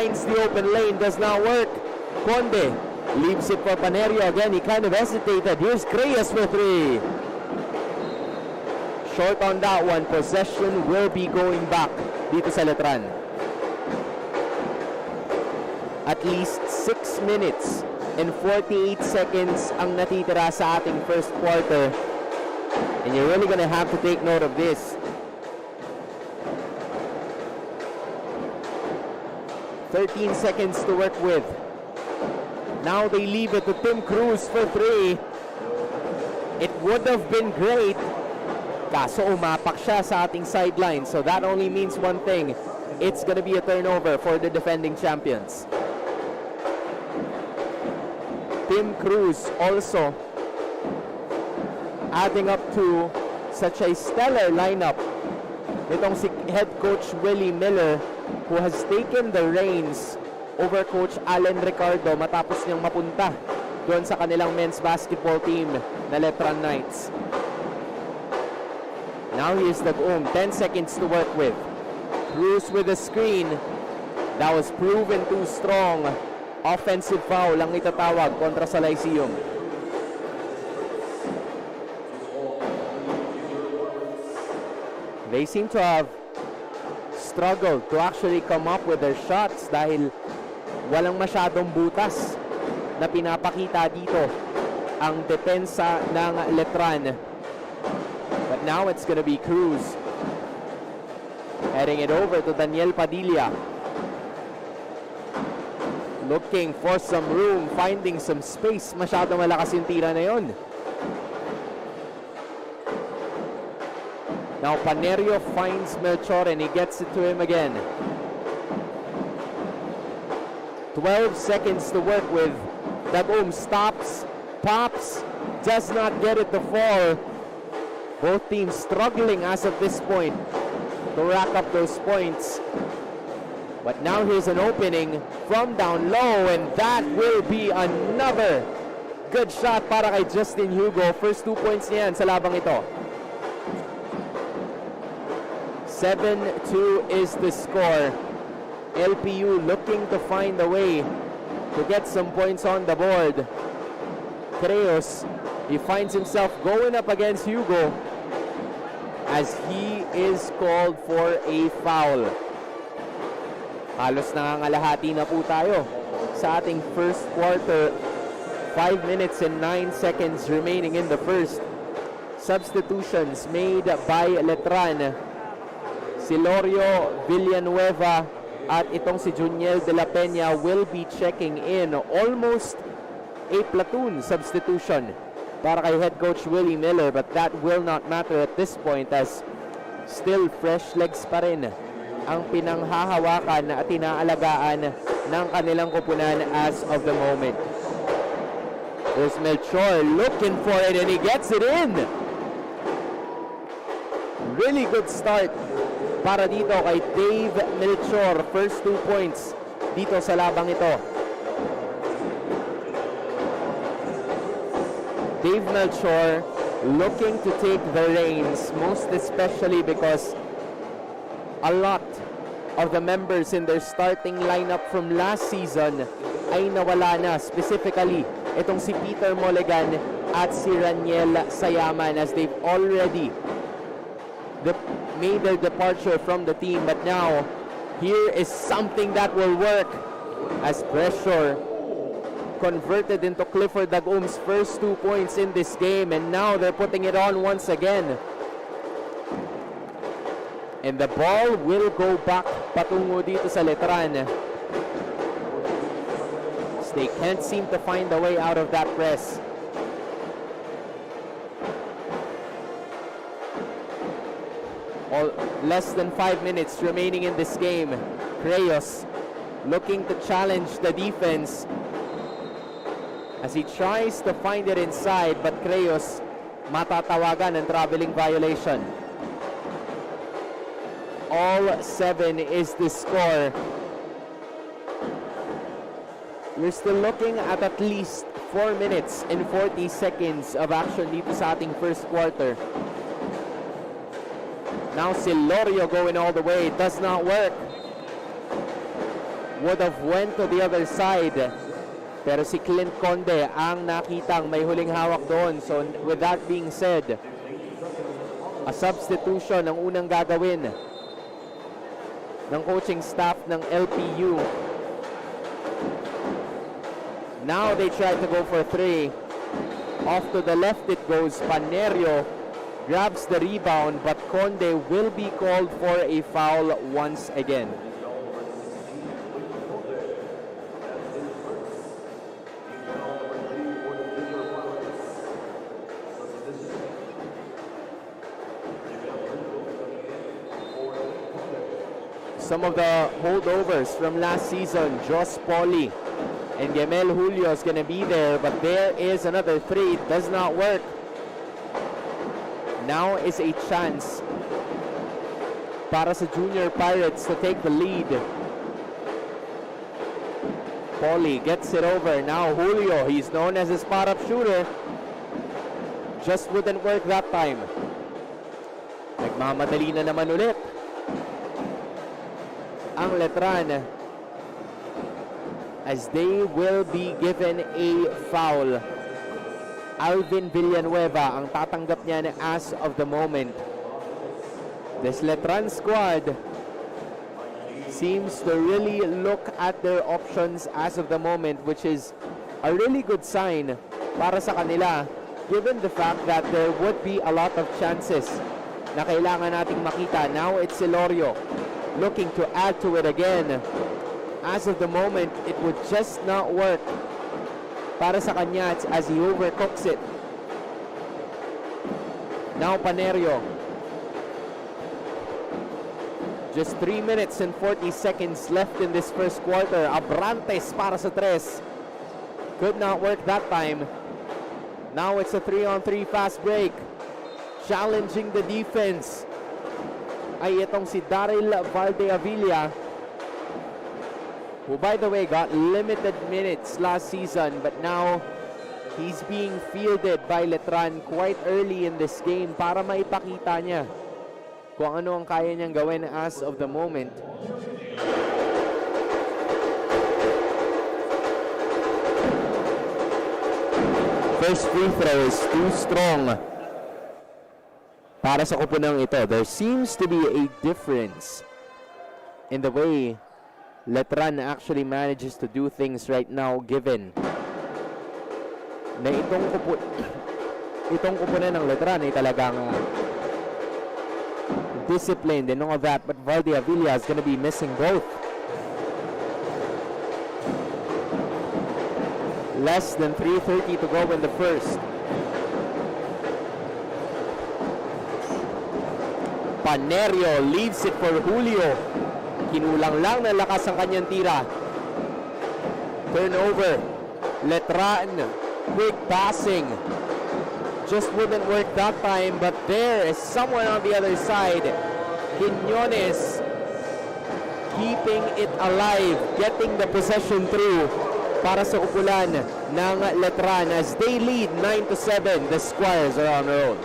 finds the open lane, does not work. Conde leaves it for Panerio. Again, he kind of hesitated. Here's Creyes for three. Short on that one. Possession will be going back dito sa Letran. At least 6 minutes and 48 seconds ang natitira sa ating first quarter. And you're really gonna have to take note of this. 13 seconds to work with. Now they leave it to Tim Cruz for three. It would have been great, kaso umapak siya sa ating sideline. So that only means one thing. It's gonna be a turnover for the defending champions. Tim Cruz also adding up to such a stellar lineup. Itong si head coach Willie Miller, who has taken the reins over coach Allen Ricardo matapos niyang mapunta doon sa kanilang men's basketball team na Letran Knights. Now here's Dagum, 10 seconds to work with. Cruz with a screen. That was proven too strong. Offensive foul ang itatawag kontra sa Lyceum. They seem to have struggled to actually come up with their shots dahil walang masyadong butas na pinapakita dito ang depensa ng Letran. But now it's gonna be Cruz heading it over to Daniel Padilla. Looking for some room, finding some space. Masyadong malakas yung tira na yun. Now Panerio finds Melchor and he gets it to him again. 12 seconds to work with. Dagum stops, pops, does not get it to fall. Both teams struggling as of this point to rack up those points. But now here's an opening from down low, and that will be another good shot para kay Justin Hugo. First 2 points niyan sa labang ito. 7-2 is the score. LPU looking to find a way to get some points on the board. Creos, he finds himself going up against Hugo as he is called for a foul. Halos nangangalahati na po tayo sa ating first quarter. 5 minutes and 9 seconds remaining in the first. Substitutions made by Letran. Si Lorio Villanueva at itong si Juniel de la Peña will be checking in. Almost a platoon substitution para kay head coach Willie Miller, but that will not matter at this point as still fresh legs pa rin ang pinanghahawakan at inaalagaan ng kanilang kupunan as of the moment. There's Melchor looking for it and he gets it in. Really good start para dito kay Dave Melchor. First 2 points dito sa labang ito. Dave Melchor looking to take the reins, most especially because a lot of the members in their starting lineup from last season ay nawala na. Specifically, itong si Peter Mulligan at si Raniel Sayaman as they've already made their departure from the team. But now, here is something that will work as pressure converted into Clifford Dagum's first 2 points in this game, and now they're putting it on once again. And the ball will go back patungo dito sa Letran. They can't seem to find a way out of that press. Less than 5 minutes remaining in this game. Creos looking to challenge the defense as he tries to find it inside, but Creos matatawagan ng traveling violation. All 7 is the score. You're still looking at least 4 minutes and 40 seconds of action dito sa ating first quarter. Now si Lorio going all the way. It does not work. would have went to the other side. Pero si Clint Conde ang nakitang may huling hawak doon. So with that being said, a substitution ang unang gagawin ng coaching staff ng LPU. Now they try to go for three. Off to the left it goes. Panerio grabs the rebound, but Conde will be called for a foul once again. Some of the holdovers from last season, Jos Poli and Gemel Julio is going to be there, but there is another three. It does not work. Now is a chance para sa Junior Pirates to take the lead. Poli gets it over. Now Julio, he's known as a spot-up shooter. Just wouldn't work that time. Nagmamadali na naman ulit ang Letran as they will be given a foul. Alvin Villanueva ang tatanggap niya as of the moment. This Letran squad seems to really look at their options as of the moment, which is a really good sign para sa kanila, given the fact that there would be a lot of chances na kailangan nating makita. Now it's Ilorio looking to add to it again. As of the moment, it would just not work para sa kanya as he overcooks it. Now Panerio. Just 3 minutes and 40 seconds left in this first quarter. Abrantes para sa tres. Could not work that time. Now it's a 3-on-3 fast break. Challenging the defense ay itong si Daryl Valdeavilla, who by the way got limited minutes last season, but now he's being fielded by Letran quite early in this game para maipakita niya kung ano ang kaya niyang gawin as of the moment. First free throw is too strong para sa kupunang ito. There seems to be a difference in the way Letran actually manages to do things right now, given na itong kupunan ng Letran ay talagang disciplined and all that, but Valdeavilla is going to be missing both. Less than 3:30 to go in the first. Panerio leaves it for Julio. Kinulang lang ng lakas ang kanyang tira. Turnover. Letran. Quick passing. Just wouldn't work that time, but there is someone on the other side. Quiñones keeping it alive, getting the possession through para sa upulan ng Letran as they lead 9-7. The Squires are on their own.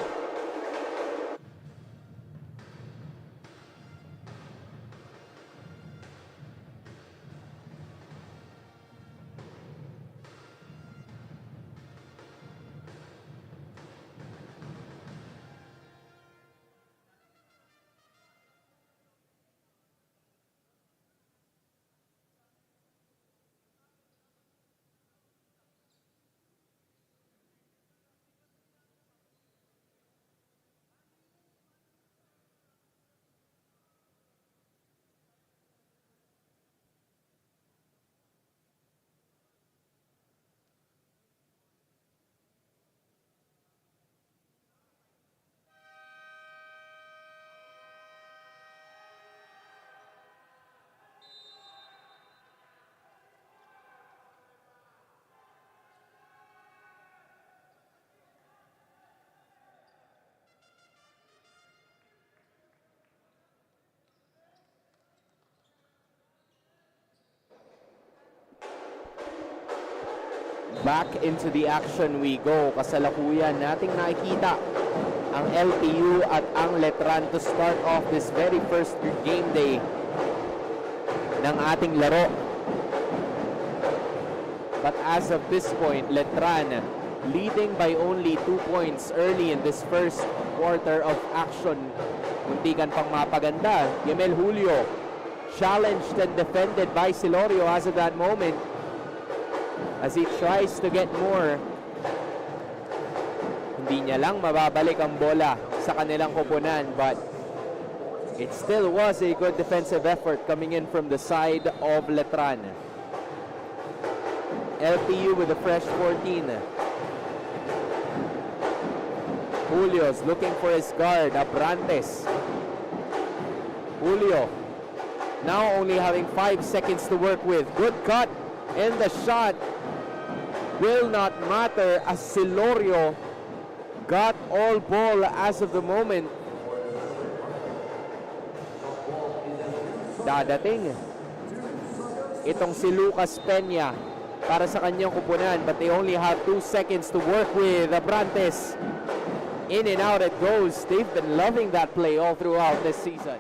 Back into the action we go. Kasalukuyan nating nakikita ang LPU at ang Letran to start off this very first game day ng ating laro. But as of this point, Letran leading by only 2 points early in this first quarter of action. Muntikan pang mapaganda. Yamel Julio challenged and defended by Silorio as of that moment as he tries to get more. Hindi niya lang mababalik ang bola sa kanilang koponan, but it still was a good defensive effort coming in from the side of Letran. LPU with a fresh 14. Julio's looking for his guard, Abrantes. Julio now only having 5 seconds to work with. Good cut, and the shot will not matter as Silorio got all ball as of the moment. Dadating itong si Lucas Peña para sa kanyang kupunan, but they only have 2 seconds to work with. Abrantes, in and out it goes. They've been loving that play all throughout this season,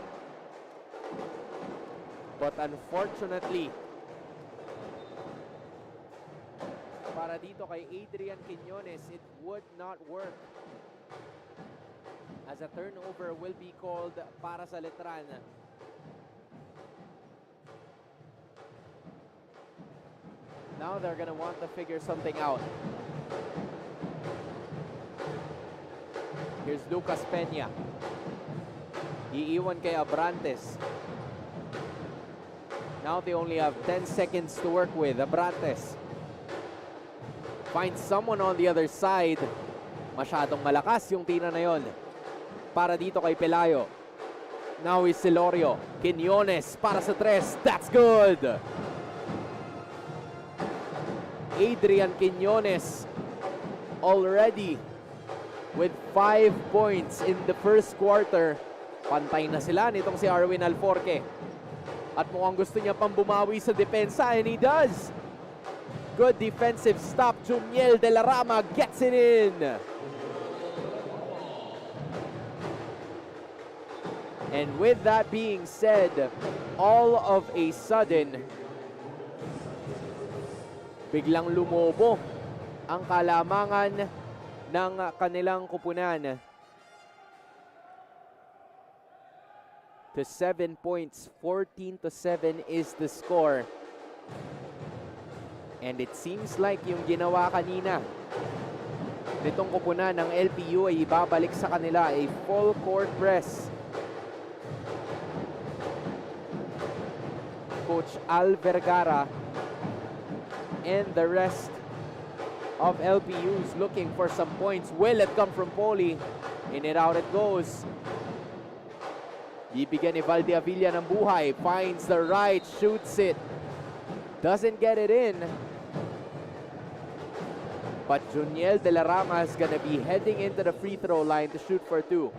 but unfortunately para dito kay Adrian Quiñones, it would not work as a turnover will be called para sa Letran. Now they're gonna want to figure something out. Here's Lucas Peña. Iiwan kay Abrantes. Now they only have 10 seconds to work with. Abrantes finds someone on the other side. Masyadong malakas yung tira na yon para dito kay Pelayo. Now is Silorio. Quiñones para sa 3. That's good. Adrian Quiñones already with 5 points in the first quarter. Pantay na sila nitong si Arwin Alforque. At mukhang gusto niya pang bumawi sa depensa, and he does. Good defensive stop. Juniel de la Rama gets it in. And with that being said, all of a sudden, biglang lumobo ang kalamangan ng kanilang kupunan to 7 points. 14-7 is the score. And it seems like yung ginawa kanina nitong kupunan ng LPU ay ibabalik sa kanila, a full court press. Coach Al Vergara and the rest of LPU's looking for some points. Will it come from Poli? In and out it goes. Bibigyan ni Valde Avilla ng buhay. Finds the right, shoots it. Doesn't get it in. But Juniel de la Rama is gonna be heading into the free throw line to shoot for 2.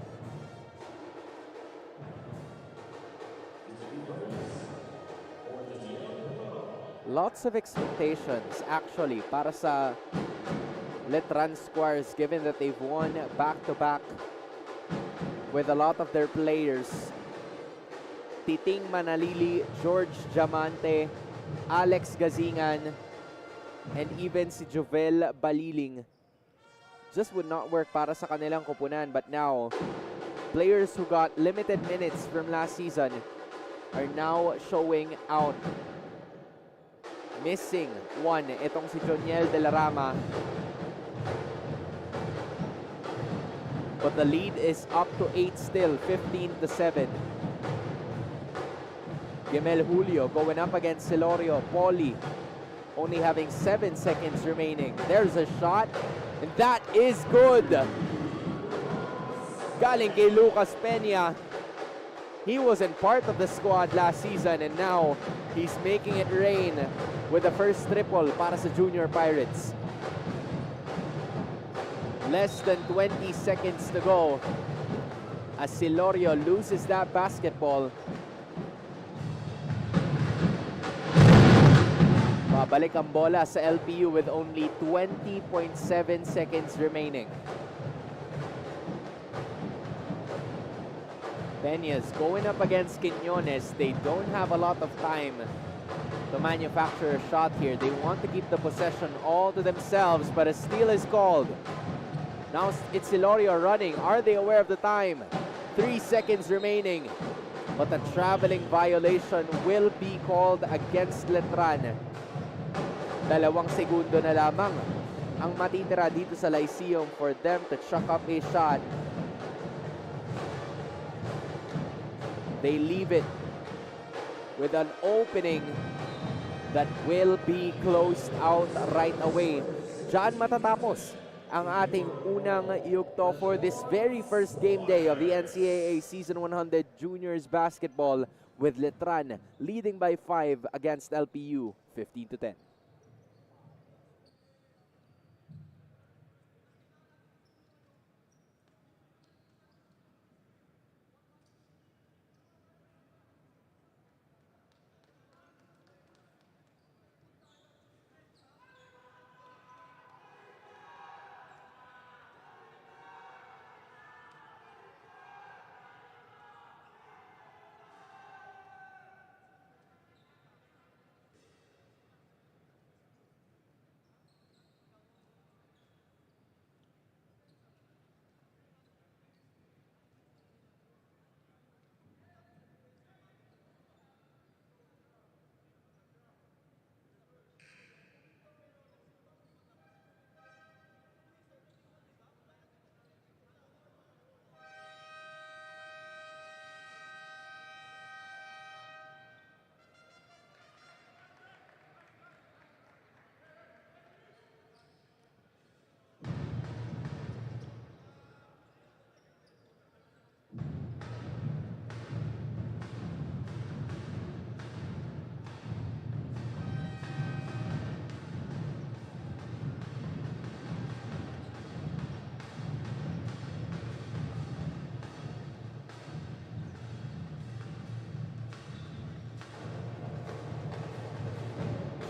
Lots of expectations actually para sa Letran Squires, given that they've won back-to-back with a lot of their players. Titing Manalili, George Diamante, Alex Gazingan, and even si Jovel Baliling just would not work para sa kanilang kupunan. But now, players who got limited minutes from last season are now showing out. Missing one, itong si Joniel de la Rama. But the lead is up to 8 still, 15-7. Yamel Julio going up against Silorio. Poli only having 7 seconds remaining. There's a shot, and that is good. Galing kay Lucas Peña. He wasn't part of the squad last season, and now he's making it rain with the first triple para sa Junior Pirates. Less than 20 seconds to go as Silorio loses that basketball. Babalik ang bola sa LPU with only 20.7 seconds remaining. Peña's going up against Quiñones. They don't have a lot of time to manufacture a shot here. They want to keep the possession all to themselves, but a steal is called. Now it's Ilorio running. Are they aware of the time? 3 seconds remaining. But a traveling violation will be called against Letran. 2 segundo na lamang ang matitira dito sa Lyceum for them to chuck up a shot. They leave it with an opening that will be closed out right away. Diyan matatapos ang ating unang yugto for this very first game day of the NCAA Season 100 Juniors Basketball, with Letran leading by 5 against LPU 15-10.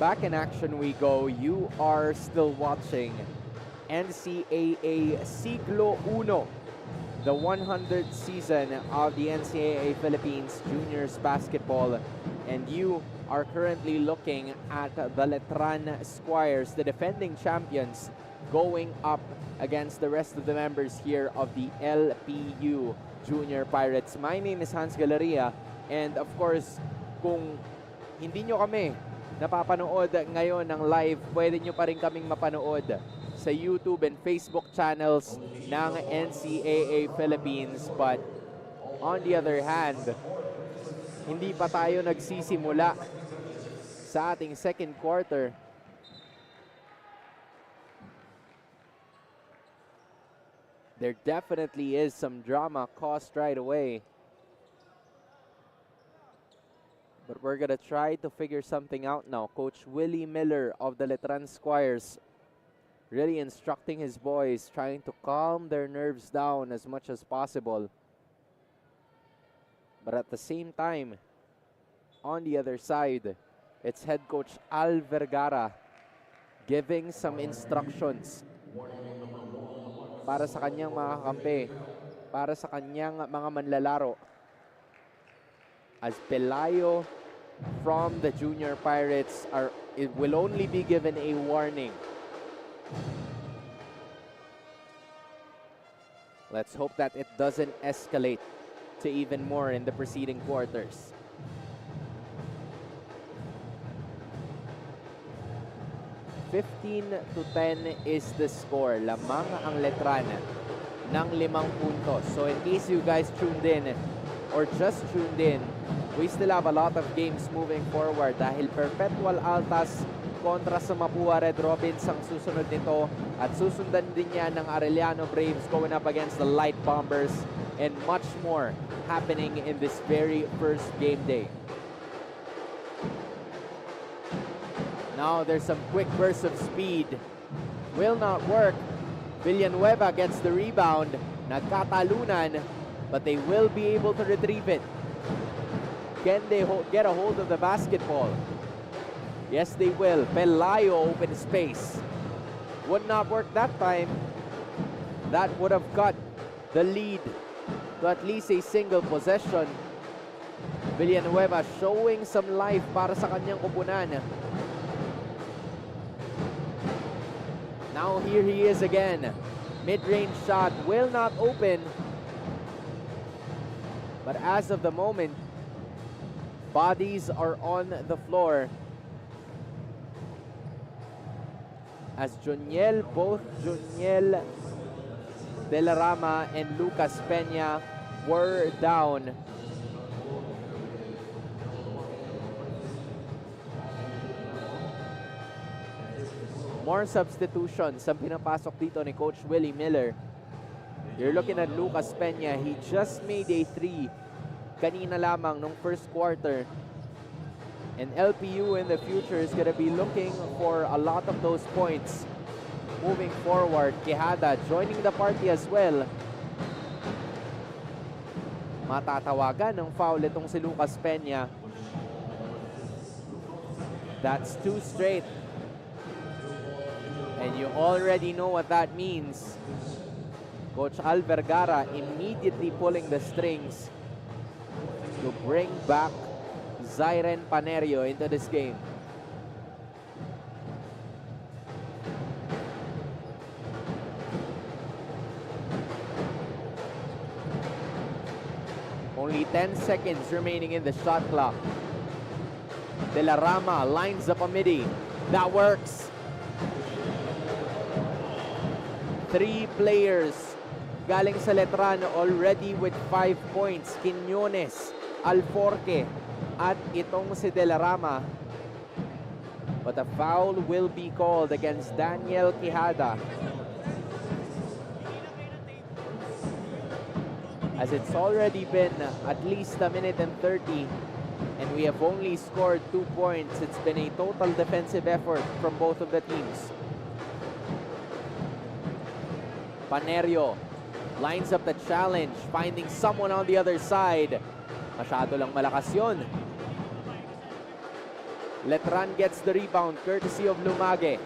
Back in action we go. You are still watching NCAA Siglo Uno, the 100th season of the NCAA Philippines Juniors Basketball. And you are currently looking at the Letran Squires, the defending champions, going up against the rest of the members here of the LPU Junior Pirates. My name is Hans Galeria, and of course, kung hindi nyo kami napapanood ngayon ng live, pwede nyo pa rin kaming mapanood sa YouTube and Facebook channels ng NCAA Philippines. But on the other hand, hindi pa tayo nagsisimula sa ating second quarter. There definitely is some drama caused right away. But we're gonna try to figure something out now. Coach Willie Miller of the Letran Squires really instructing his boys, trying to calm their nerves down as much as possible. But at the same time, on the other side, it's head coach Al Vergara giving some instructions para sa kanyang mga kakampi, para sa kanyang mga manlalaro. As Pelayo from the Junior Pirates it will only be given a warning. Let's hope that it doesn't escalate to even more in the preceding quarters. (15-10) is the score. Lamang ang Letran ng 5 puntos. So in case you guys tuned in or just tuned in, we still have a lot of games moving forward dahil Perpetual Altas kontra sa Mapua Red Robins ang susunod nito, at susundan din yan ng Arellano Braves going up against the Light Bombers, and much more happening in this very first game day. Now there's some quick bursts of speed. Will not work. Villanueva gets the rebound. Nagkatalunan, but they will be able to retrieve it. Can they get a hold of the basketball? Yes, they will. Pelayo open space. Would not work that time. That would have got the lead to at least a single possession. Villanueva showing some life para sa kanyang kupunan. Now here he is again. Mid-range shot will not open. But as of the moment, bodies are on the floor. As both Juniel De La Rama and Lucas Peña were down. More substitutions ang pinapasok dito ni Coach Willie Miller. You're looking at Lucas Peña. He just made a 3 kanina lamang nung first quarter. And LPU in the future is going to be looking for a lot of those points moving forward. Quijada joining the party as well. Matatawagan ng foul itong si Lucas Peña. That's 2 straight. And you already know what that means. Coach Al Vergara immediately pulling the strings to bring back Zyren Panerio into this game. Only 10 seconds remaining in the shot clock. De La Rama lines up a midi. That works. 3 players galing sa Letran already with 5 points. Quiñones, Alforque, at itong si De La Rama. But a foul will be called against Daniel Quijada, as it's already been at least a minute and 30 and we have only scored 2 points. It's been a total defensive effort from both of the teams. Panerio lines up the challenge, finding someone on the other side. Masyado lang malakas yun. Letran gets the rebound courtesy of Lumage.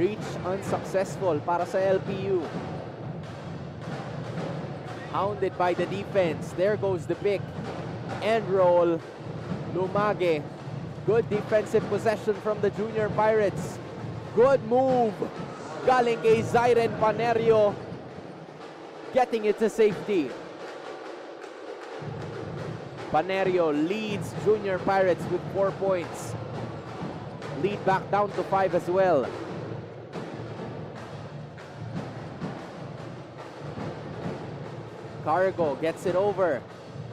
Reach unsuccessful para sa LPU. Hounded by the defense. There goes the pick and roll. Lumage. Good defensive possession from the Junior Pirates. Good move galing kay Zyren Panerio, getting it to safety. Panerio leads Junior Pirates with 4 points. Lead back down to 5 as well. Cargo gets it over.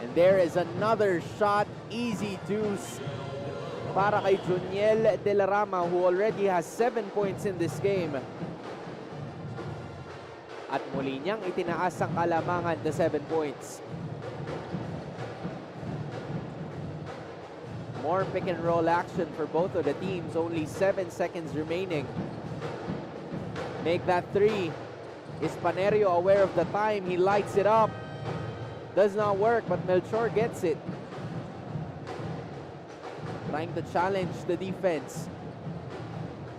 And there is another shot. Easy deuce para kay Juniel De La Rama, who already has 7 points in this game. At muli niyang itinaas ang kalamangan na 7 points. More pick and roll action for both of the teams. Only 7 seconds remaining. Make that 3. Is Panerio aware of the time? He lights it up. Does not work, but Melchor gets it. Trying to challenge the defense.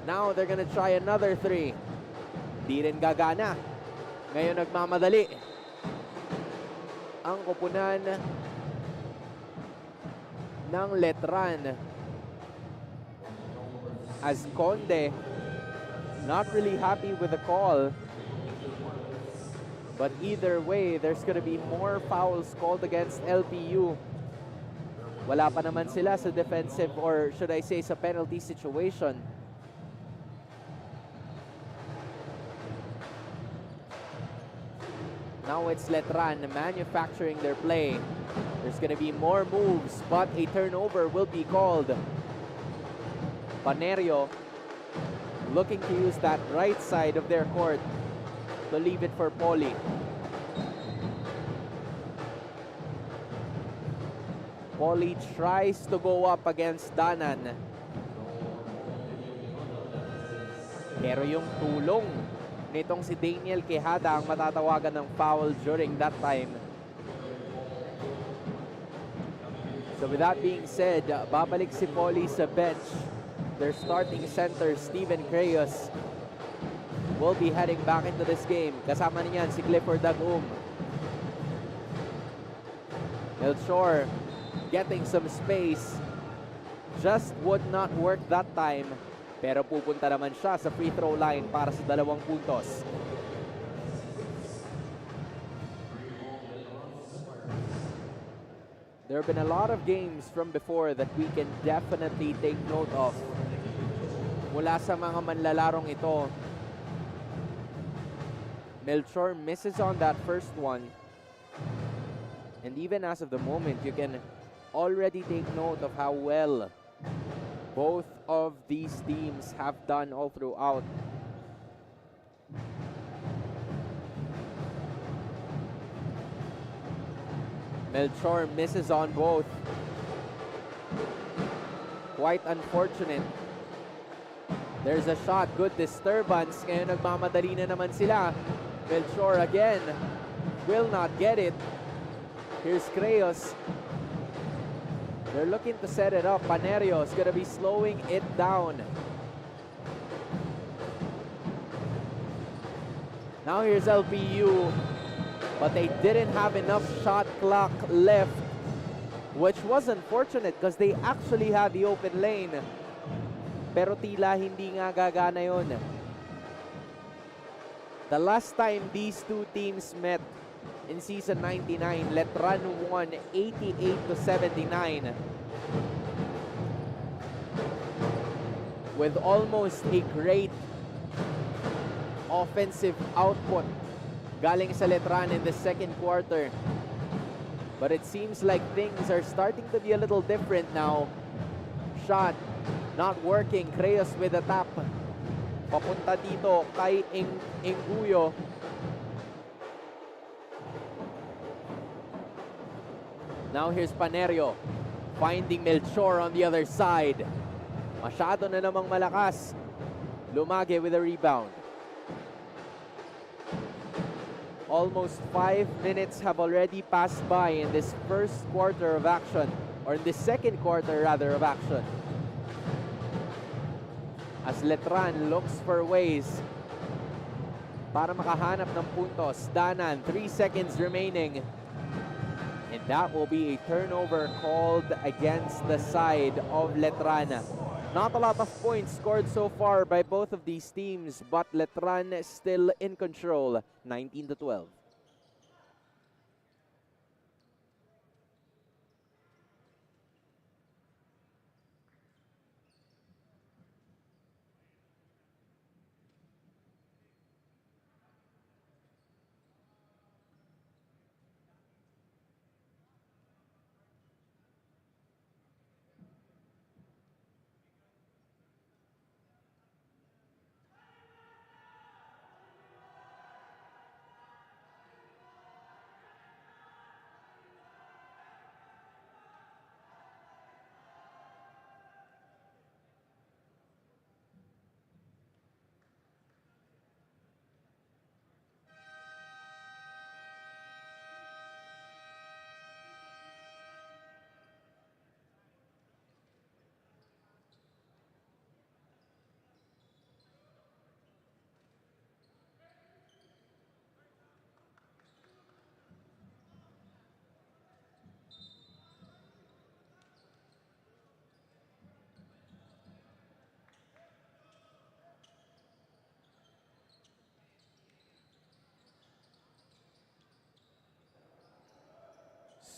Now they're gonna try another 3. Di rin gagana. Ngayon nagmamadali ang kupunan ng Letran, as Conde not really happy with the call. But either way, there's gonna be more fouls called against LPU. Wala pa naman sila sa defensive, or should I say sa penalty situation. Now it's Letran manufacturing their play. There's gonna be more moves, but a turnover will be called. Panerio looking to use that right side of their court to leave it for Poli. Poli tries to go up against Danan. Pero yung tulong nitong si Daniel Quijada ang matatawagan ng foul during that time. So with that being said, babalik si Poli sa bench. Their starting center, Steven Creyos, will be heading back into this game. Kasama niyan si Clifford Dagum. Melchor getting some space. Just would not work that time. Pero pupunta naman siya sa free throw line para sa 2 puntos. There have been a lot of games from before that we can definitely take note of. Mula sa mga manlalarong ito, Melchor misses on that first one. And even as of the moment, you can already take note of how well both of these teams have done all throughout. Melchor misses on both. Quite unfortunate. There's a shot, good disturbance. Ngayon nagmamadali na naman sila. Melchor again will not get it. Here's Creos. They're looking to set it up. Panerio is going to be slowing it down. Now here's LPU. But they didn't have enough shot clock left, which was unfortunate because they actually had the open lane. Pero tila hindi nga gagana yun. The last time these two teams met in season 99, Letran won 88-79. With almost a great offensive output galing sa Letran in the second quarter. But it seems like things are starting to be a little different now. Shot not working. Creos with a tap. Papunta dito kay Enguyo. Now here's Panerio finding Melchor on the other side. Masyado na namang malakas. Lumage with a rebound. Almost 5 minutes have already passed by in this first quarter of action, or in the second quarter rather of action. As Letran looks for ways para makahanap ng puntos. Danan, 3 seconds remaining. And that will be a turnover called against the side of Letran. Not a lot of points scored so far by both of these teams, but Letran is still in control, 19-12.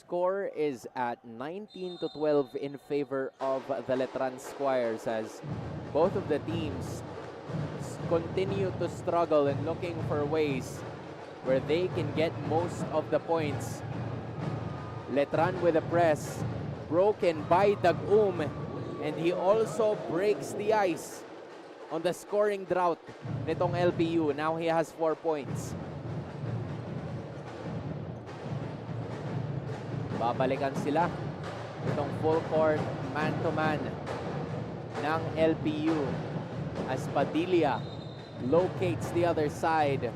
Score is at 19-12 in favor of the Letran Squires as both of the teams continue to struggle and looking for ways where they can get most of the points. Letran with a press, broken by Dagum, and he also breaks the ice on the scoring drought nitong LPU. Now he has 4 points. Babalikan sila itong full court man-to-man ng LPU as Padilla locates the other side.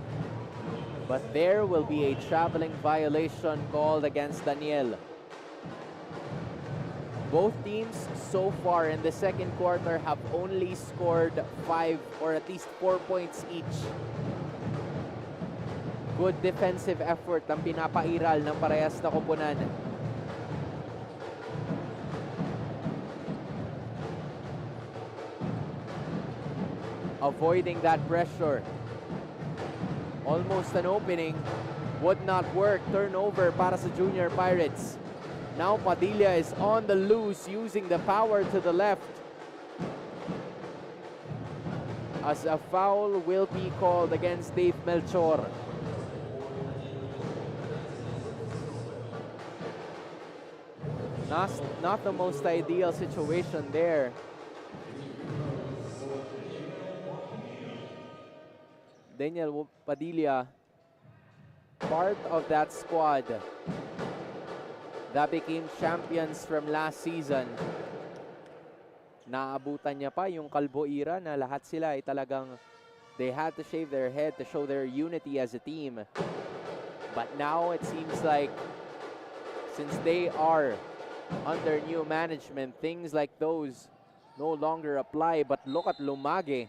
But there will be a traveling violation called against Daniel. Both teams so far in the second quarter have only scored 5 or at least 4 points each. Good defensive effort ang pinapairal ng parehas na koponan. avoiding that pressure. Almost an opening. Would not work. Turnover para sa Junior Pirates. Now Padilla is on the loose using the power to the left. As a foul will be called against Dave Melchor. Not the most ideal situation there. Daniel Padilla, part of that squad that became champions from last season. Naabutan niya pa yung Kalbo era na lahat sila ay talagang they had to shave their head to show their unity as a team. But now it seems like since they are under new management, things like those no longer apply. But look at Lumage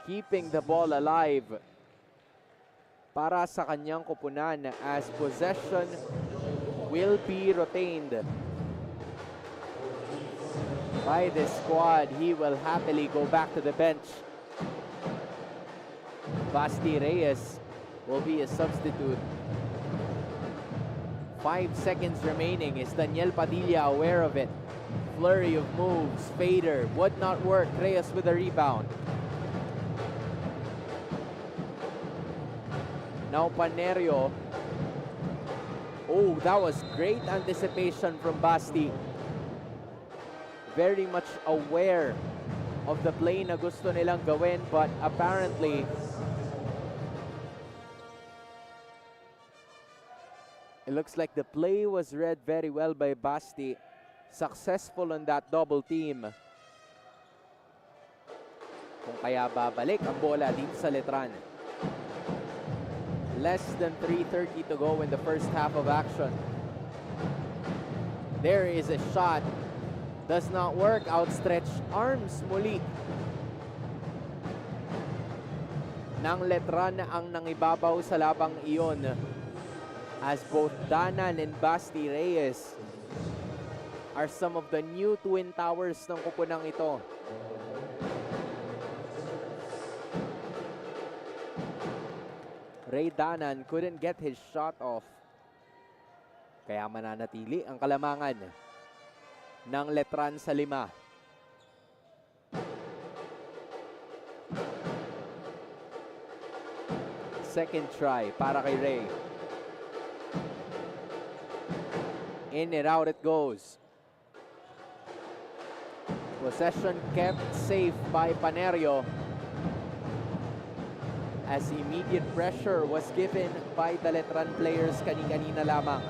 keeping the ball alive para sa kanyang kupunan as possession will be retained by this squad. He will happily go back to the bench. Basti Reyes will be a substitute. 5 seconds remaining. Is Daniel Padilla aware of it? Flurry of moves. Fader would not work. Reyes with a rebound. Now Panerio. Oh, that was great anticipation from Basti. Very much aware of the play na gusto nilang gawin, but apparently it looks like the play was read very well by Basti. Successful on that double team. Kung kaya babalik ang bola dito sa Letran. Less than 3:30 to go in the first half of action. There is a shot. Does not work. Outstretched arms muli ng Letran ang nangibabaw sa labang iyon. As both Danan and Basti Reyes are some of the new twin towers ng kupunang ito. Ray Danan couldn't get his shot off. Kaya mananatili ang kalamangan ng Letran sa 5. Second try para kay Ray. In and out it goes. Possession kept safe by Panerio as immediate pressure was given by the Letran players kani-kanina lamang.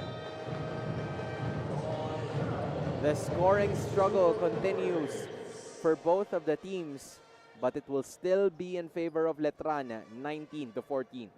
The scoring struggle continues for both of the teams, but it will still be in favor of Letran, 19-14.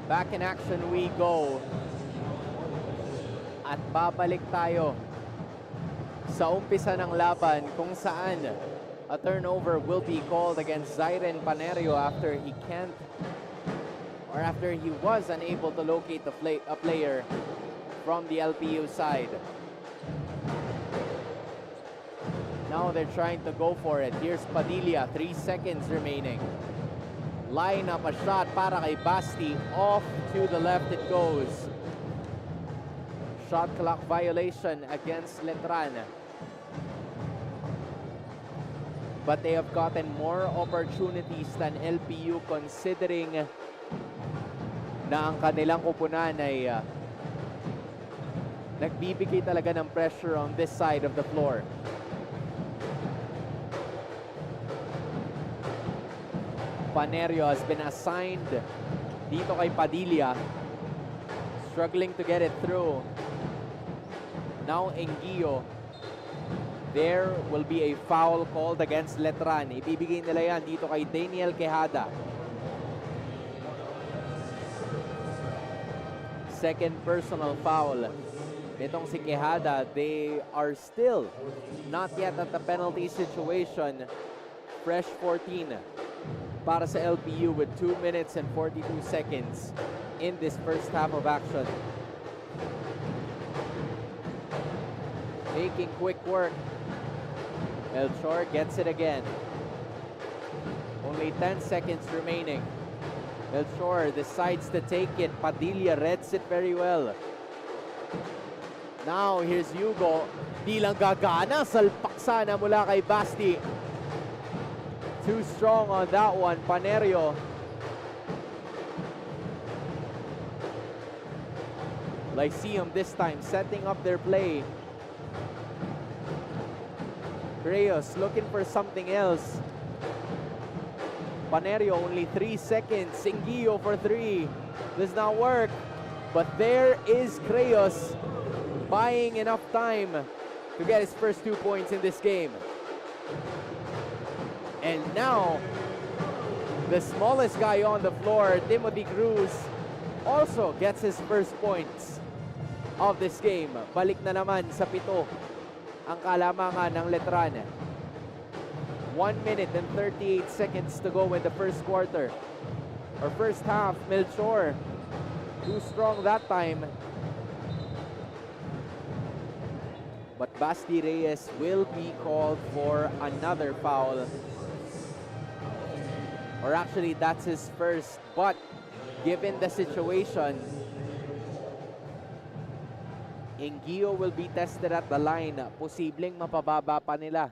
Back in action we go. At babalik tayo sa umpisa ng laban kung saan a turnover will be called against Zairen Panerio after he was unable to locate a player from the LPU side. Now they're trying to go for it. Here's Padilla, 3 seconds remaining. Line up a shot para kay Basti. Off to the left it goes. Shot clock violation against Letran. But they have gotten more opportunities than LPU considering na ang kanilang kupunan ay nagbibigay talaga ng pressure on this side of the floor. Panerio has been assigned dito kay Padilla. Struggling to get it through. Now Engio. There will be a foul called against Letran. Ibibigay nila yan dito kay Daniel Quejada. Second personal foul. Nitong si Quejada, they are still not yet at the penalty situation. Fresh 14 para sa LPU with 2 minutes and 42 seconds in this first half of action. Making quick work. Melchor gets it again. Only 10 seconds remaining. Melchor decides to take it. Padilla reads it very well. Now, here's Hugo. Di lang gagana. Salpak sana mula kay Basti. Too strong on that one. Panerio. Lyceum this time setting up their play. Reyes looking for something else. Panerio only 3 seconds. Singio for 3. Does not work. But there is Creyos buying enough time to get his first 2 points in this game. And now, the smallest guy on the floor, Timothy Cruz, also gets his first points of this game. Balik na naman sa 7 ang kalamangan ng Letran. 1 minute and 38 seconds to go in the first quarter. Or first half, Melchor. Too strong that time. But Basti Reyes will be called for another foul. Or actually, that's his first. But given the situation, Engio will be tested at the line. Posibleng mapababa pa nila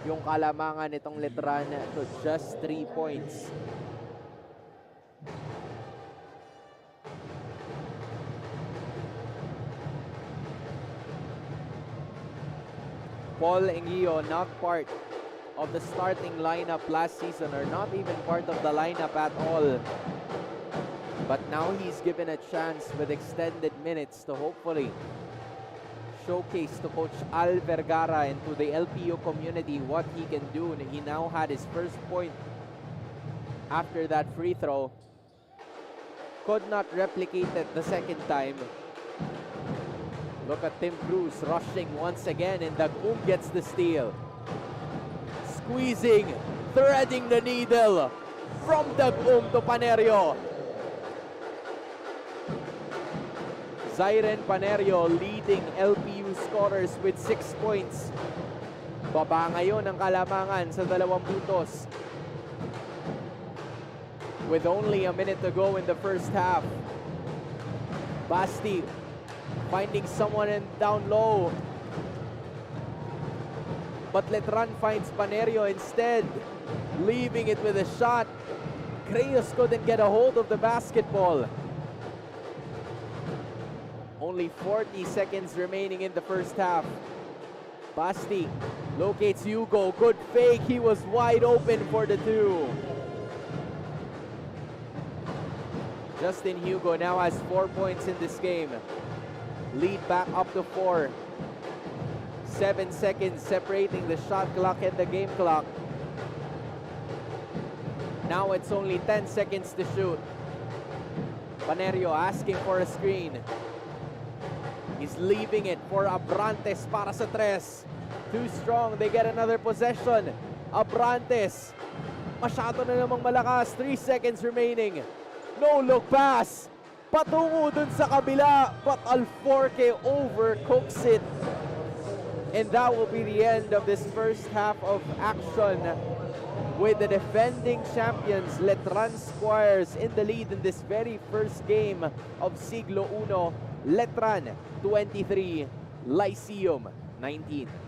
yung kalamangan nitong Letran to just 3 points. Paul Engio not part of the starting lineup last season, or not even part of the lineup at all. But now he's given a chance with extended minutes to hopefully showcase to Coach Al Vergara and to the LPU community what he can do. He now had his first point after that free throw. Could not replicate it the second time. Look at Tim Cruz rushing once again, and Dagum gets the steal. Squeezing, threading the needle from Dagum to Panerio. Zyren Panerio leading LPU scorers with 6 points. Baba ngayon ang kalamangan sa 2 puntos. With only a minute to go in the first half. Basti finding someone down low. But Letran finds Panerio instead, leaving it with a shot. Creyos couldn't get a hold of the basketball. Only 40 seconds remaining in the first half. Basti locates Hugo. Good fake. He was wide open for the 2. Justin Hugo now has 4 points in this game. Lead back up to 4. 7 seconds separating the shot clock and the game clock. Now it's only 10 seconds to shoot. Panerio asking for a screen. He's leaving it for Abrantes para sa 3. Too strong. They get another possession. Abrantes. Masyado na namang malakas. 3 seconds remaining. No look pass. patungo dun sa kabila, but Alforque overcooks it. And that will be the end of this first half of action, with the defending champions Letran Squires in the lead in this very first game of Siglo Uno. Letran 23, Lyceum 19.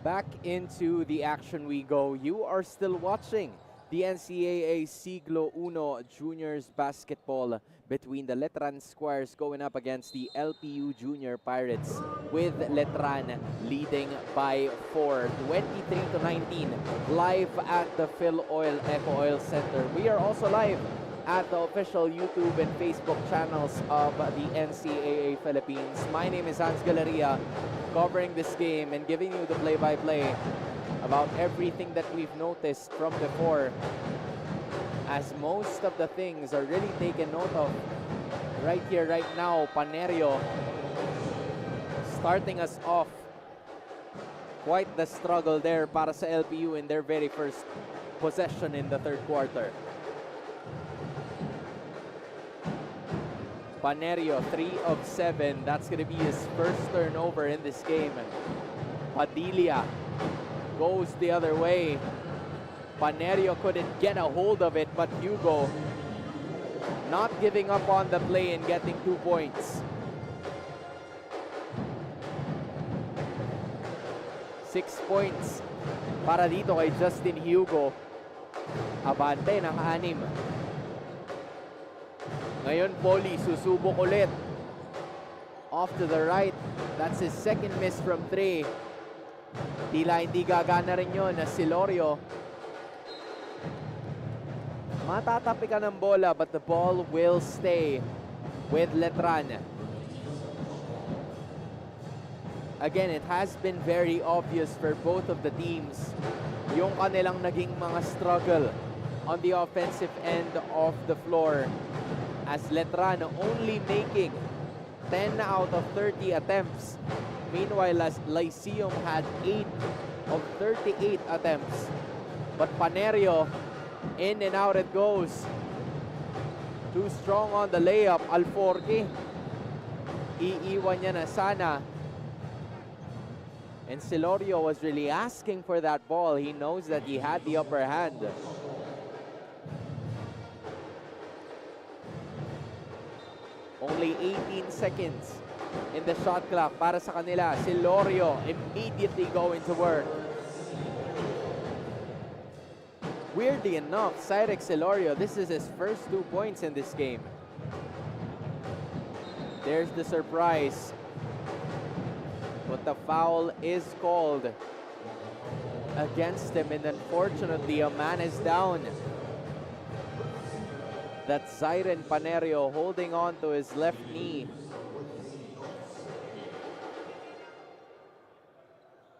Back into the action we go. You are still watching the NCAA Siglo Uno Juniors Basketball between the Letran Squires going up against the LPU Junior Pirates, with Letran leading by 4, 23-19, live at the Phil Oil Eco Oil Center. We are also live at the official YouTube and Facebook channels of the NCAA Philippines. My name is Hans Galeria, covering this game and giving you the play-by-play about everything that we've noticed from before, as most of the things are really taken note of right here, right now. Panerio starting us off. Quite the struggle there para sa LPU in their very first possession in the third quarter. Panerio, 3 of 7. That's going to be his first turnover in this game. Padilla goes the other way. Panerio couldn't get a hold of it, but Hugo not giving up on the play and getting 2 points. 6 points para dito kay Justin Hugo. Abante ng 6. Ngayon, Poli, susubok ulit. Off to the right. That's his second miss from 3. Tila hindi gagana rin yun na Silorio. Matatapikan ng bola, but the ball will stay with Letran. Again, it has been very obvious for both of the teams yung kanilang naging mga struggle on the offensive end of the floor, as Letran only making 10 out of 30 attempts. Meanwhile, as Lyceum had 8 of 38 attempts. But Panerio, in and out it goes. Too strong on the layup. Alforque, iiwan niya na sana. And Silorio was really asking for that ball. He knows that he had the upper hand. Only 18 seconds in the shot clock para sa kanila. Silorio immediately going to work. Weirdly enough, Cyrix Silorio, this is his first 2 points in this game. There's the surprise. But the foul is called against him, and unfortunately a man is down. That's Zyren Panerio holding on to his left knee.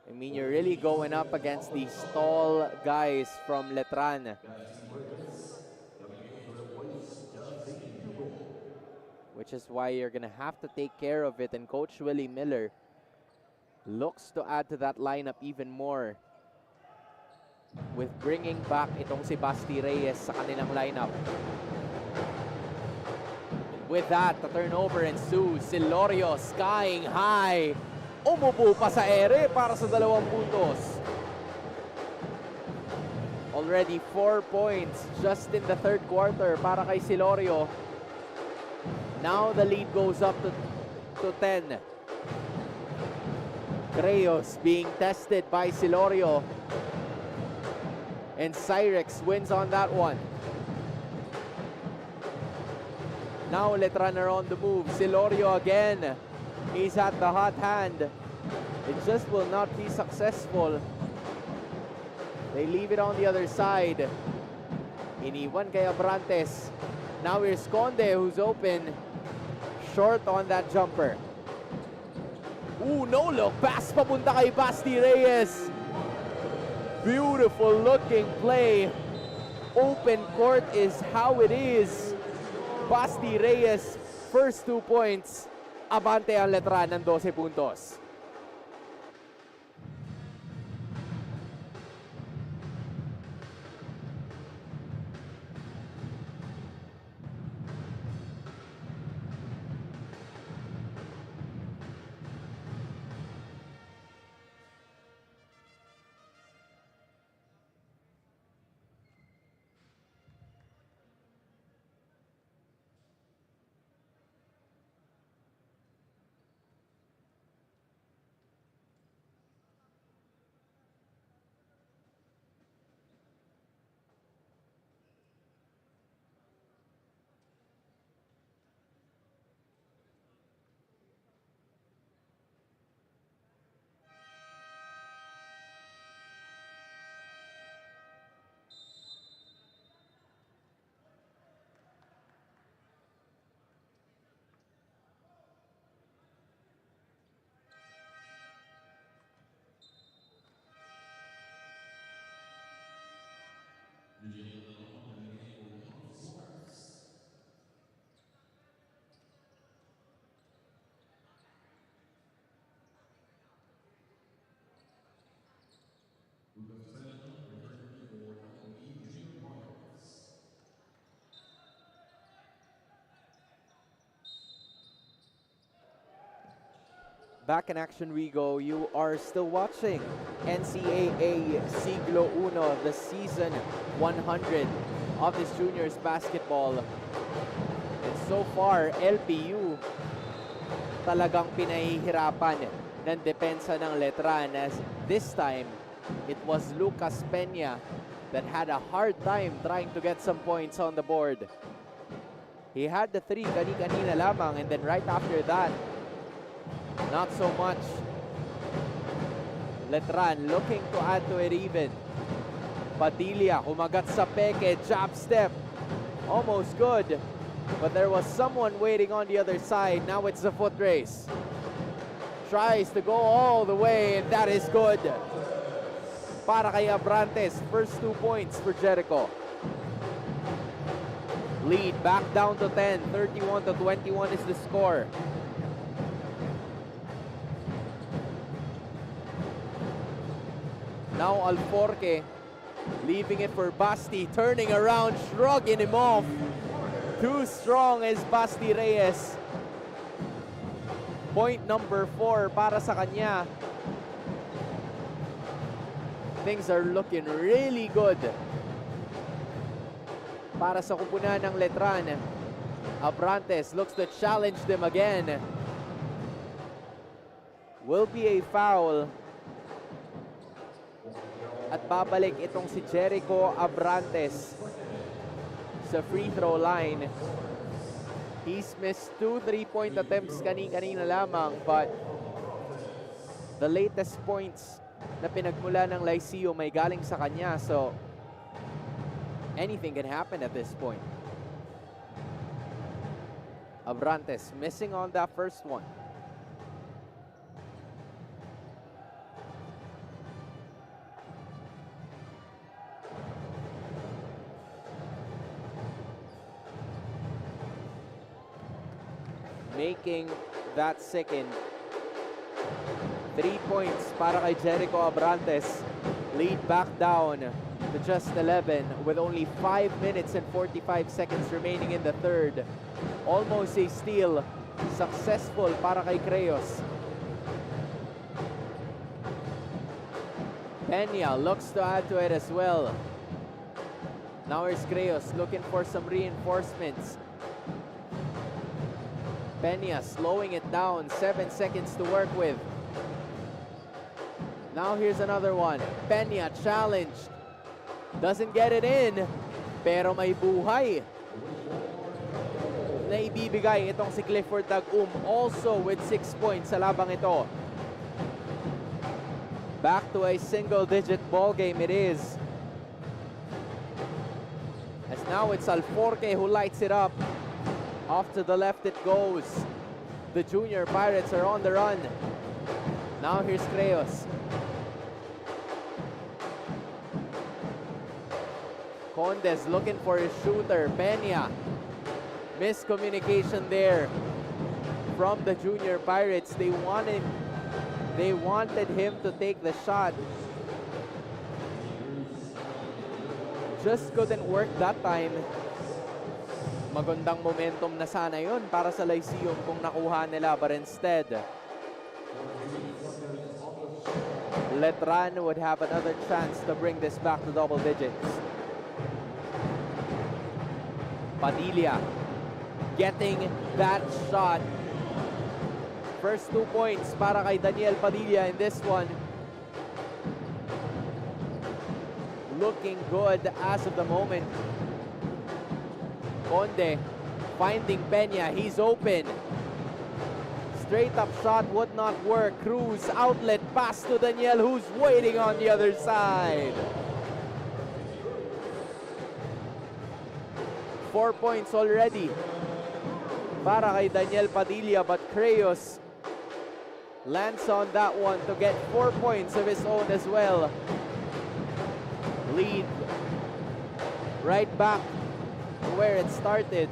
I mean, you're really going up against these tall guys from Letran. Which is why you're going to have to take care of it, and Coach Willie Miller looks to add to that lineup even more with bringing back itong si Basti Reyes sa kanilang lineup. With that, the turnover ensues. Silorio skying high. Umupo pa sa ere para sa 2 puntos. Already 4 points just in the third quarter para kay Silorio. Now the lead goes up to 10. Creyos being tested by Silorio. And Cyrix wins on that one. Now Letran are on the move. Silorio again. He's at the hot hand. It just will not be successful. They leave it on the other side. Iniwan kay Abrantes. Now here's Conde, who's open. Short on that jumper. Ooh, no look. Pass papunta kay Basti Reyes. Beautiful looking play. Open court is how it is. Basti Reyes, first 2 points. Abante ang Letran ng 12 puntos. Back in action we go. You are still watching NCAA Siglo Uno, the season 100 of this juniors basketball. And so far, LPU talagang pinahihirapan ng depensa ng Letran, as this time it was Lucas Peña that had a hard time trying to get some points on the board. He had the three kani-kanina lamang, and then right after that, not so much. Letran looking to add to it even. Padilla kumagat sa peke, jab step. Almost good. But there was someone waiting on the other side. Now it's a foot race. Tries to go all the way, and that is good. Para kay Abrantes, first 2 points for Jericho. Lead back down to 10, 31-21 is the score. Now Alforque leaving it for Basti, turning around, shrugging him off. Too strong is Basti Reyes. Point number 4 para sa kanya. Things are looking really good para sa kupunan ng Letran. Abrantes looks to challenge them again. Will be a foul. At babalik itong si Jericho Abrantes sa free throw line. He's missed 2 3-point attempts kanina lamang, but the latest points na pinagmula ng Lyceum may galing sa kanya, so anything can happen at this point. Abrantes missing on that first one. Making that second. 3 points para kay Jericho Abrantes. Lead back down to just 11 with only 5 minutes and 45 seconds remaining in the third. Almost a steal. Successful para kay Creos. Peña looks to add to it as well. Now here's Creos looking for some reinforcements. Peña slowing it down, 7 seconds to work with. Now here's another one. Peña challenged. Doesn't get it in, pero may buhay na ibibigay itong si Clifford Tag-Um, also with 6 points sa labang ito. Back to a single-digit ball game it is. As now it's Alforque who lights it up. Off to the left it goes. The Junior Pirates are on the run. Now here's Creos. Condes looking for his shooter. Peña. Miscommunication there from the Junior Pirates. They wanted him to take the shot. Just couldn't work that time. Magandang momentum na sana yun para sa Lyceum kung nakuha nila, but instead Letran would have another chance to bring this back to double digits. Padilla getting that shot. First 2 points para kay Daniel Padilla in this one. Looking good as of the moment. Conde finding Peña. He's open. Straight up shot would not work. Cruz outlet pass to Daniel, who's waiting on the other side. 4 points already para kay Daniel Padilla, but Creos lands on that one to get 4 points of his own as well. Lead right back to where it started.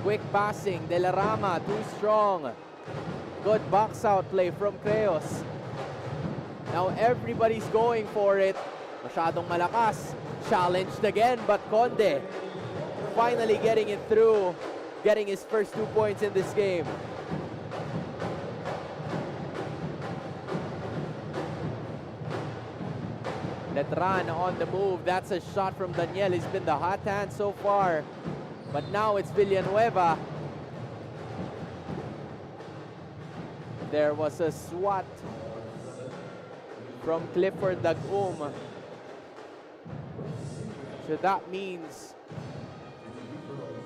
Quick passing, De La Rama, too strong. Good box out play from Creos. Now everybody's going for it. Masyadong malakas. Challenged again, but Conde finally getting it through. Getting his first 2 points in this game. Letran on the move. That's a shot from Daniel. He's been the hot hand so far. But now it's Villanueva. There was a swat from Clifford Dagum. So that means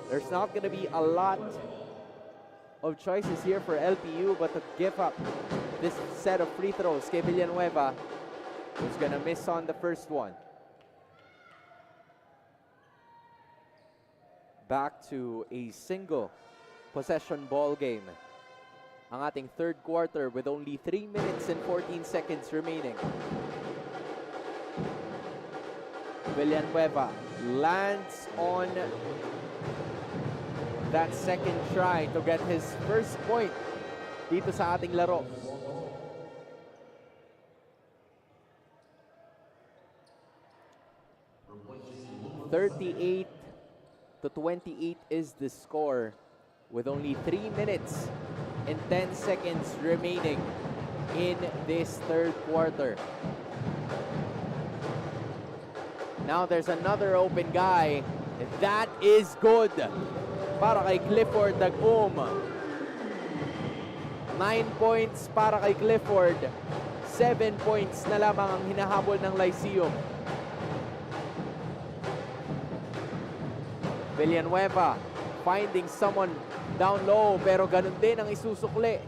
there's not going to be a lot of choices here for LPU, but to give up this set of free throws kay Villanueva, who's going to miss on the first one. Back to a single possession ball game. Ang ating third quarter with only 3 minutes and 14 seconds remaining. Villanueva lands on that second try to get his first point dito sa ating laro. (38 to 28 is the score with only 3 minutes and 10 seconds remaining in this third quarter. Now there's another open guy. That is good para kay Clifford Dagum. 9 points para kay Clifford. 7 points na lamang ang hinahabol ng Lyceum. Villanueva finding someone down low, pero ganun din ang isusukli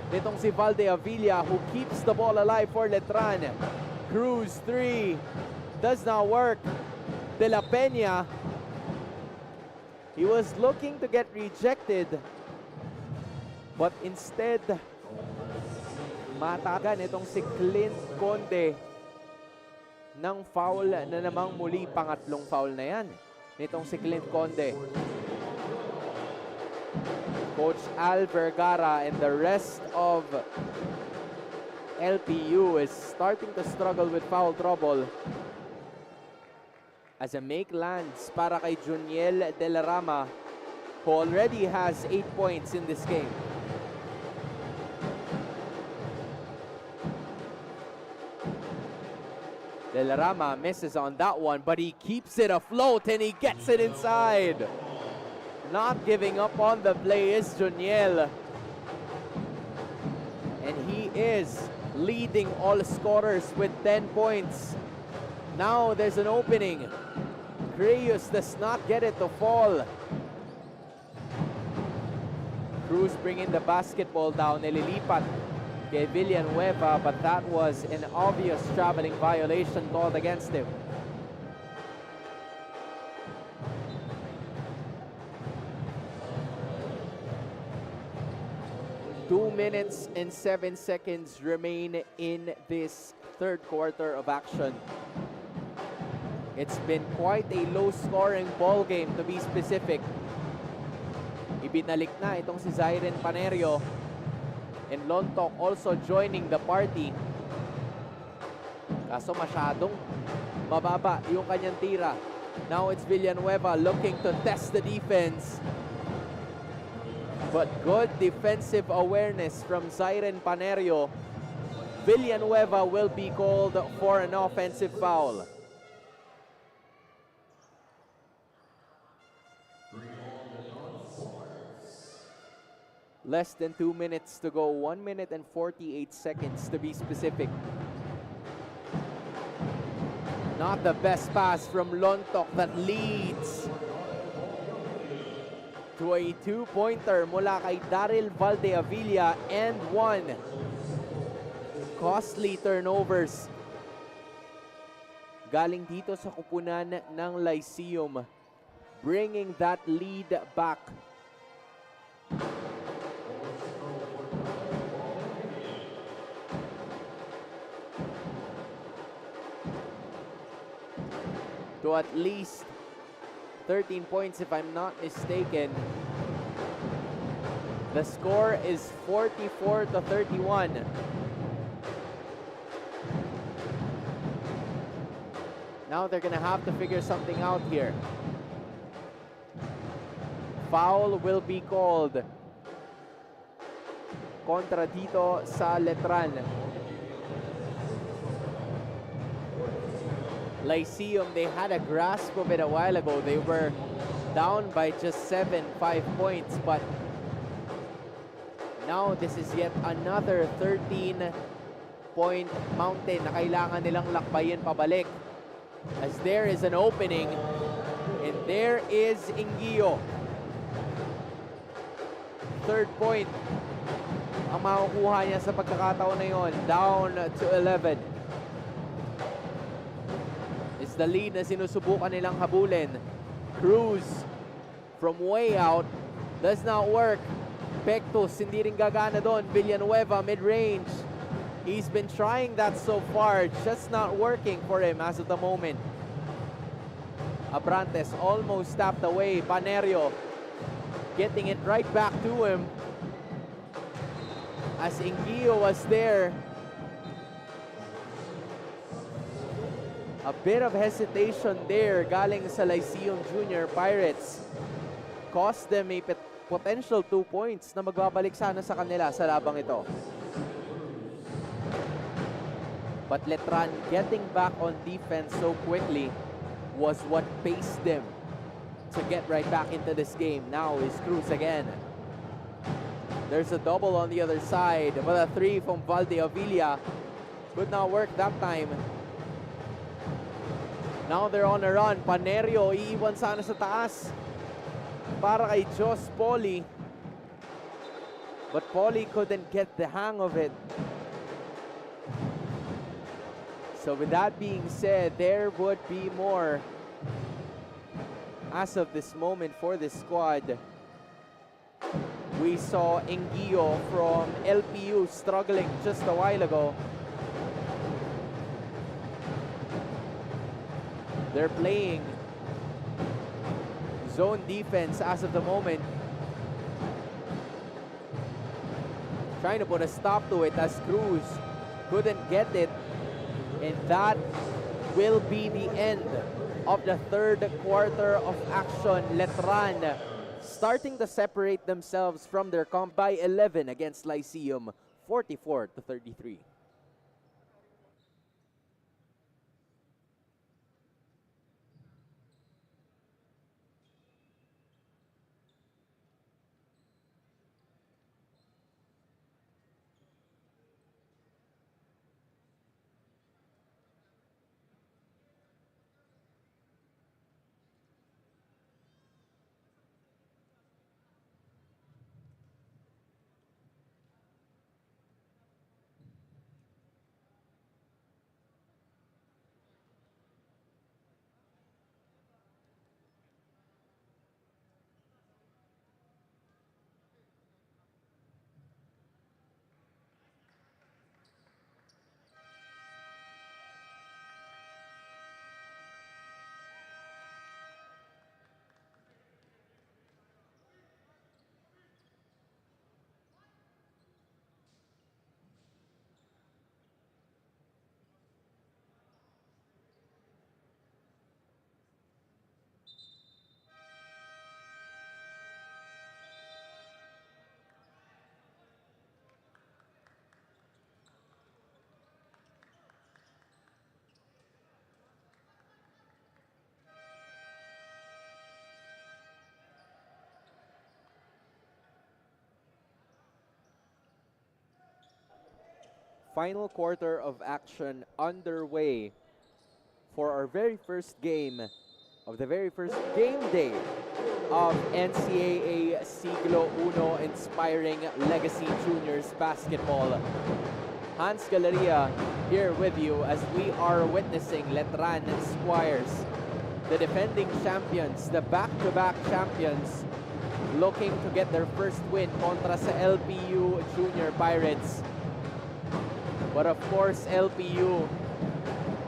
nitong si Valde Avilla, who keeps the ball alive for Letran. Cruz 3 does not work. De La Peña, he was looking to get rejected, but instead matagan itong si Clint Conde ng foul na namang muli. Pangatlong foul na yan nitong si Clint Conde. Coach Al Vergara and the rest of LPU is starting to struggle with foul trouble as a make lands para kay Juniel De La Rama, who already has 8 points in this game. De La Rama misses on that one, but he keeps it afloat and he gets it inside. Not giving up on the play is Juniel. And he is leading all scorers with 10 points. Now there's an opening. Creus does not get it to fall. Cruz bringing the basketball down. Nililipat kay Villanueva, but that was an obvious traveling violation called against him. Two minutes and 7 seconds remain in this third quarter of action. It's been quite a low-scoring ball game, to be specific. Ibinalik na itong si Zyren Panerio, and Lontok also joining the party. Kaso masyadong mababa yung kanyang tira. Now it's Villanueva looking to test the defense. But good defensive awareness from Zyren Panerio. Villanueva will be called for an offensive foul. Less than 2 minutes to go. 1 minute and 48 seconds to be specific. Not the best pass from Lontok that leads to a two-pointer mula kay Daryl Valdeavilla and one. Costly turnovers galing dito sa kupunan ng Lyceum, bringing that lead back. to at least 13 points if I'm not mistaken. The score is 44-31. Now they're gonna have to figure something out here. Foul will be called kontra dito sa Letran. Lyceum, they had a grasp of it a while ago. They were down by just 5 points, but now this is yet another 13-point mountain na kailangan nilang lakbayin pabalik. As there is an opening, and there is Ingio. Third point ang makukuha niya sa pagkakataon na yon. Down to 11. It's the lead na sinusubukan nilang habulin. Cruz from way out does not work. Pectus hindi rin gagana doon. Villanueva mid-range. He's been trying that so far, just not working for him as of the moment. Abrantes almost tapped away. Panerio getting it right back to him as Ingio was there. A bit of hesitation there galing sa Lyceum Junior Pirates. Cost them a potential 2 points na magbabalik sana sa kanila sa labang ito. But Letran getting back on defense so quickly was what paced them to get right back into this game. Now is Cruz again. There's a double on the other side, but a 3 from Valdeavilla could not work that time. Now they're on a run. Panerio iiwan sana sa taas para kay Jos Poli. But Poli couldn't get the hang of it. So with that being said, there would be more as of this moment for this squad. We saw Ingio from LPU struggling just a while ago. They're playing zone defense as of the moment. Trying to put a stop to it as Cruz couldn't get it. And that will be the end of the third quarter of action. Letran starting to separate themselves from their comp by 11 against Lyceum, 44-33. Final quarter of action underway for our very first game of the very first game day of NCAA Siglo Uno Inspiring Legacy Juniors Basketball. Hans Galeria here with you as we are witnessing Letran Squires, the defending champions, the back-to-back champions, looking to get their first win kontra sa LPU Junior Pirates. But of course, LPU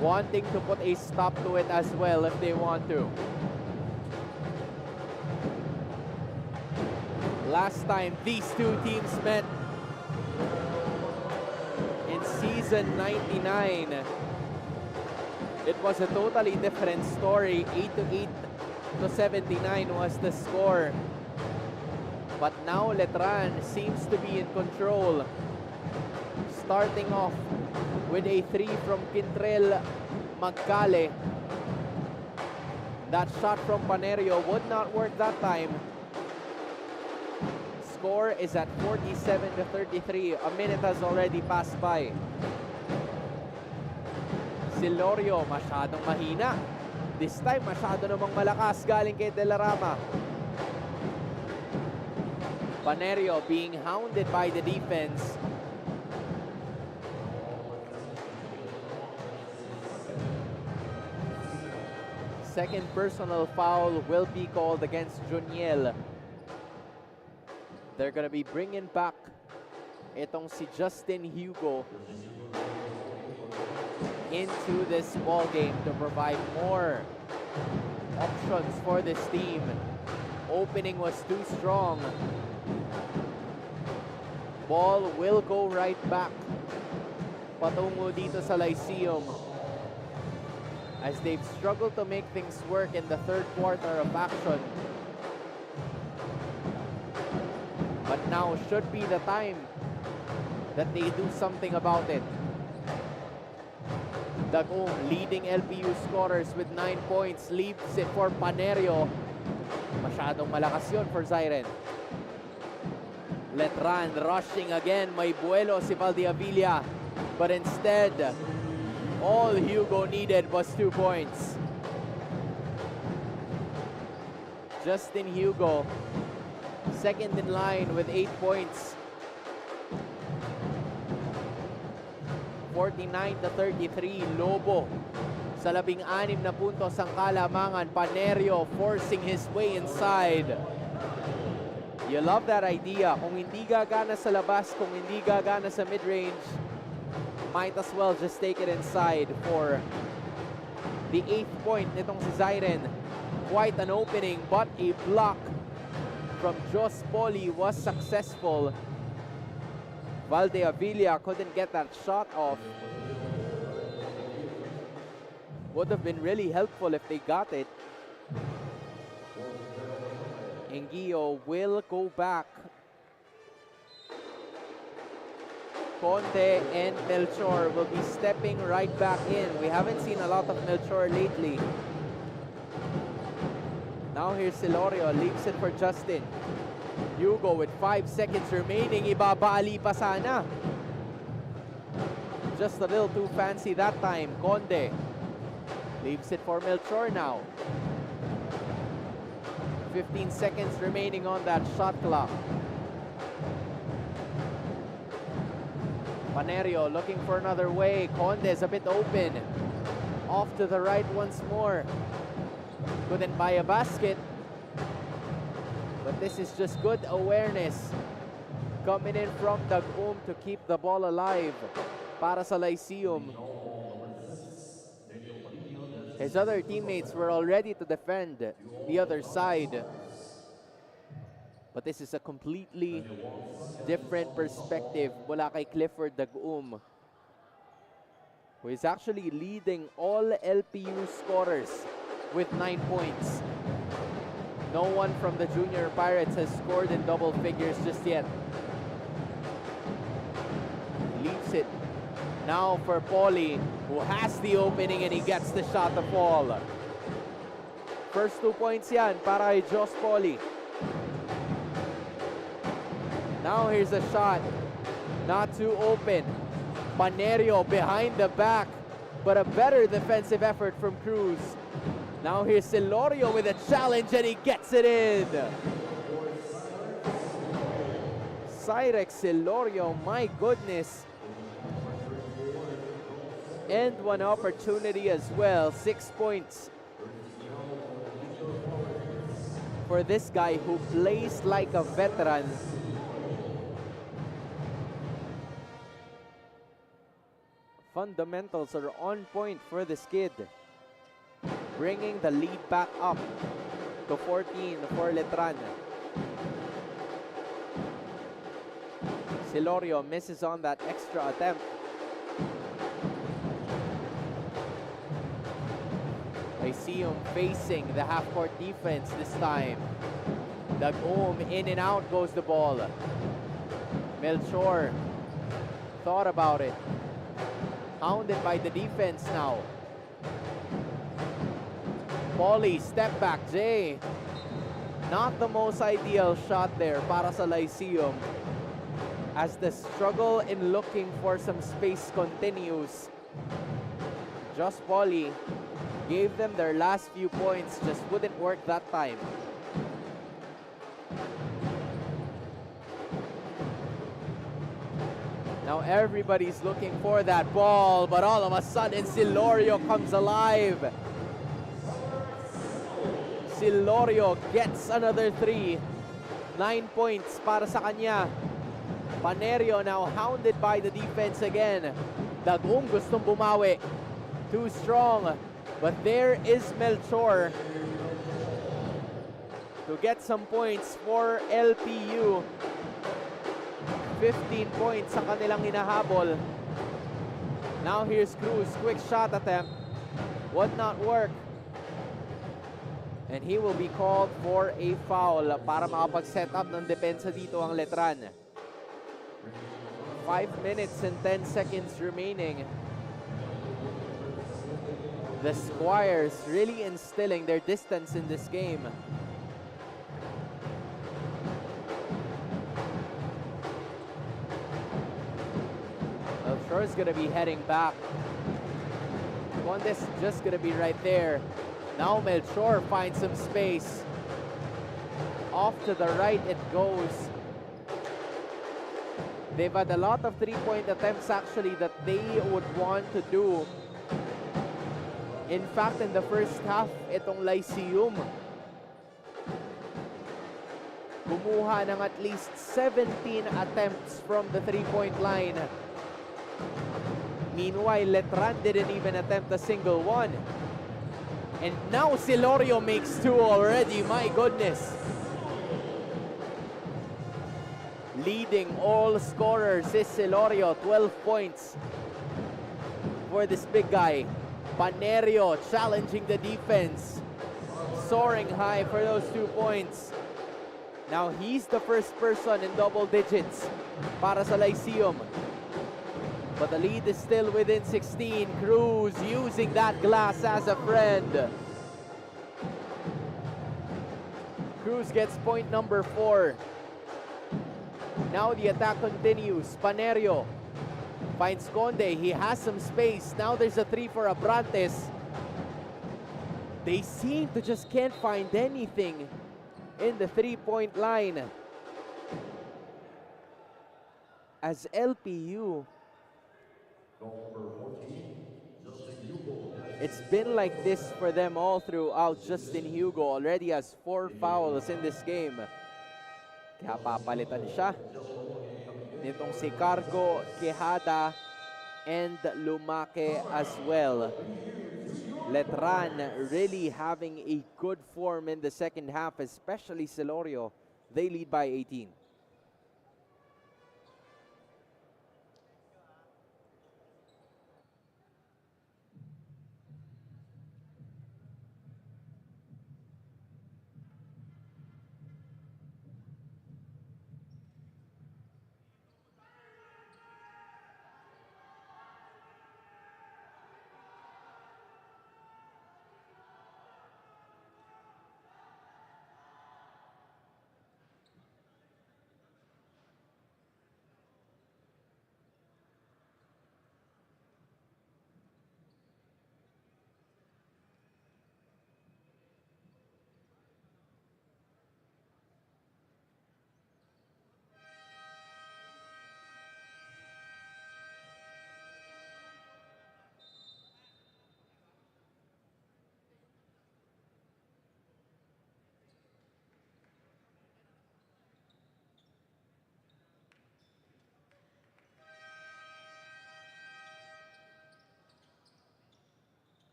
wanting to put a stop to it as well if they want to. Last time these two teams met in season 99, it was a totally different story. 88 to 79 was the score. But now Letran seems to be in control. Starting off with a 3 from Quintrell Magcale. That shot from Panerio would not work that time. Score is at 47 to 33. A minute has already passed by. Silorio masyadong mahina. This time masyado namang malakas galing kay De La Rama. Panerio being hounded by the defense. Second personal foul will be called against Juniel. They're gonna be bringing back itong si Justin Hugo into this ball game to provide more options for this team. Opening was too strong. Ball will go right back patungo dito sa Lyceum as they've struggled to make things work in the third quarter of action. But now should be the time that they do something about it. Dagong leading LPU scorers with 9 points, leaves it for Panerio. Masyadong malakas yun for Zyren. Letran rushing again. May buelo si Valdeavilla. But instead, all Hugo needed was 2 points. Justin Hugo, second in line with 8 points. 49 to 33, Lobo sa 16 na puntos ang kalamangan. Panerio forcing his way inside. You love that idea. Kung hindi gagana sa labas, kung hindi gagana sa mid-range, might as well just take it inside for the 8th point nitong si Zyren. Quite an opening, but a block from Jos Poli was successful. Valdeavilla couldn't get that shot off. Would have been really helpful if they got it. Engio will go back. Conte and Melchor will be stepping right back in. We haven't seen a lot of Melchor lately. Now here's Silorio, leaves it for Justin. Hugo with 5 seconds remaining. Ibabali pa sana. Just a little too fancy that time. Conde leaves it for Melchor now. 15 seconds remaining on that shot clock. Panerio looking for another way. Conde is a bit open. Off to the right once more. Couldn't buy a basket. But this is just good awareness coming in from Dagum to keep the ball alive para sa Lyceum. His other teammates were all ready to defend the other side. But this is a completely different perspective mula kay Clifford Dagum, who is actually leading all LPU scorers with 9 points. No one from the Junior Pirates has scored in double figures just yet. Leaves it now for Poli, who has the opening and he gets the shot to fall. First 2 points yan para kay Jos Poli. Now here's a shot. Not too open. Panerio behind the back, but a better defensive effort from Cruz. Now here's Silorio with a challenge and he gets it in. Cyrex Silorio, my goodness. And one opportunity as well. 6 points for this guy who plays like a veteran. fundamentals are on point for this kid, bringing the lead back up to 14 for Letran. Silorio misses on that extra attempt. Lyceum facing the half-court defense this time. Dagom, in and out goes the ball. Melchor thought about it. Hounded by the defense now. Pauly, step back, Jay. Not the most ideal shot there para sa Lyceum, as the struggle in looking for some space continues. Just Pauly gave them their last few points, just wouldn't work that time. Now everybody's looking for that ball, but all of a sudden Silorio comes alive. Silorio gets another 3. 9 points para sa kanya. Panerio now hounded by the defense again. Dagong gustong bumawi. Too strong. But there is Melchor to get some points for LPU. 15 points sa kanilang hinahabol. Now here's Cruz. Quick shot attempt. Would not work. And he will be called for a foul para makapag-set up ng depensa dito ang Letran. 5 minutes and 10 seconds remaining. The Squires really instilling their distance in this game. Melchor is going to be heading back. Condes just going to be right there. Now Melchor finds some space. Off to the right it goes. They've had a lot of three-point attempts actually that they would want to do. In fact, in the first half, itong Lyceum kumuha ng at least 17 attempts from the three-point line. Meanwhile, Letran didn't even attempt a single one. And now Silorio makes 2 already, my goodness. Leading all scorers is Silorio, 12 points for this big guy. Panerio challenging the defense, soaring high for those 2 points. Now he's the first person in double digits para sa Lyceum. But the lead is still within 16. Cruz using that glass as a friend. Cruz gets point number 4. Now the attack continues. Panerio finds Conde. He has some space. Now there's a 3 for Abrantes. They seem to just can't find anything in the three-point line, as LPU, it's been like this for them all throughout. Justin Hugo already has 4 fouls in this game. Kaya papalitan siya nitong si Cargo, Quijada, and Lumake as well. Letran really having a good form in the second half, especially Silorio. They lead by 18.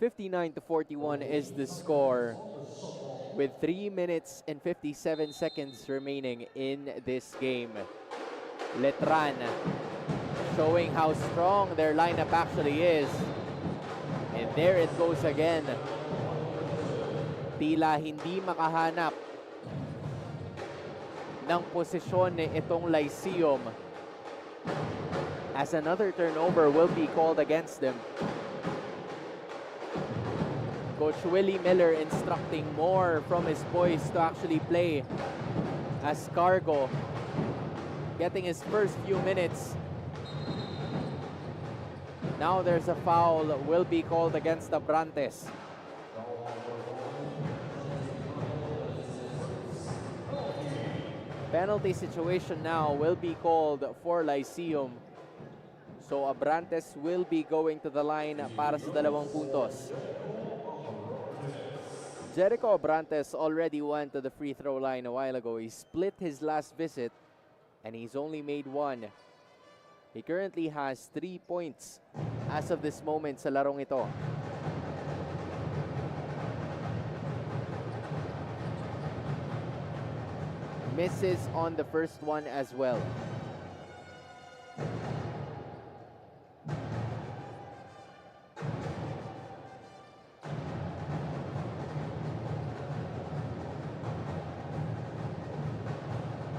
59-41 is the score with 3 minutes and 57 seconds remaining in this game. Letran showing how strong their lineup actually is. And there it goes again. Tila hindi makahanap ng posisyon itong Lyceum, as another turnover will be called against them. Coach Willie Miller instructing more from his boys to actually play, as Cargo getting his first few minutes. Now there's a foul will be called against Abrantes. Penalty situation now will be called for Lyceum. So Abrantes will be going to the line para sa 2 puntos. Jericho Abrantes already went to the free throw line a while ago. He split his last visit and he's only made 1. He currently has 3 points as of this moment sa larong ito. Misses on the first one as well.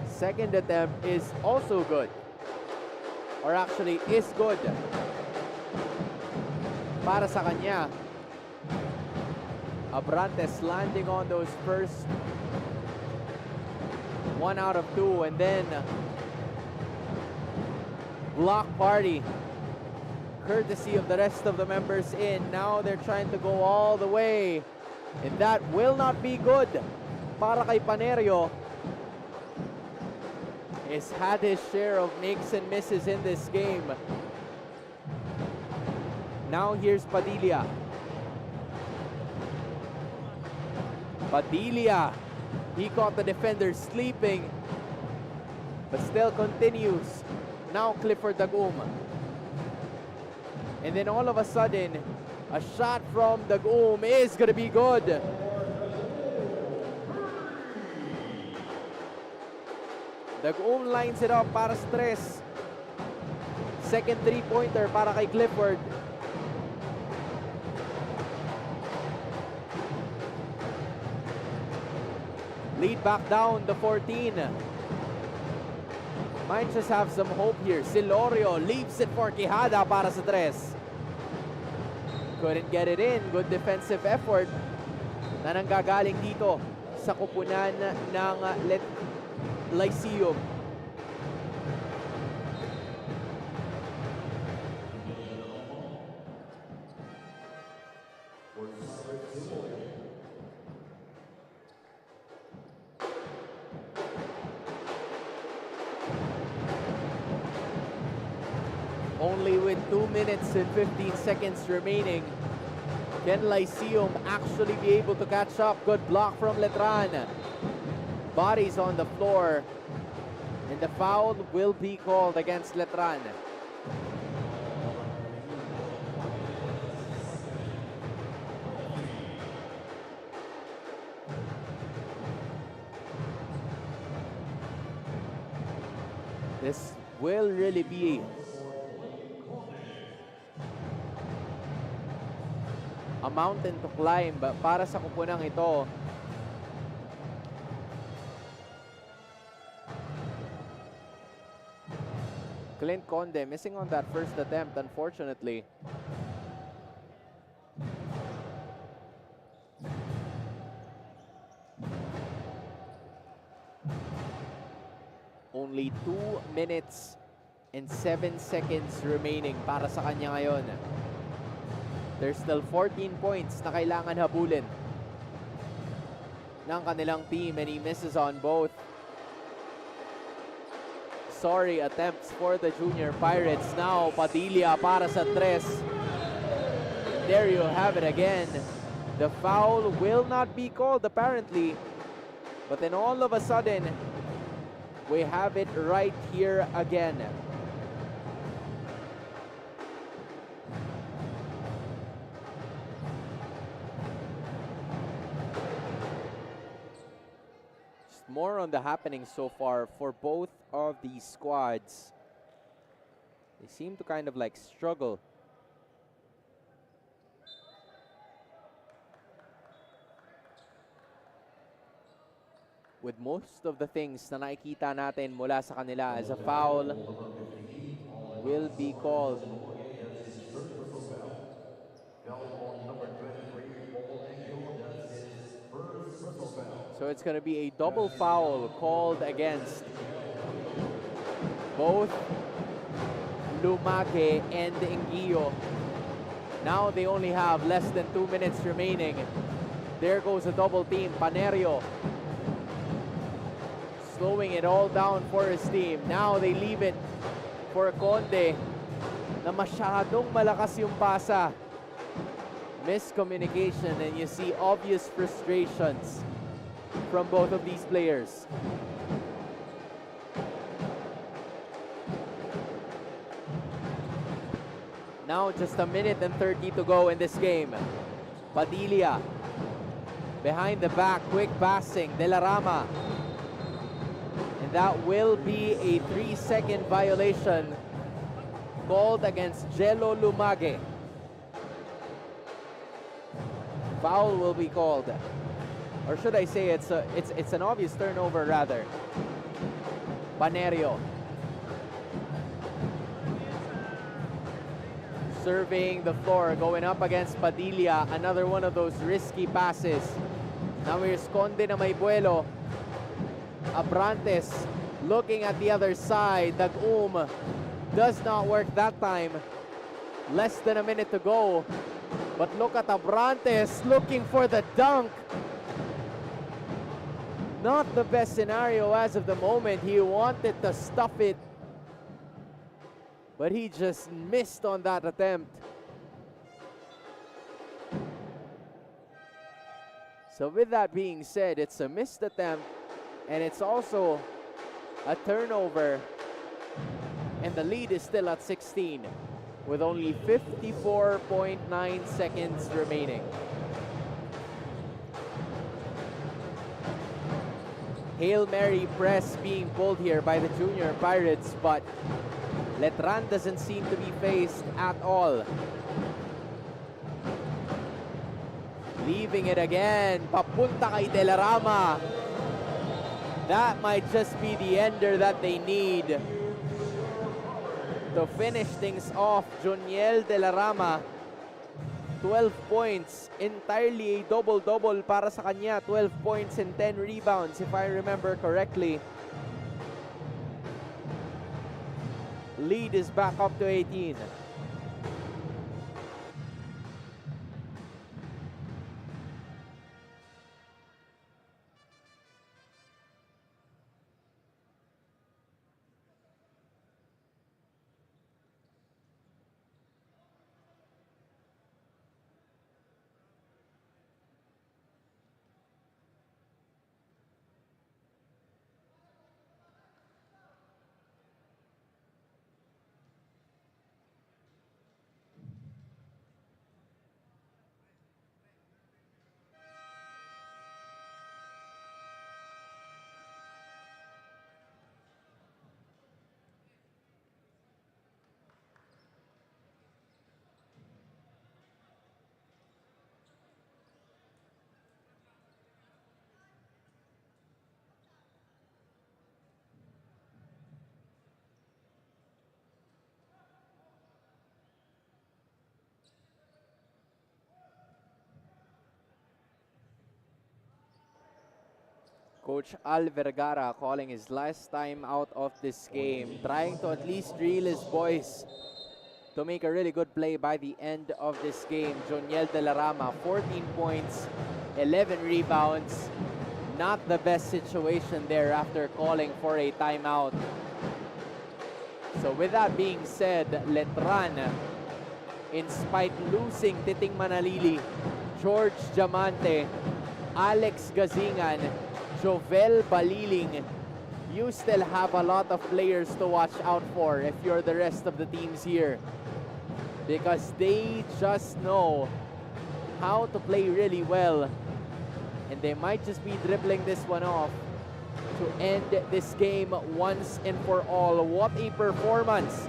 Second attempt is also good. Or actually is good para sa kanya. Abrantes landing on those first 1 out of 2, and then block party courtesy of the rest of the members in. Now they're trying to go all the way, and that will not be good para kay Panerio. He's had his share of makes and misses in this game. Now here's Padilla. Padilla, he caught the defender sleeping, but still continues. Now Clifford Dagum. And then all of a sudden, a shot from Dagum is gonna be good. Dagum lines it up para sa 3. Second 3-pointer para kay Clifford. Lead back down to 14. Might just have some hope here. Silorio leaves it for Quijada para sa 3. Couldn't get it in. Good defensive effort na nanggagaling dito sa kupunan ng Lyceum. Only with 2 minutes and 15 seconds remaining, can Lyceum actually be able to catch up? Good block from Letran. Bodies on the floor, and the foul will be called against Letran. This will really be a mountain to climb para sa kupunang ito. Clint Conde missing on that first attempt, unfortunately. Only 2 minutes and 7 seconds remaining para sa kanya ngayon. There's still 14 points na kailangan habulin ng kanilang team, and he misses on both. Sorry attempts for the Junior Pirates. Now Padilla para sa 3. There you have it again. The foul will not be called apparently, but then all of a sudden we have it right here again. on the happenings so far for both of these squads. They seem to kind of like struggle. With most of the things na nakikita natin mula sa kanila as a foul will be called. So it's going to be a double foul called against both Lumage and Engio. Now they only have less than 2 minutes remaining. There goes a double team. Panerio slowing it all down for his team. Now they leave it for Conde na masyadong malakas yung pasa. Miscommunication, and you see obvious frustrations from both of these players. Now just a minute and 30 to go in this game. Padilla behind the back, quick passing. De La Rama. And that will be a 3-second violation called against Jello Lumage. Foul will be called, or should I say it's an obvious turnover rather. Panerio surveying the floor, going up against Padilla. Another one of those risky passes. Now here's Conde na may buelo. Abrantes looking at the other side. Dagum does not work that time. Less than a minute to go. But look at Abrantes looking for the dunk. Not the best scenario as of the moment. He wanted to stuff it, but he just missed on that attempt. So with that being said, it's a missed attempt, and it's also a turnover, and the lead is still at 16 with only 54.9 seconds remaining. Hail Mary press being pulled here by the Junior Pirates, but Letran doesn't seem to be phased at all. Leaving it again, papunta kay De La Rama. That might just be the ender that they need to finish things off. Joniel De La Rama, 12 points, entirely a double-double para sa kanya. 12 points and 10 rebounds if I remember correctly. Lead is back up to 18. Coach Al Vergara calling his last time out of this game, trying to at least reel his boys to make a really good play by the end of this game. Joniel De La Rama, 14 points, 11 rebounds. Not the best situation there after calling for a timeout. So with that being said, Letran, in spite losing Titing Manalili, George Diamante, Alex Gazingan, Jovel Baliling, you still have a lot of players to watch out for if you're the rest of the teams here, because they just know how to play really well, and they might just be dribbling this one off to to end this game once and for all. What a performance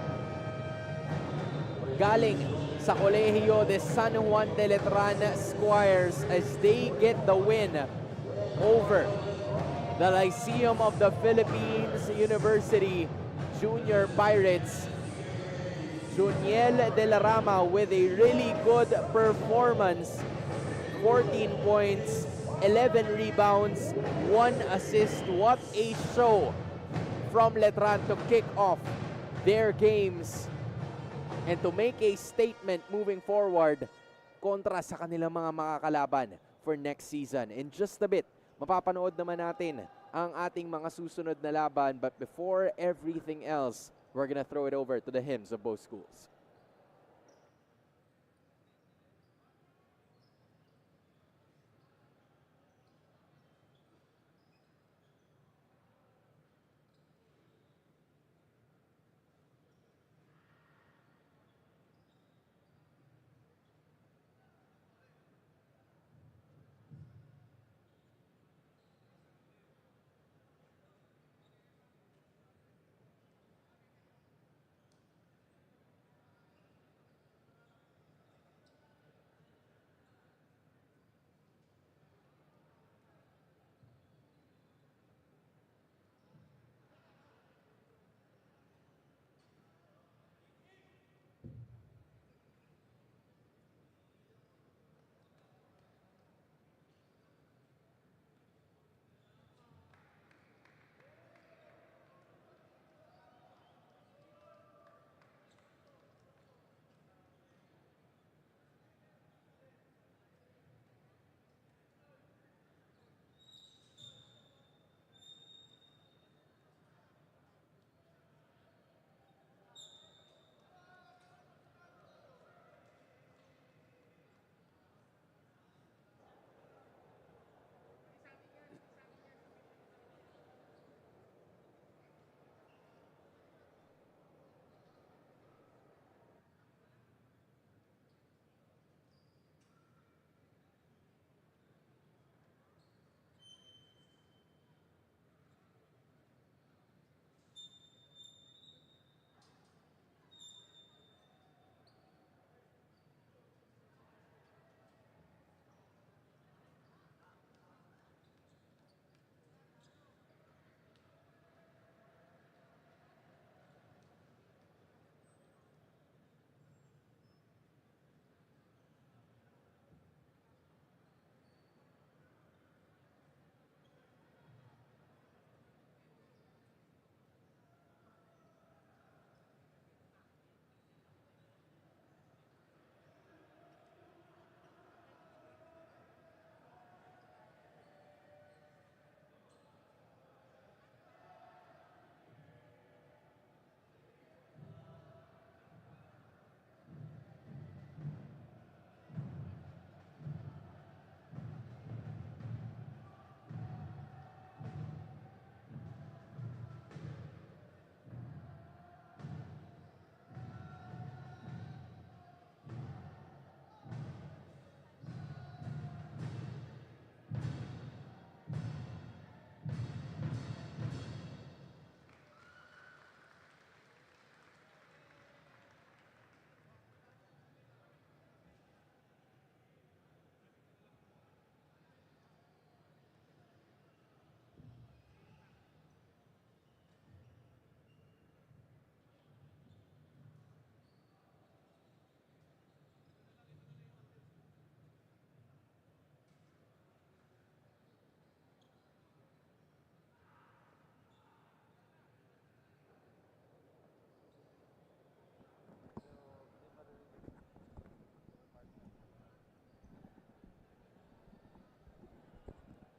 galing sa Colegio de San Juan de Letran Squires as they get the win over the Lyceum of the Philippines University Junior Pirates. Juniel De La Rama with a really good performance. 14 points, 11 rebounds, 1 assist. What a show from Letran to kick off their games and to make a statement moving forward kontra sa kanilang mga makakalaban for next season. In just a bit, mapapanood naman natin ang ating mga susunod na laban. But before everything else, we're gonna throw it over to the hymns of both schools.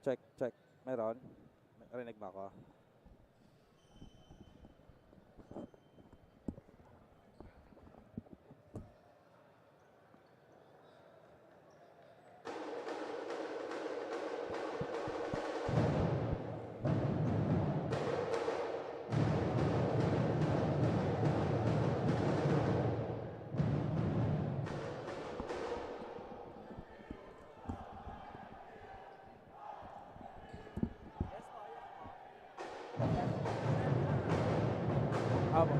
Check, check. Meron? Rinig ba ako? Apo.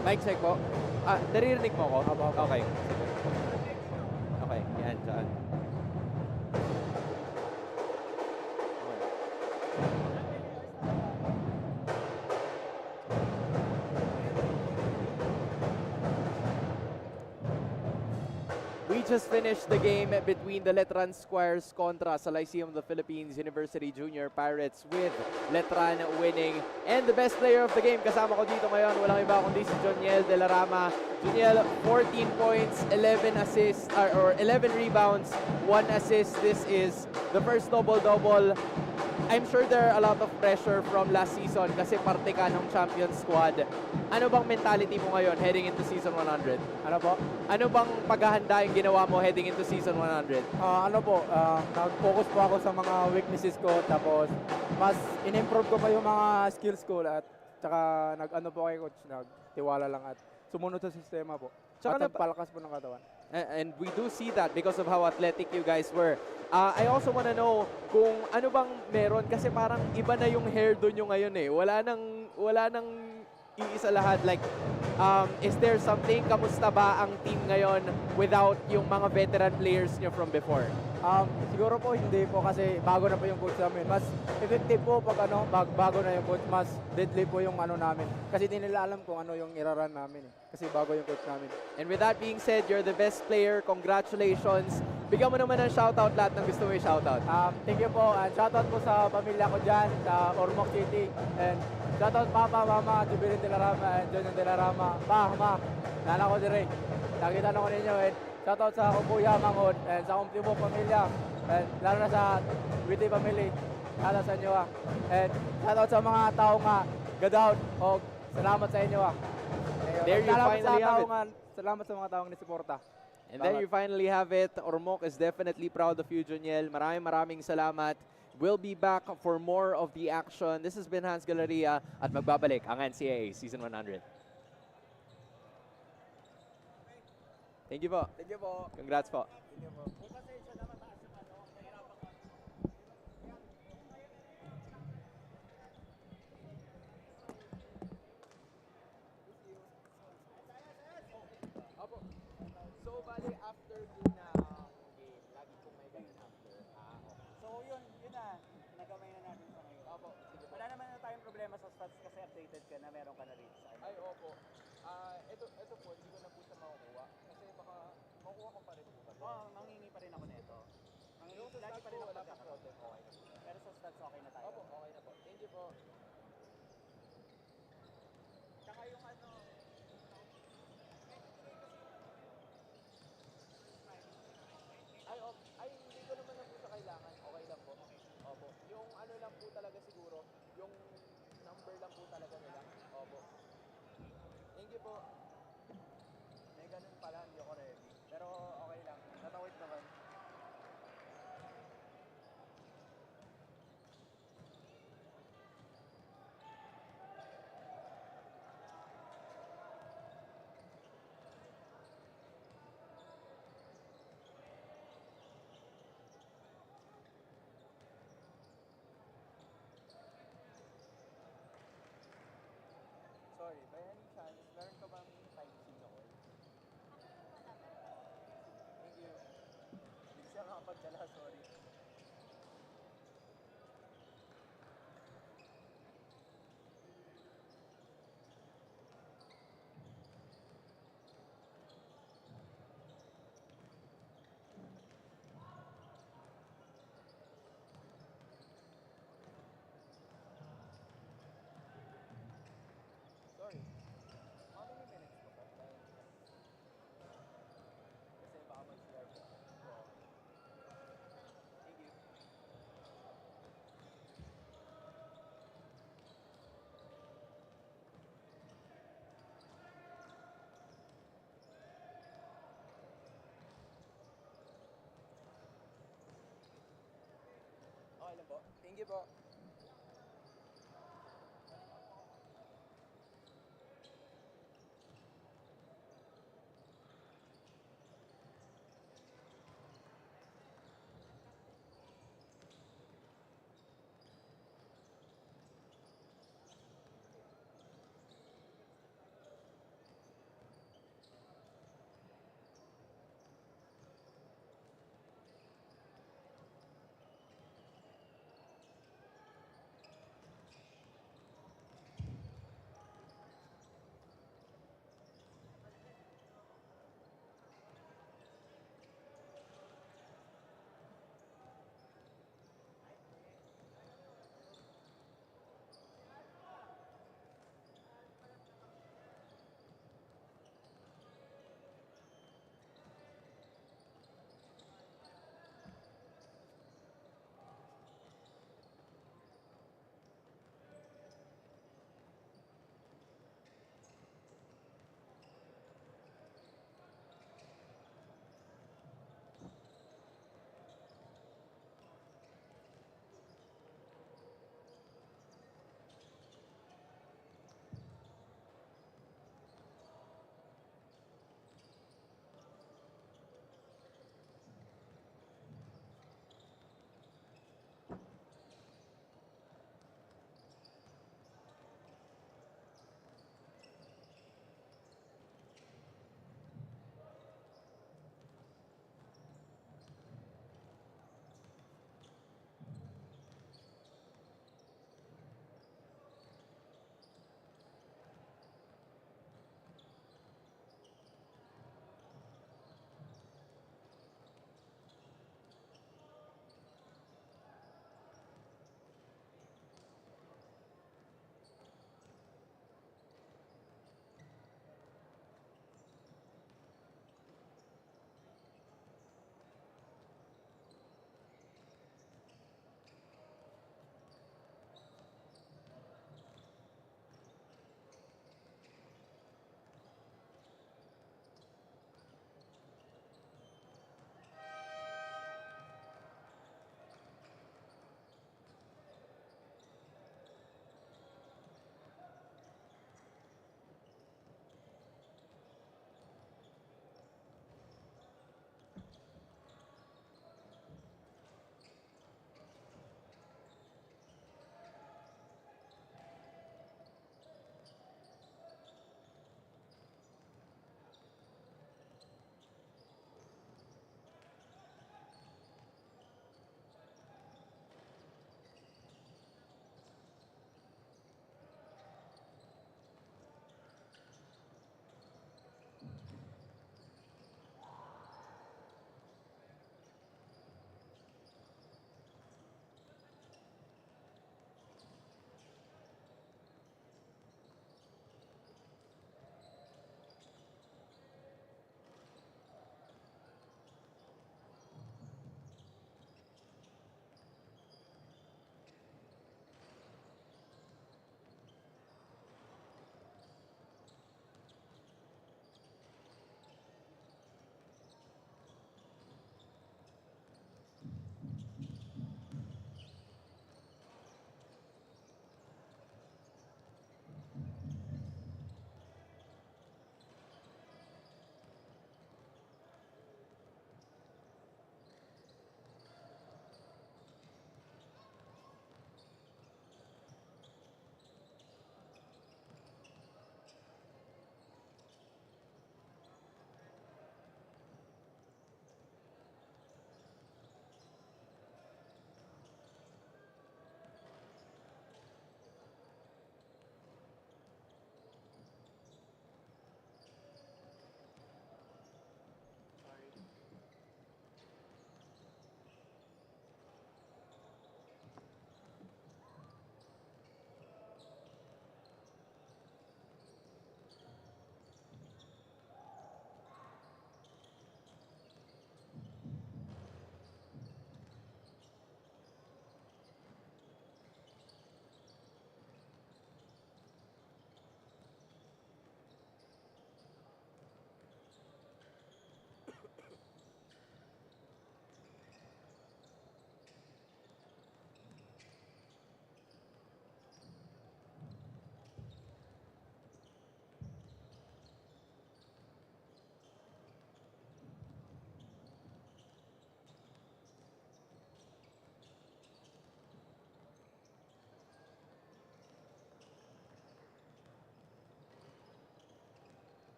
Mic check po. Naririnig mo ako? Apo, apo. Okay. Okay, yan, dyan. We just finished the game between the Letran Squires contra sa Lyceum of the Philippines University Junior Pirates with Letran winning. And the best player of the game, kasama ko dito ngayon, walang iba kundi si Joniel De La Rama. Joniel, 14 points, 11 assists, or 11 rebounds, 1 assist. This is the first double-double. I'm sure there are a lot of pressure from last season kasi parte ka ng champion squad. Ano bang mentality mo ngayon heading into season 100? Ano po? Ano bang paghahanda yung ginawa mo heading into season 100? Nag-focus po ako sa mga weaknesses ko, tapos mas in-improve ko pa yung mga skills ko at tsaka nag-ano po kay coach, nagtiwala lang at sumunod sa sistema po. Tsaka At nagpalakas po ng katawan. And we do see that because of how athletic you guys were. I also want to know kung ano bang meron kasi parang iba na yung hairdo nyo ngayon eh. Wala nang iisa lahat. Like, is there something? Kamusta ba ang team ngayon without yung mga veteran players nyo from before? Siguro po hindi po kasi bago na po yung coach namin. Mas effective po pag bago na yung coach, mas deadly po yung ano namin. Kasi di nila alam kung ano yung iraran namin eh. Kasi bago yung coach namin. And with that being said, you're the best player. Congratulations. Bigyan mo naman ng shoutout lahat ng gusto mo i-shoutout. Thank you po. And shoutout po sa pamilya ko dyan sa Ormoc City. And shoutout Papa, Mama, Jubilin De La Rama, and John De La Rama. Pa, Ma, nana ko dire. Nakita na ko ninyo. And shoutout sa akong kuya, Mangon, and sa akong Tibo pamilya. And lalo na sa Witty family. Shoutout sa inyo. And shoutout sa mga tao nga gadaw. O salamat sa inyo. There you finally have it. Salamat sa mga taong nisuporta. And there you finally have it. Ormoc is definitely proud of you, Joniel. Maraming salamat. We'll be back for more of the action. This has been Hans Galleria at magbabalik ang NCAA Season 100. Thank you po. Thank you po. Congrats po. Thank you po. So, bali, after game, lagi kong may ganun after. So yun na, nagamay na natin sa ngayon. Opo, sige po. Wala naman na tayong problema sa stats kasi updated ka na, meron ka na rin sa Ay, opo. Ito po, hindi ko na po siya makukuha. Kasi baka makukuha ko pa rin po ba? Oo, mangingi pa rin ako nito. Lagi pa rin ako pagkakaroon. Pero sa stats okay na tayo. Opo, okay na po. Thank you po. Tsaka yung ano, Ay, hindi ko naman na po siya kailangan. Okay lang po. Opo. Yung ano lang po talaga siguro, yung number lang po talaga nila. Opo. Thank you po. may ganun pala, hindi ako ready. Pero okay lang, natawid naman. Sorry, by any chance, meron ka bang type C na call? Thank you. Hindi siya makapagdala, sorry. Sorry. How many minutes po po? Kasi baka mag-CR po. Thank you. Okay lang po. Thank you po.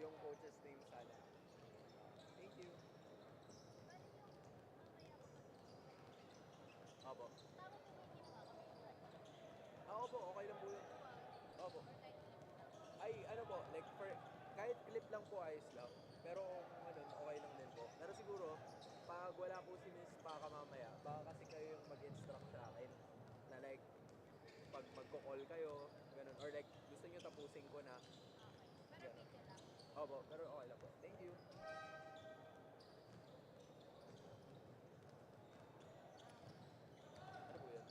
yung coach's name sana. Thank you. Opo. Opo, okay lang po yun. Opo. Ay, ano po, like for, kahit clip lang po ayos lang. Pero kung ano, okay lang din po. Pero siguro, pag wala po si Miss Paka mamaya, baka kasi kayo yung mag-instruct sa akin. Na like, pag magko-call kayo, ganun. Or like, gusto nyo tapusin ko na. Ganun. Opo, pero okay lang po. Thank you. Ano po yun?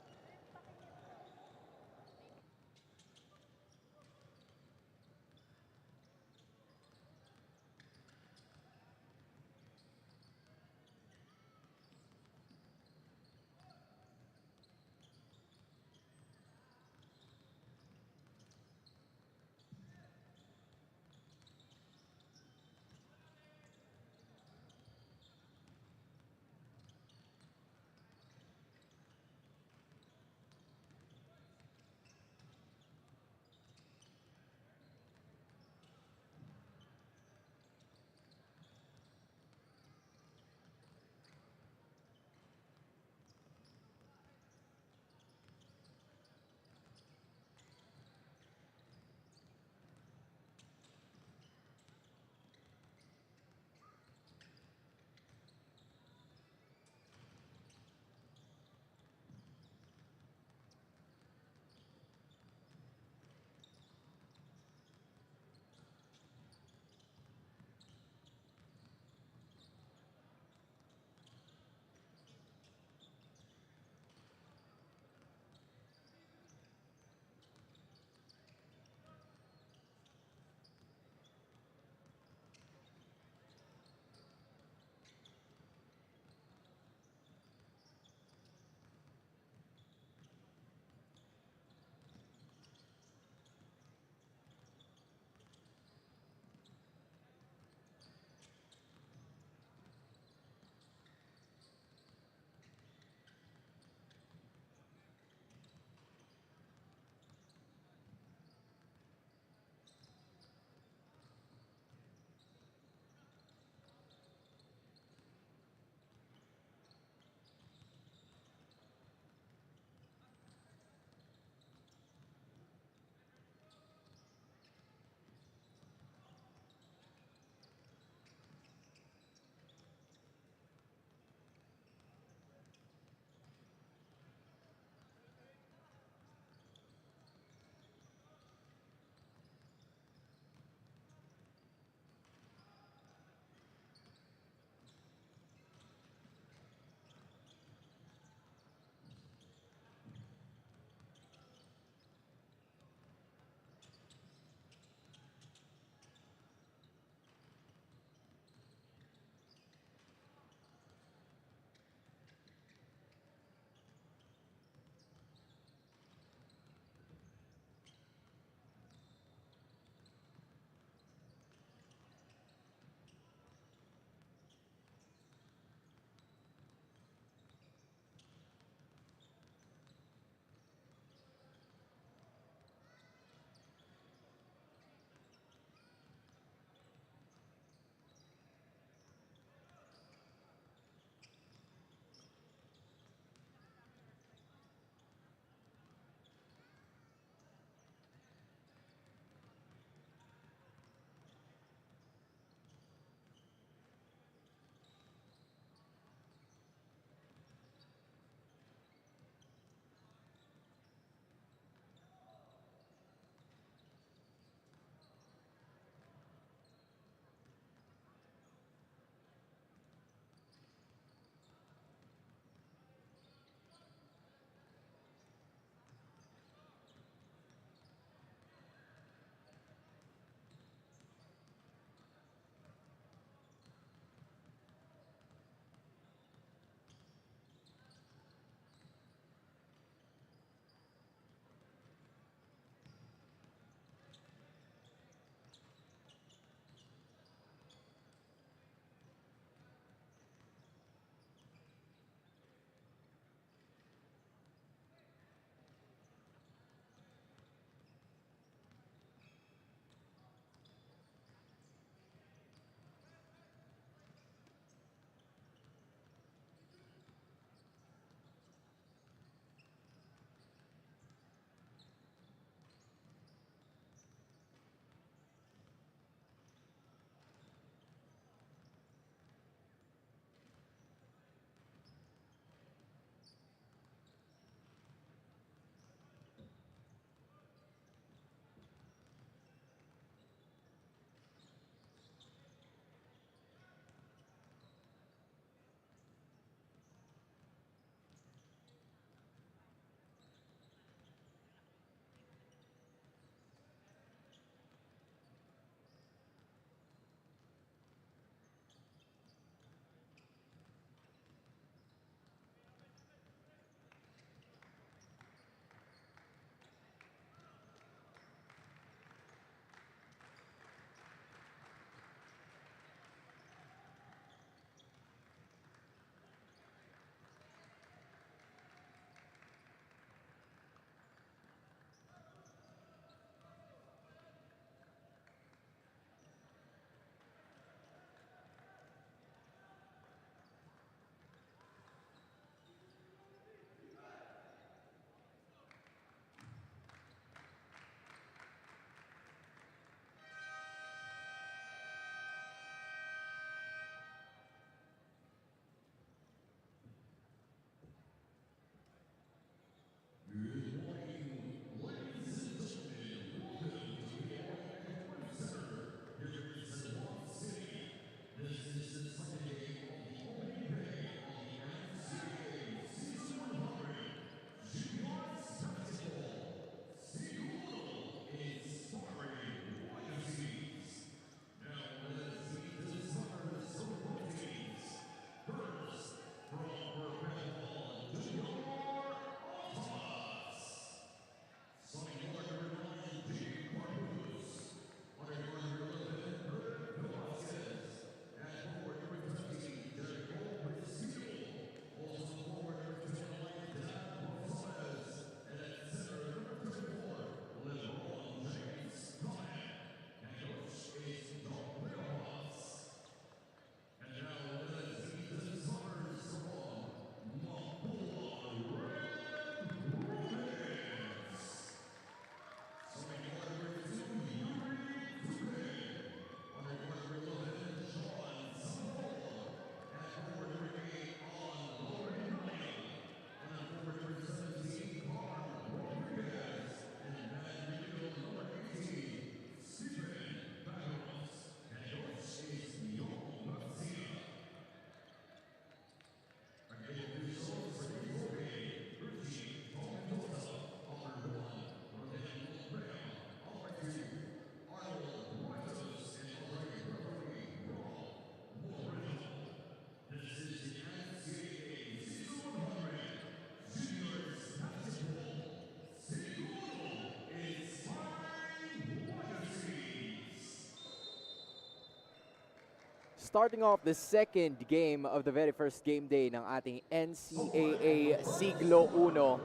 starting off the second game of the very first game day ng ating NCAA Siglo Uno.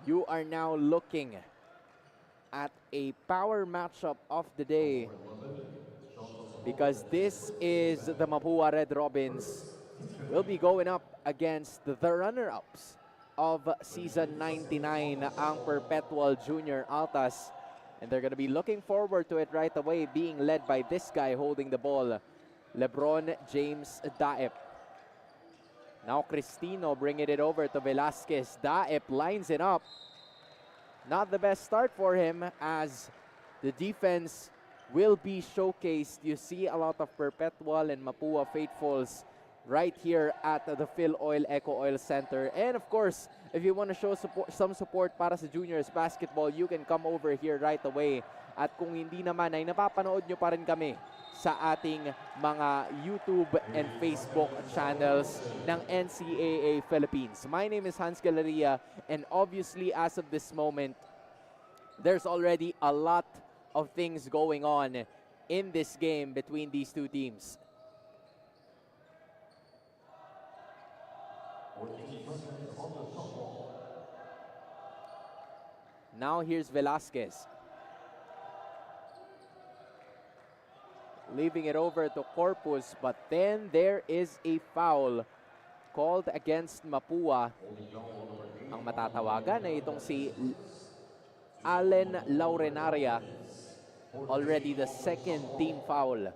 You are now looking at a power matchup of the day because this is the Mapua Red Robins will be going up against the runner-ups of Season 99, ang Perpetual Junior Altas. And they're going to be looking forward to it right away, being led by this guy holding the ball, LeBron James Daep. Now Cristino bringing it over to Velasquez. Daep lines it up. Not the best start for him as the defense will be showcased. You see a lot of Perpetual and Mapua faithfuls right here at the Phil Oil Eco Oil Center. And of course, if you want to show some support para sa Juniors Basketball, you can come over here right away. At kung hindi naman ay napapanood nyo pa rin kami sa ating mga YouTube and Facebook channels ng NCAA Philippines. My name is Hans Galeria, and obviously as of this moment, there's already a lot of things going on in this game between these two teams. Now here's Velasquez. Leaving it over to Corpus, but then there is a foul called against Mapua. Ang matatawagan ay itong si Allen Laurenaria. Already the second team foul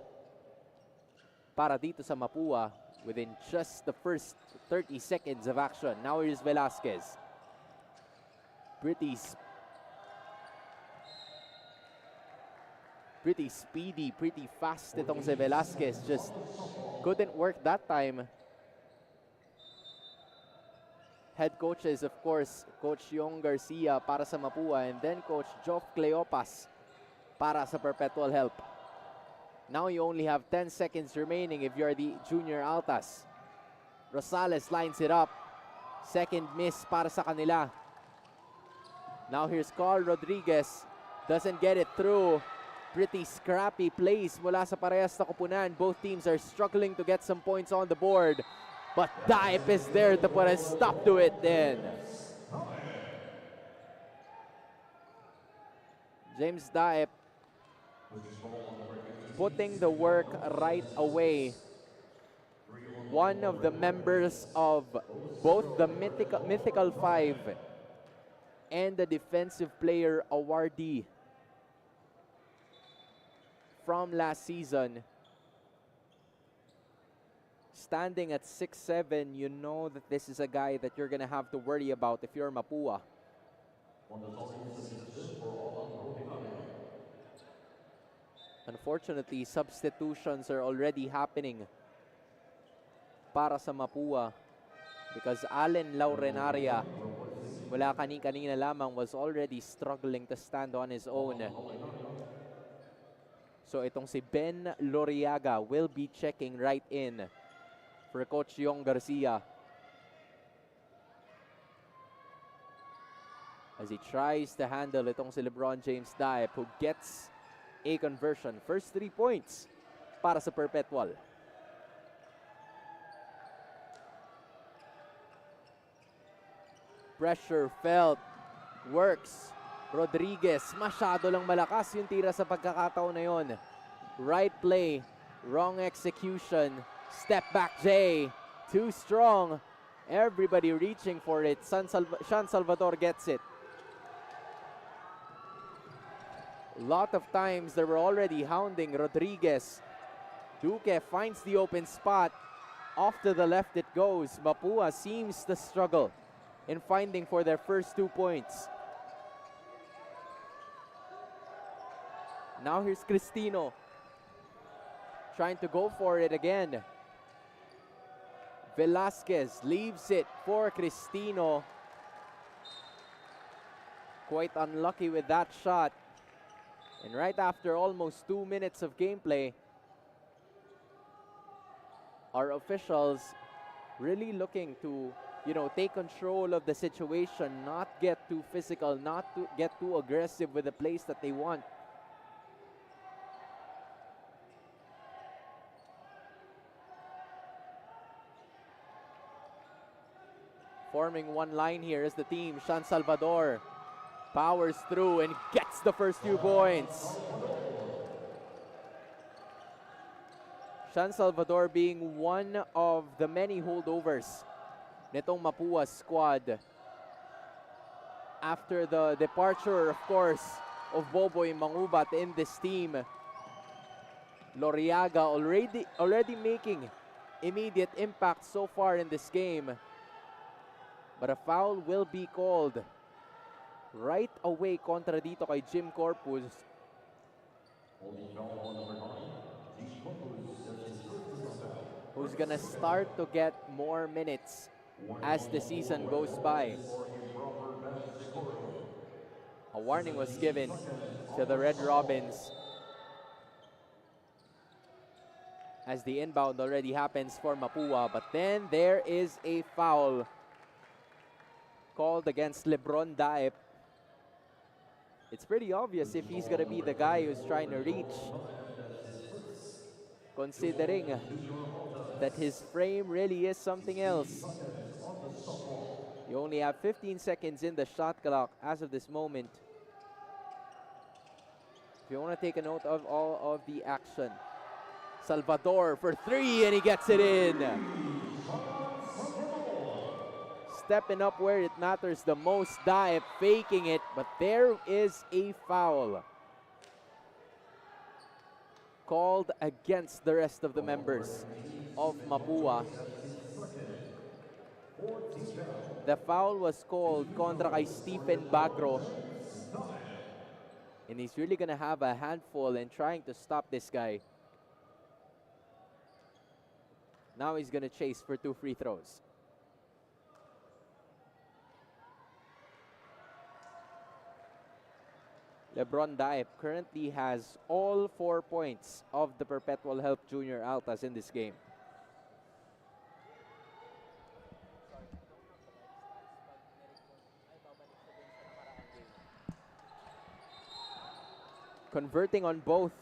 para dito sa Mapua within just the first 30 seconds of action. Now here's Velasquez. Pretty speedy, pretty fast itong si Velasquez. Just couldn't work that time. Head coaches, of course, Coach Yong Garcia para sa Mapua, and then Coach Joff Cleopas para sa Perpetual Help. Now you only have 10 seconds remaining if you're the Junior Altas. Rosales lines it up. Second miss para sa kanila. Now here's Carl Rodriguez. Doesn't get it through. Pretty scrappy plays mula sa parehas na kupunan. Both teams are struggling to get some points on the board. But Daep is there to put a stop to it then. James Daep putting the work right away. One of the members of both the Mythical Five and the Defensive Player awardee from last season. Standing at 6'7", you know that this is a guy that you're going to have to worry about if you're Mapua. Unfortunately, substitutions are already happening para sa Mapua because Allen Laurenaria, wala kanina lamang, was already struggling to stand on his own. So itong si Ben Loriaga will be checking right in for Coach Yong Garcia as he tries to handle itong si LeBron James Daep, who gets a conversion. First 3 points para sa Perpetual. Pressure felt. Works. Rodriguez, masyado lang malakas yung tira sa pagkakataon na yon. Right play, wrong execution. Step back J, too strong. Everybody reaching for it. Sean Salvador gets it. A lot of times they were already hounding Rodriguez. Duque finds the open spot. Off to the left it goes. Mapua seems to struggle in finding for their first 2 points. Now here's Cristino trying to go for it again. Velasquez leaves it for Cristino. Quite unlucky with that shot. And right after almost 2 minutes of gameplay, our officials really looking to, take control of the situation, not get too physical, not to get too aggressive with the plays that they want. Forming one line here as the team. Sean Salvador powers through and gets the first few points. Sean Salvador being one of the many holdovers nitong Mapua squad after the departure, of course, of Boboy Mangubat in this team. Loriaga already making immediate impact so far in this game. But a foul will be called right away kontra dito kay Jim Corpus. Who's gonna start to get more minutes as the season goes by. A warning was given to the Red Robins as the inbound already happens for Mapua, but then there is a foul called against Lebron Daep. It's pretty obvious if he's gonna be the guy who's trying to reach, considering that his frame really is something else. You only have 15 seconds in the shot clock as of this moment. If you want to take a note of all of the action. Salvador for three, and he gets it in. Stepping up where it matters the most. Daep faking it, but there is a foul called against the rest of the members of Mapua. The foul was called kontra kay Stephen Bagro. And he's really gonna have a handful in trying to stop this guy. Now he's gonna chase for 2 free throws. Lebron Daep currently has all 4 points of the Perpetual Help Junior Altas in this game. Converting on both.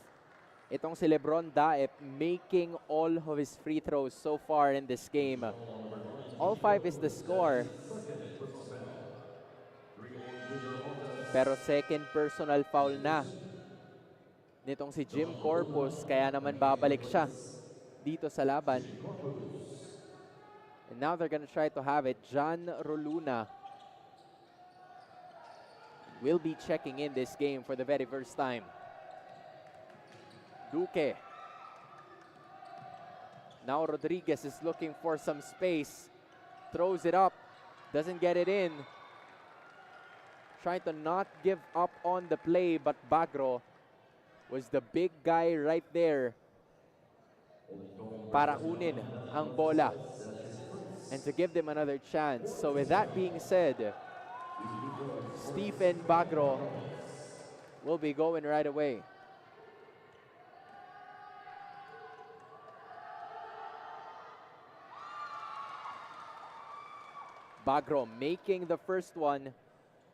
Itong si Lebron Daep making all of his free throws so far in this game. All 5 is the score. Pero second personal foul na nitong si Jim Corpus, kaya naman babalik siya dito sa laban. And now they're gonna try to have it. John Roluna will be checking in this game for the very first time. Duque. Now Rodriguez is looking for some space. Throws it up. Doesn't get it in. Trying to not give up on the play, but Bagro was the big guy right there para kunin ang bola and to give them another chance. So with that being said, Stephen Bagro will be going right away. Bagro making the first one,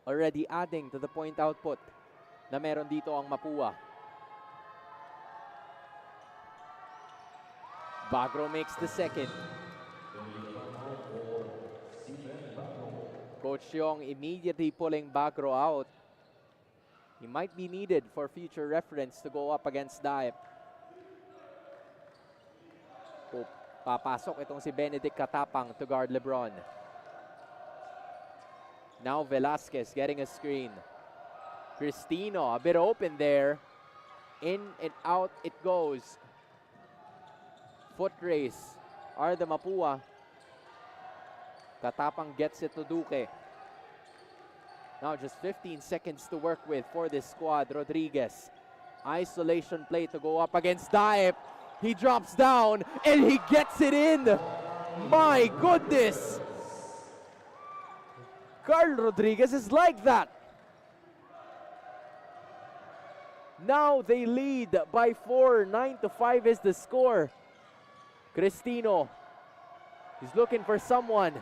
already adding to the point output na meron dito ang Mapua. Bagro makes the second. Coach Yong immediately pulling Bagro out. He might be needed for future reference to go up against Daep. Papasok itong si Benedict Katapang to guard Lebron. Now Velasquez getting a screen. Cristino a bit open there. In and out it goes. Foot race are the Mapua. Katapang gets it to Duque. Now just 15 seconds to work with for this squad. Rodriguez. Isolation play to go up against Daep. He drops down and he gets it in. My goodness. Carl Rodriguez is like that. Now they lead by 4. 9-5 is the score. Cristino. He's looking for someone.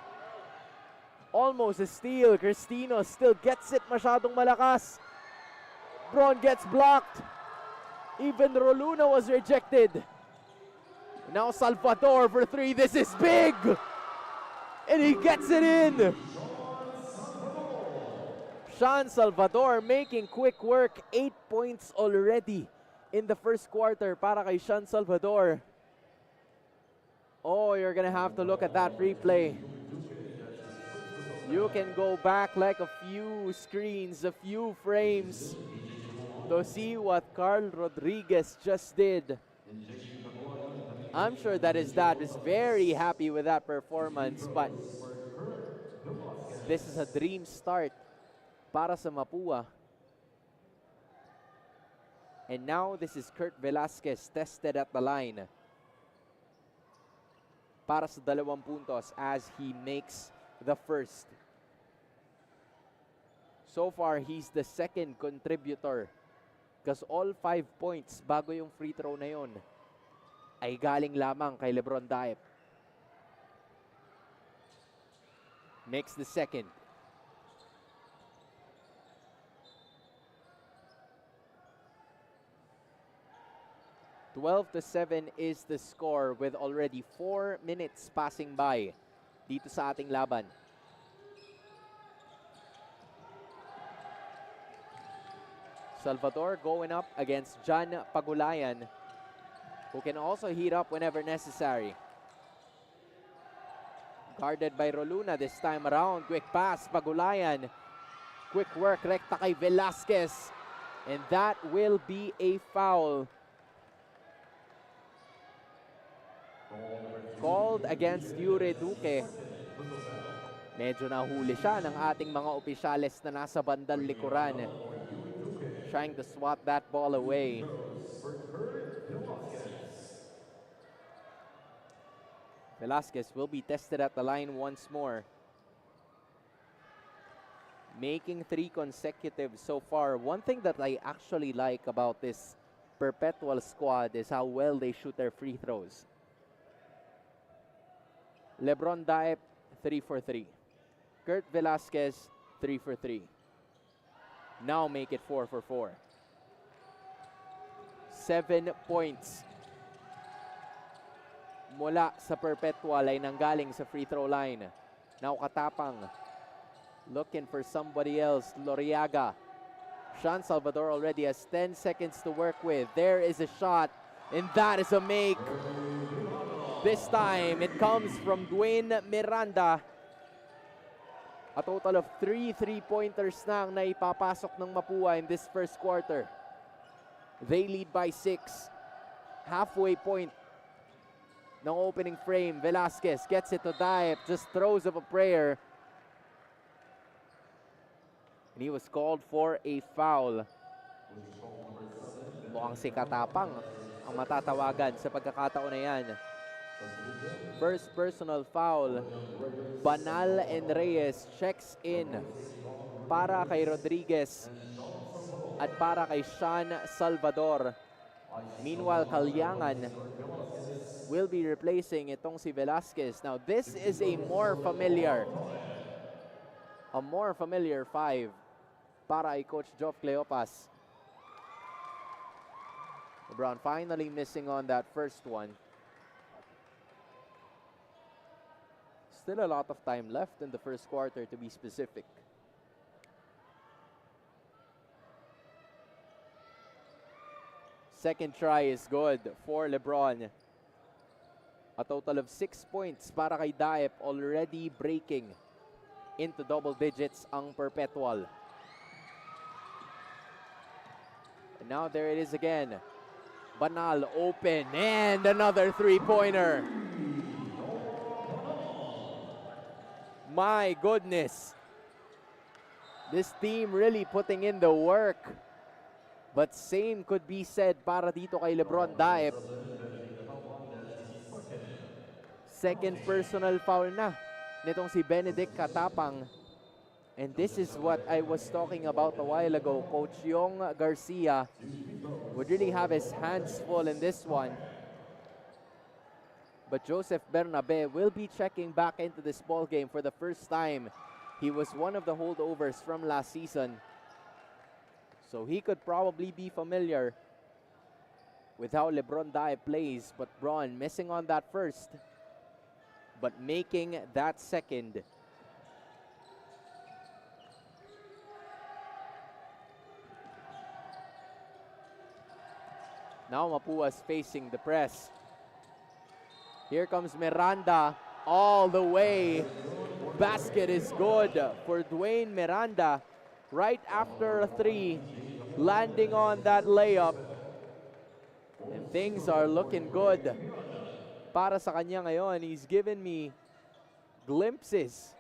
Almost a steal. Cristino still gets it. Masyadong malakas. Braun gets blocked. Even Roluna was rejected. Now Salvador for 3. This is big. And he gets it in! Sean Salvador making quick work. 8 points already in the first quarter para kay Sean Salvador. Oh, you're gonna have to look at that replay. You can go back like a few screens, a few frames to see what Carl Rodriguez just did. I'm sure that his dad is very happy with that performance, but this is a dream start para sa Mapua. And now this is Kurt Velasquez tested at the line para sa 2 puntos as he makes the first. So far, he's the second contributor because all 5 points bago yung free throw na yon ay galing lamang kay Lebron Daep. Makes the second. (12-7) is the score with already 4 minutes passing by dito sa ating laban. Salvador going up against John Pagulayan, who can also heat up whenever necessary. Guarded by Roluna this time around. Quick pass, Pagulayan. Quick work, rekta kay Velasquez. And that will be a foul. Called against Yure Duque. Medyo nahuli siya ng ating mga opisyales na nasa bandang likuran. Trying to swat that ball away. Velasquez will be tested at the line once more. Making 3 consecutive so far. One thing that I actually like about this Perpetual squad is how well they shoot their free throws. Lebron Daep, 3 for 3. Kurt Velasquez, 3 for 3. Now make it 4 for 4. 7 points mula sa Perpetual ay nanggaling sa free throw line. Now Katapang looking for somebody else. Loriaga. Sean Salvador already has 10 seconds to work with. There is a shot, and that is a make. This time, it comes from Dwayne Miranda. A total of 3 3-pointers na ang naipapasok ng Mapua in this first quarter. They lead by 6. Halfway point ng opening frame. Velasquez gets it to Daep, just throws up a prayer. And he was called for a foul. Mukhang si Katapang ang matatawagan sa pagkakataon na yan. First personal foul. Banal and Reyes checks in para kay Rodriguez at para kay Sean Salvador. Meanwhile, Kalyangan will be replacing itong si Velasquez. Now, this is a more familiar 5 para kay Coach Geoff Cleopas. LeBron finally missing on that first one. Still a lot of time left in the first quarter, to be specific. Second try is good for LeBron. A total of 6 points para kay Daep, already breaking into double digits ang Perpetual. And now there it is again. Banal open and another 3-pointer. My goodness. This team really putting in the work. But same could be said para dito kay Lebron Daep. Second personal foul na nitong si Benedict Katapang. And this is what I was talking about a while ago. Coach Yong Garcia would really have his hands full in this one. But Joseph Bernabe will be checking back into this ball game for the first time. He was one of the holdovers from last season. So he could probably be familiar with how LeBron Daep plays. But Bron missing on that first. but making that second. Now Mapua's facing the press. Here comes Miranda all the way. Basket is good for Dwayne Miranda right after a three, landing on that layup. And things are looking good para sa kanya ngayon. He's given me glimpses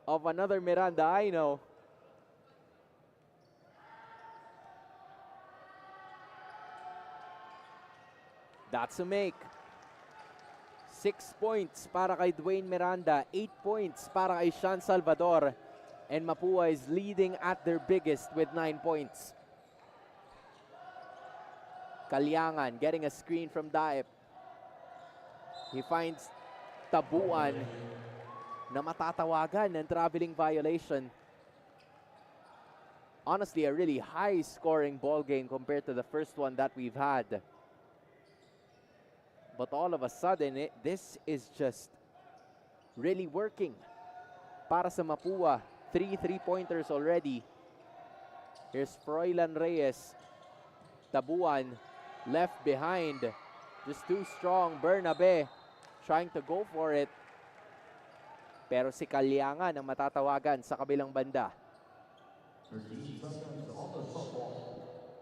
of another Miranda I know. That's a make. 6 points para kay Dwayne Miranda, 8 points para kay Sean Salvador, and Mapua is leading at their biggest with 9 points. Kalyangan getting a screen from Daep. He finds Tabuan na matatawagan ng traveling violation. Honestly, a really high-scoring ball game compared to the first one that we've had. But all of a sudden, this is just really working para sa Mapua. 3 3-pointers already. Here's Froilan Reyes. Tabuan left behind. Just too strong. Bernabe trying to go for it. Pero si Kalyangan ang matatawagan sa kabilang banda.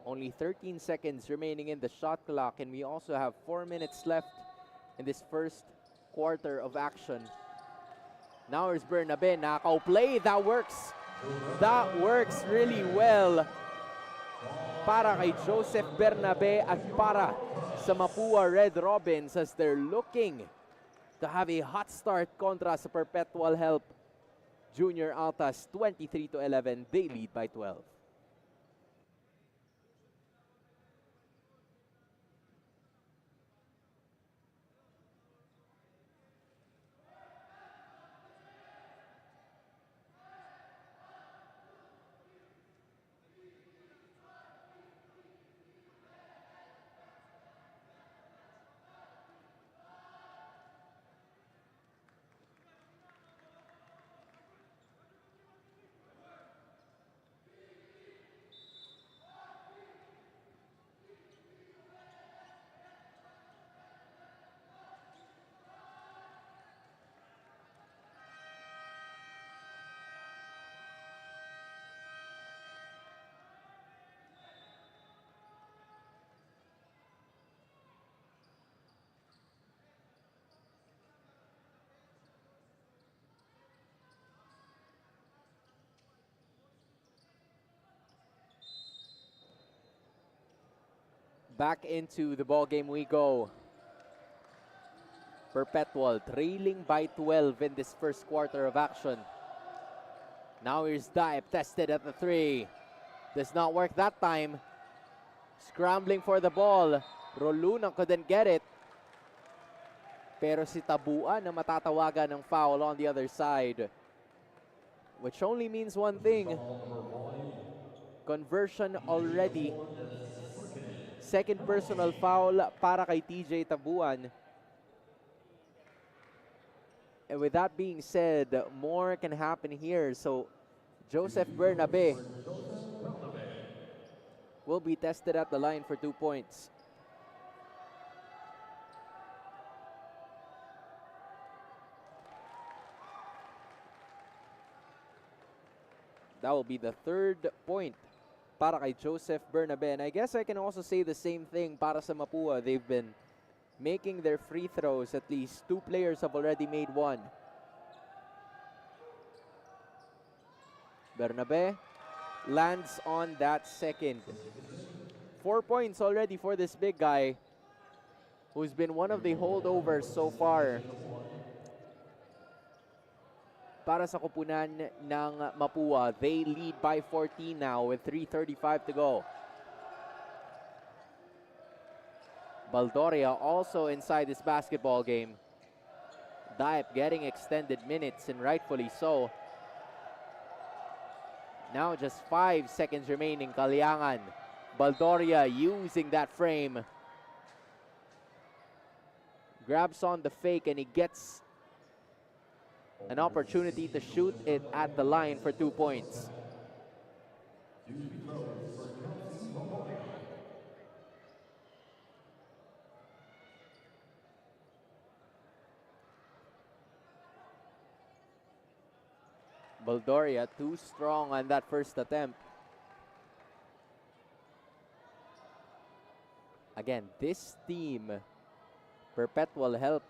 Only 13 seconds remaining in the shot clock, and we also have 4 minutes left in this first quarter of action. Now here's Bernabe. Knockout play. That works. That works really well para kay Joseph Bernabe at para sa Mapua Red Robins as they're looking to have a hot start kontra sa Perpetual Help Junior Altas. 23-11. They lead by 12. Back into the ball game we go. Perpetual trailing by 12 in this first quarter of action. Now here's Daep, tested at the 3. Does not work that time. Scrambling for the ball. Roluna couldn't get it. Pero si Tabuan na matatawagan ng foul on the other side. Which only means one thing. Conversion already. Second personal foul para kay TJ Tabuan. And with that being said, more can happen here. So Joseph Bernabe will be tested at the line for 2 points. That will be the 3rd point para kay Joseph Bernabe. And I guess I can also say the same thing para sa Mapua. They've been making their free throws. At least 2 players have already made 1. Bernabe lands on that second. 4 points already for this big guy who's been one of the holdovers so far para sa kupunan ng Mapua. They lead by 14 now with 3:35 to go. Baldoria also inside this basketball game. Daep getting extended minutes, and rightfully so. Now just 5 seconds remaining. Kalyangan. Baldoria using that frame. grabs on the fake, and he gets an opportunity to shoot it at the line for 2 points. Baldoria too strong on that first attempt. Again, this team, Perpetual help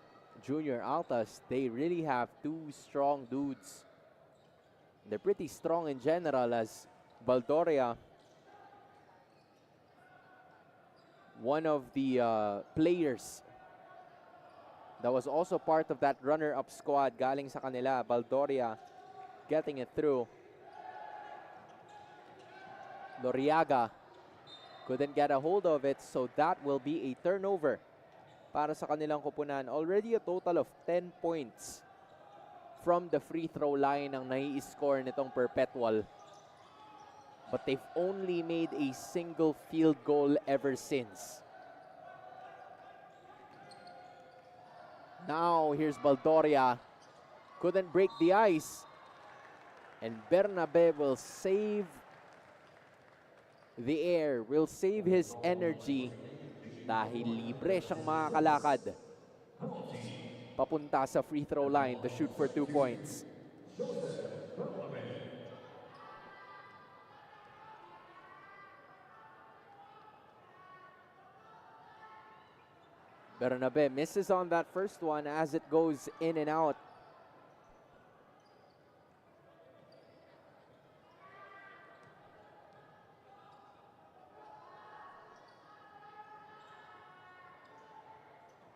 Junior Altas, they really have two strong dudes. They're pretty strong in general, as Baldoria, one of the players that was also part of that runner-up squad galing sa kanila. Baldoria getting it through. Loriaga couldn't get a hold of it, so that will be a turnover para sa kanilang kupunan. Already a total of 10 points from the free throw line ang nai-score nitong Perpetual. But they've only made a single field goal ever since. Now here's Baldoria. Couldn't break the ice. And Bernabe will save the air, will save his energy dahil libre siyang makakalakad papunta sa free throw line to shoot for 2 points. Bernabe misses on that first one as it goes in and out.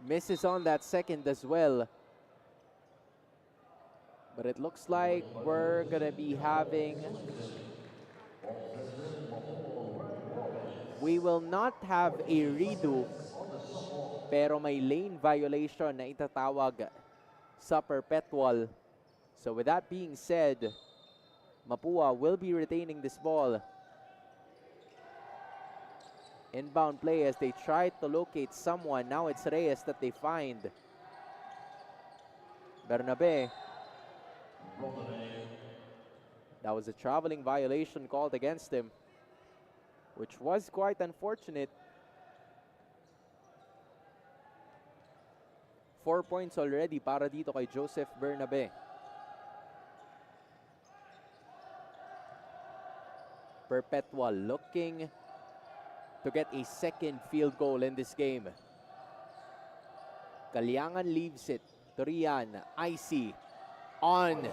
Misses on that second as well. But it looks like we're gonna be having... We will not have a redo, pero may lane violation na itatawag sa Perpetual. So with that being said, Mapua will be retaining this ball. Inbound play as they try to locate someone. Now it's Reyes that they find. Bernabe. That was a traveling violation called against him, which was quite unfortunate. 4 points already para dito kay Joseph Bernabe. Perpetual looking to get a second field goal in this game. Kaliangan leaves it to Rian. Icy on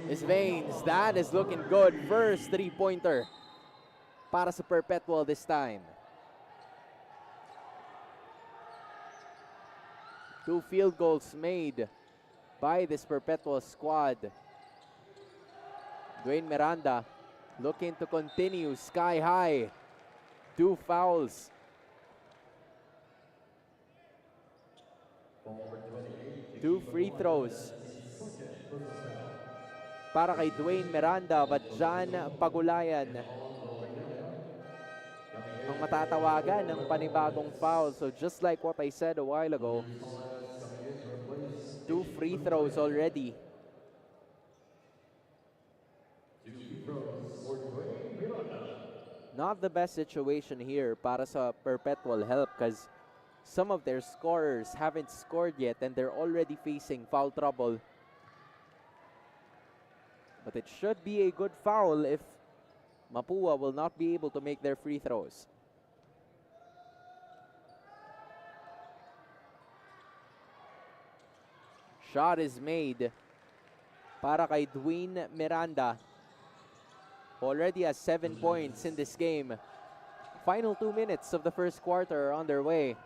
his veins. That is looking good. First three-pointer para sa Perpetual this time. 2 field goals made by this Perpetual squad. Dwayne Miranda looking to continue sky high. 2 fouls. Two free throws para kay Dwayne Miranda, but John Pagulayan ang matatawagan ng panibagong foul. So just like what I said a while ago, 2 free throws already. Not the best situation here para sa Perpetual help, because some of their scorers haven't scored yet and they're already facing foul trouble. But it should be a good foul if Mapua will not be able to make their free throws. Shot is made para kay Dwayne Miranda. Already has 7 points in this game. Final 2 minutes of the first quarter are underway.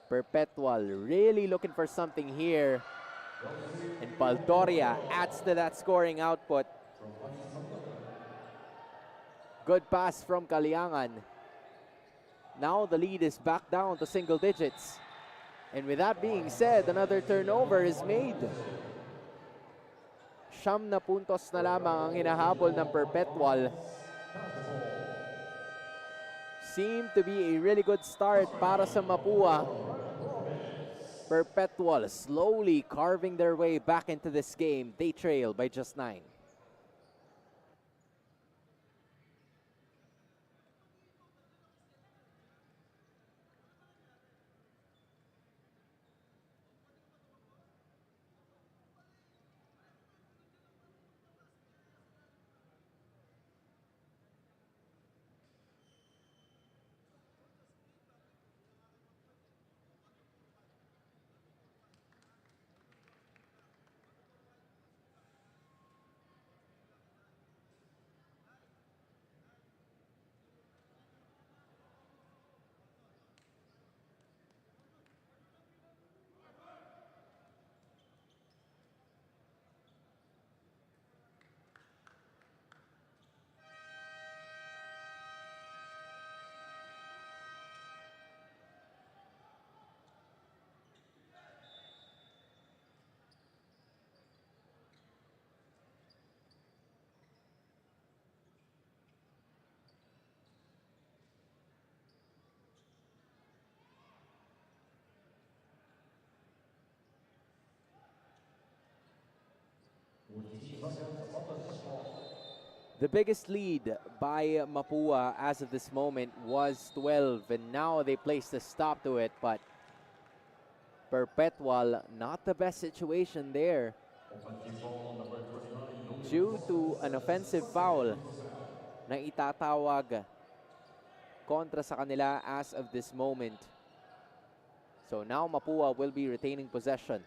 Perpetual really looking for something here. And Baldoria adds to that scoring output. Good pass from Kaliangan. Now the lead is back down to single digits. And with that being said, another turnover is made. 9 na puntos na lamang ang hinahabol ng Perpetual. Seemed to be a really good start para sa Mapua. Perpetual slowly carving their way back into this game. They trail by just 9. The biggest lead by Mapua as of this moment was 12, and now they placed a stop to it, but Perpetual, not the best situation there due to an offensive foul na itatawag kontra sa kanila as of this moment. So now Mapua will be retaining possession.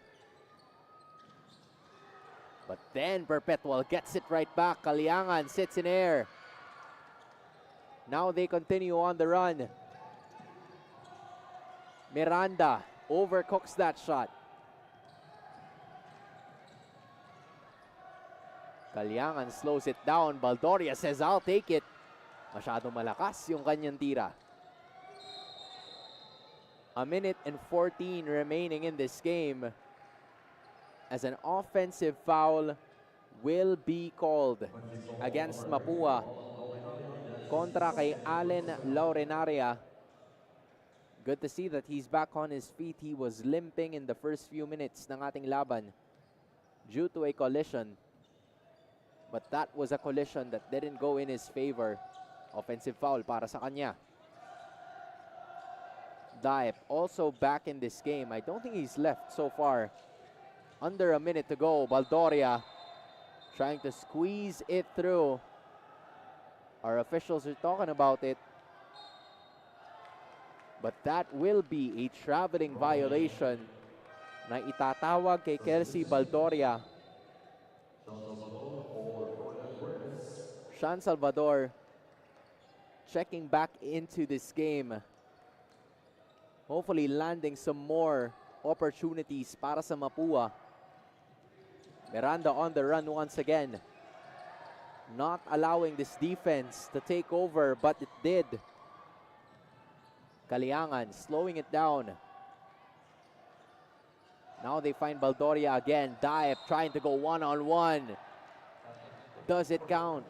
But then Perpetual gets it right back. Kaliangan sits in air. Now they continue on the run. Miranda overcooks that shot. Kaliangan slows it down. Baldoria says, I'll take it. Masyadong malakas yung kanyang tira. A minute and 14 remaining in this game, as an offensive foul will be called against Mapua kontra kay Allen Laurenaria. Good to see that he's back on his feet. He was limping in the first few minutes ng ating laban due to a collision. But that was a collision that didn't go in his favor. Offensive foul para sa kanya. Diep also back in this game. I don't think he's left so far. Under a minute to go. Baldoria trying to squeeze it through. Our officials are talking about it. But that will be a traveling violation na itatawag kay Kelsey Baldoria. Sean Salvador checking back into this game. Hopefully landing some more opportunities para sa Mapua. Miranda on the run once again. Not allowing this defense to take over, but it did. Kaliangan slowing it down. Now they find Baldoria again. Diep trying to go one-on-one. Does it count?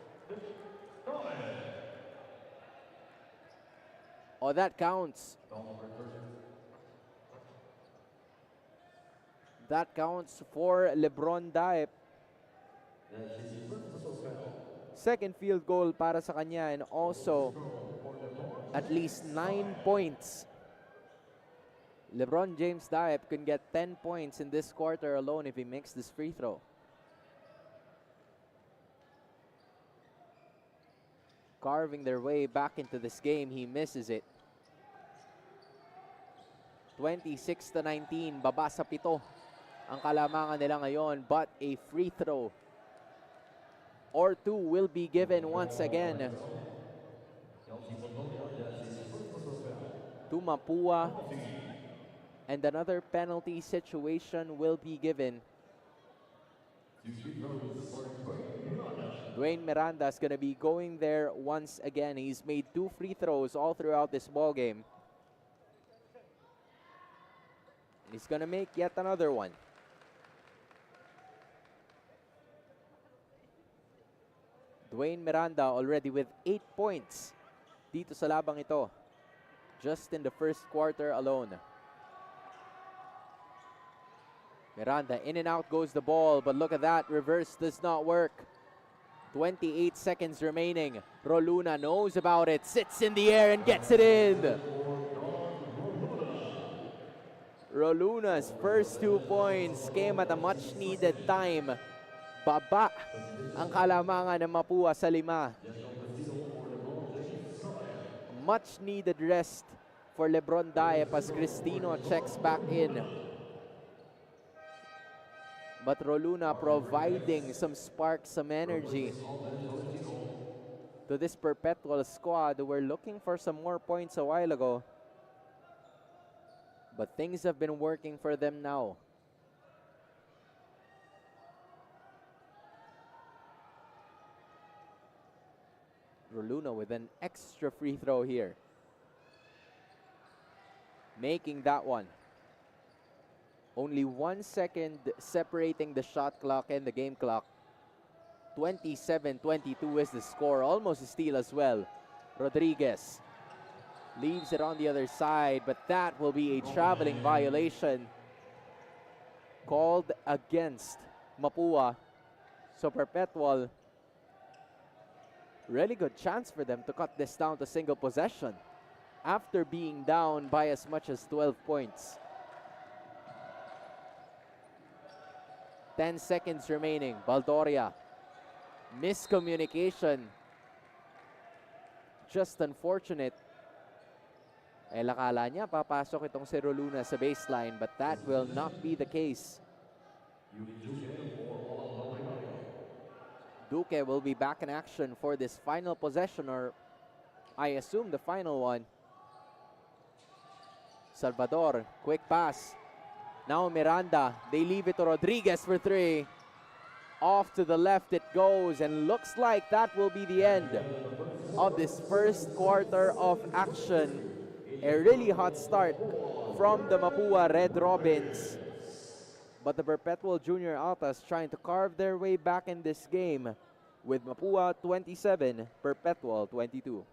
Oh, that counts. That counts for Lebron Diep. Second field goal para sa kanya, and also at least 9 points. LeBron James Diep can get 10 points in this quarter alone if he makes this free throw. Carving their way back into this game, he misses it. 26-19, baba sa 7 ang kalamangan nila ngayon, but a free throw or 2 will be given once again to Mapua, and another penalty situation will be given. Dwayne Miranda is going to be going there once again. He's made 2 free throws all throughout this ball game. He's going to make yet another one. Dwayne Miranda already with 8 points dito sa labang ito, just in the first quarter alone. Miranda, in and out goes the ball, but look at that, reverse does not work. 28 seconds remaining. Roluna knows about it, sits in the air and gets it in. Roluna's first 2 points came at a much needed time. Baba ang kalamangan ng Mapua sa 5. Much needed rest for Lebron Daep as Cristino checks back in. But Roluna providing some spark, some energy to this Perpetual squad who were looking for some more points a while ago. But things have been working for them now. Roluna with an extra free throw here. Making that one. Only 1 second separating the shot clock and the game clock. 27-22 is the score. Almost a steal as well. Rodriguez leaves it on the other side, but that will be a traveling violation called against Mapua. So Perpetual, really good chance for them to cut this down to single possession after being down by as much as 12 points. 10 seconds remaining. Baldoria. Miscommunication. Just unfortunate. Eh, lakala niya papasok itong si Roluna sa baseline, but that will not be the case. Duque will be back in action for this final possession, or I assume the final one. Salvador, quick pass. Now Miranda, they leave it to Rodriguez for 3. Off to the left it goes, and looks like that will be the end of this first quarter of action. A really hot start from the Mapua Red Robins. But the Perpetual Junior Altas trying to carve their way back in this game with Mapua 27, Perpetual 22.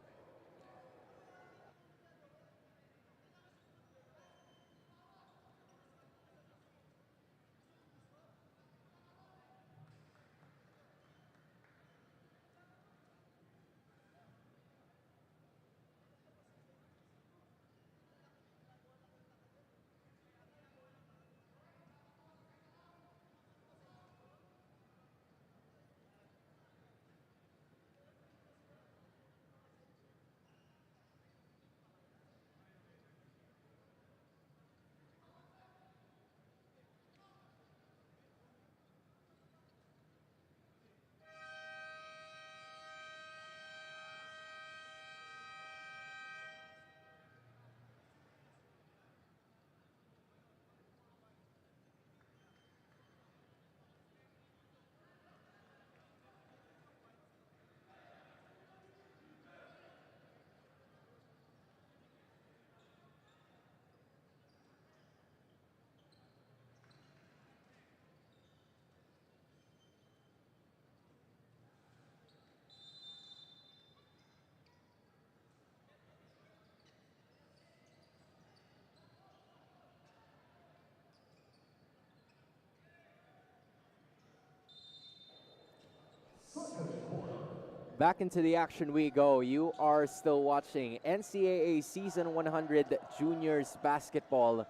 Back into the action we go. You are still watching NCAA Season 100 Juniors Basketball.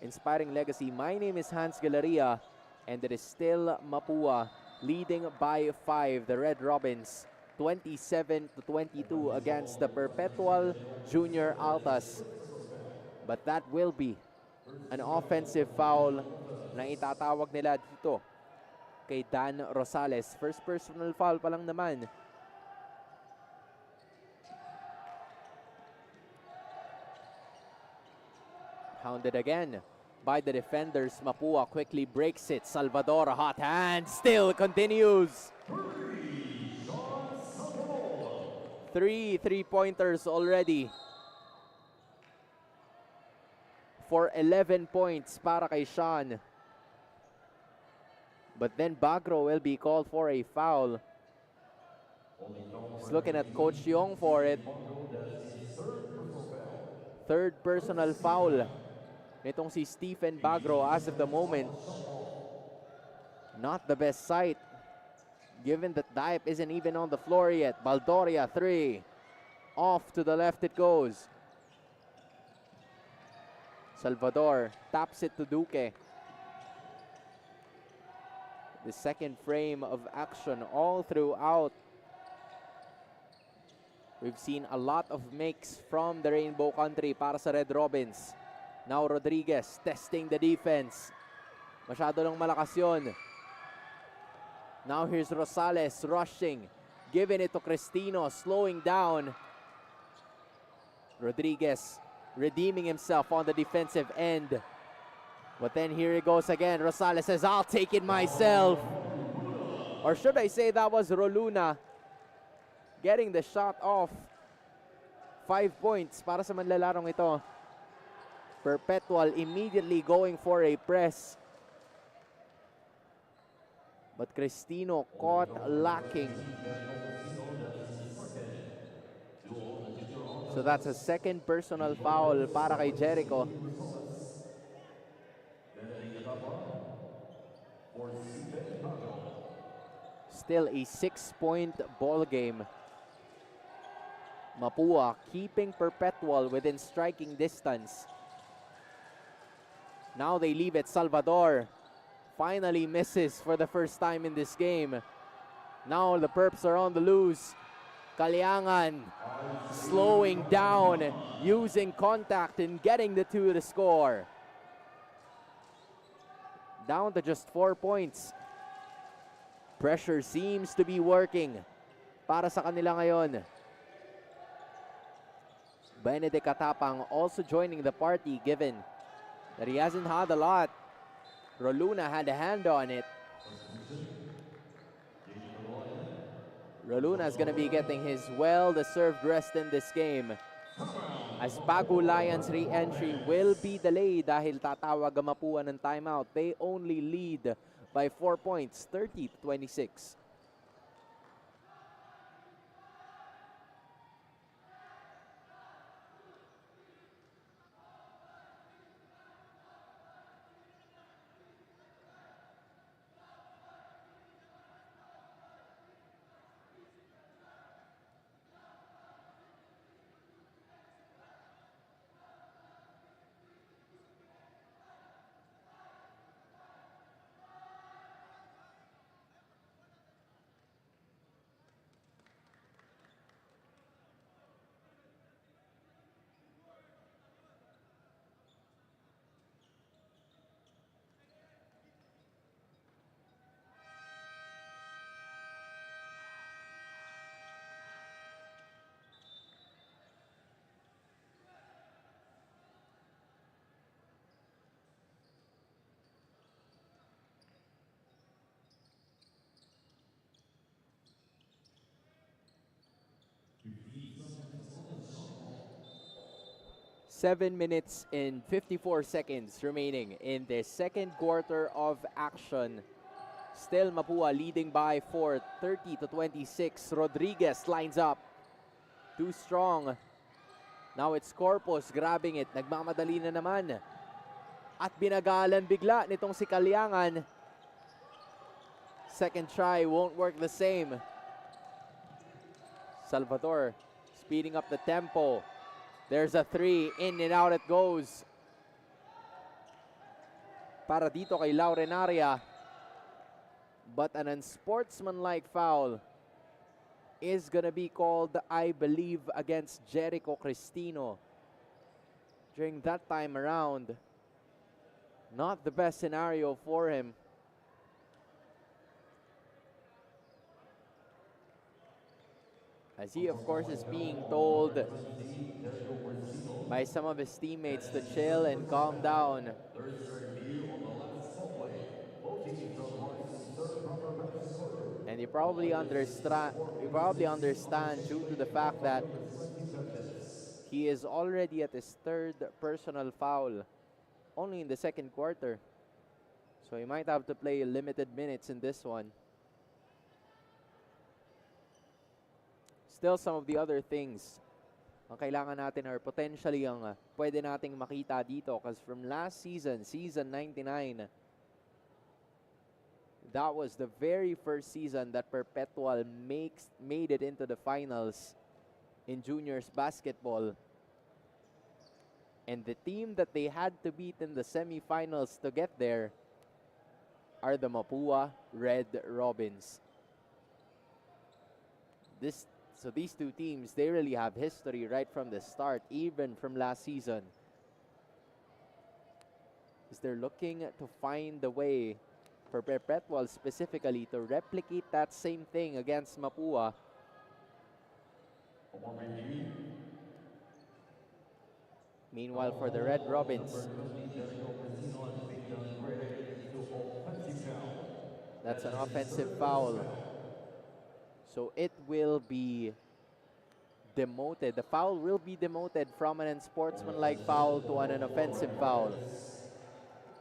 Inspiring legacy. My name is Hans Galeria, and it is still Mapua leading by 5. The Red Robins 27-22 against the Perpetual Junior Altas. But that will be an offensive foul na itatawag nila dito kay Dan Rosales. First personal foul pa lang naman. Hounded again by the defenders. Mapua quickly breaks it. Salvador, a hot hand, still continues. 3 3-pointers already for 11 points para kay Sean. But then Bagro will be called for a foul. Just looking at Coach Yong for it. Third personal foul nitong si Stephen Bagro as of the moment. Not the best sight, given that Diep isn't even on the floor yet. Baldoria, 3. Off to the left it goes. Salvador taps it to Duque. The second frame of action all throughout. We've seen a lot of makes from the Rainbow Country para sa Red Robins. Now Rodriguez testing the defense. Masyado lang malakas yun. Now here's Rosales rushing. Giving it to Cristino, slowing down. Rodriguez redeeming himself on the defensive end. But then here he goes again. Rosales says, I'll take it myself. Or should I say that was Roluna getting the shot off. 5 points para sa manlalarong ito. Perpetual immediately going for a press. But Cristino caught lacking. So that's a second personal foul para kay Jericho. Still a 6-point ball game. Mapua keeping Perpetual within striking distance. Now they leave it. Salvador finally misses for the first time in this game. Now the Perps are on the loose. Caliangan slowing down, using contact and getting the 2 to score. Down to just 4 points. Pressure seems to be working para sa kanila ngayon. Benedict Katapang also joining the party given that he hasn't had a lot. Roluna had a hand on it. Roluna is going to be getting his well-deserved rest in this game. As Bagu Lions re-entry will be delayed dahil tatawag ang Mapua ng timeout. They only lead by 4 points, 30-26. Seven minutes and 54 seconds remaining in the second quarter of action. Still Mapua leading by 4, 30-26. Rodriguez lines up. Too strong. Now it's Corpus grabbing it. Nagmamadali na naman. At binagalan bigla nitong si Caliangan. Second try won't work the same. Salvador speeding up the tempo. There's a 3, in and out it goes. Para dito kay Laurenaria. But an unsportsmanlike foul is gonna be called, I believe, against Jericho Cristino. During that time around, not the best scenario for him. As he, of course, is being told by some of his teammates to chill and calm down. And you probably understand due to the fact that he is already at his 3rd personal foul only in the second quarter. So he might have to play limited minutes in this one. Still, some of the other things ang kailangan natin are potentially ang pwede nating makita dito, because from last season, season 99, That was the very first season that Perpetual made it into the finals in juniors basketball. And the team that they had to beat in the semifinals to get there are the Mapua Red Robins. So these two teams, they really have history right from the start, even from last season. As they're looking to find a way for Perpetual specifically to replicate that same thing against Mapua. Meanwhile, for the Red Robins, that's an offensive foul. So it will be demoted. The foul will be demoted from an unsportsmanlike foul to an offensive foul.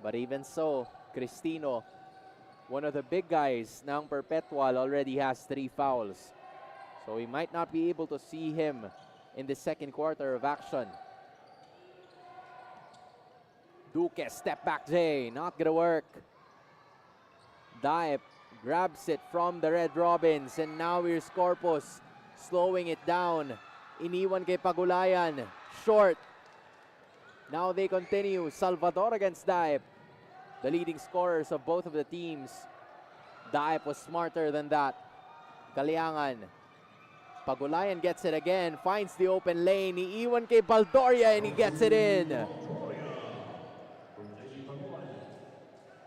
But even so, Cristino, one of the big guys ng Perpetual, already has 3 fouls. So we might not be able to see him in the second quarter of action. Duque, step back J, not gonna work. Daep grabs it from the Red Robins, and now here's Corpus slowing it down. Iniwan kay Pagulayan, short. Now they continue. Salvador against Daep, the leading scorers of both of the teams. Daep was smarter than that. Kaliangan. Pagulayan gets it again, finds the open lane. Iiwan kay Baldoria, and he gets it in.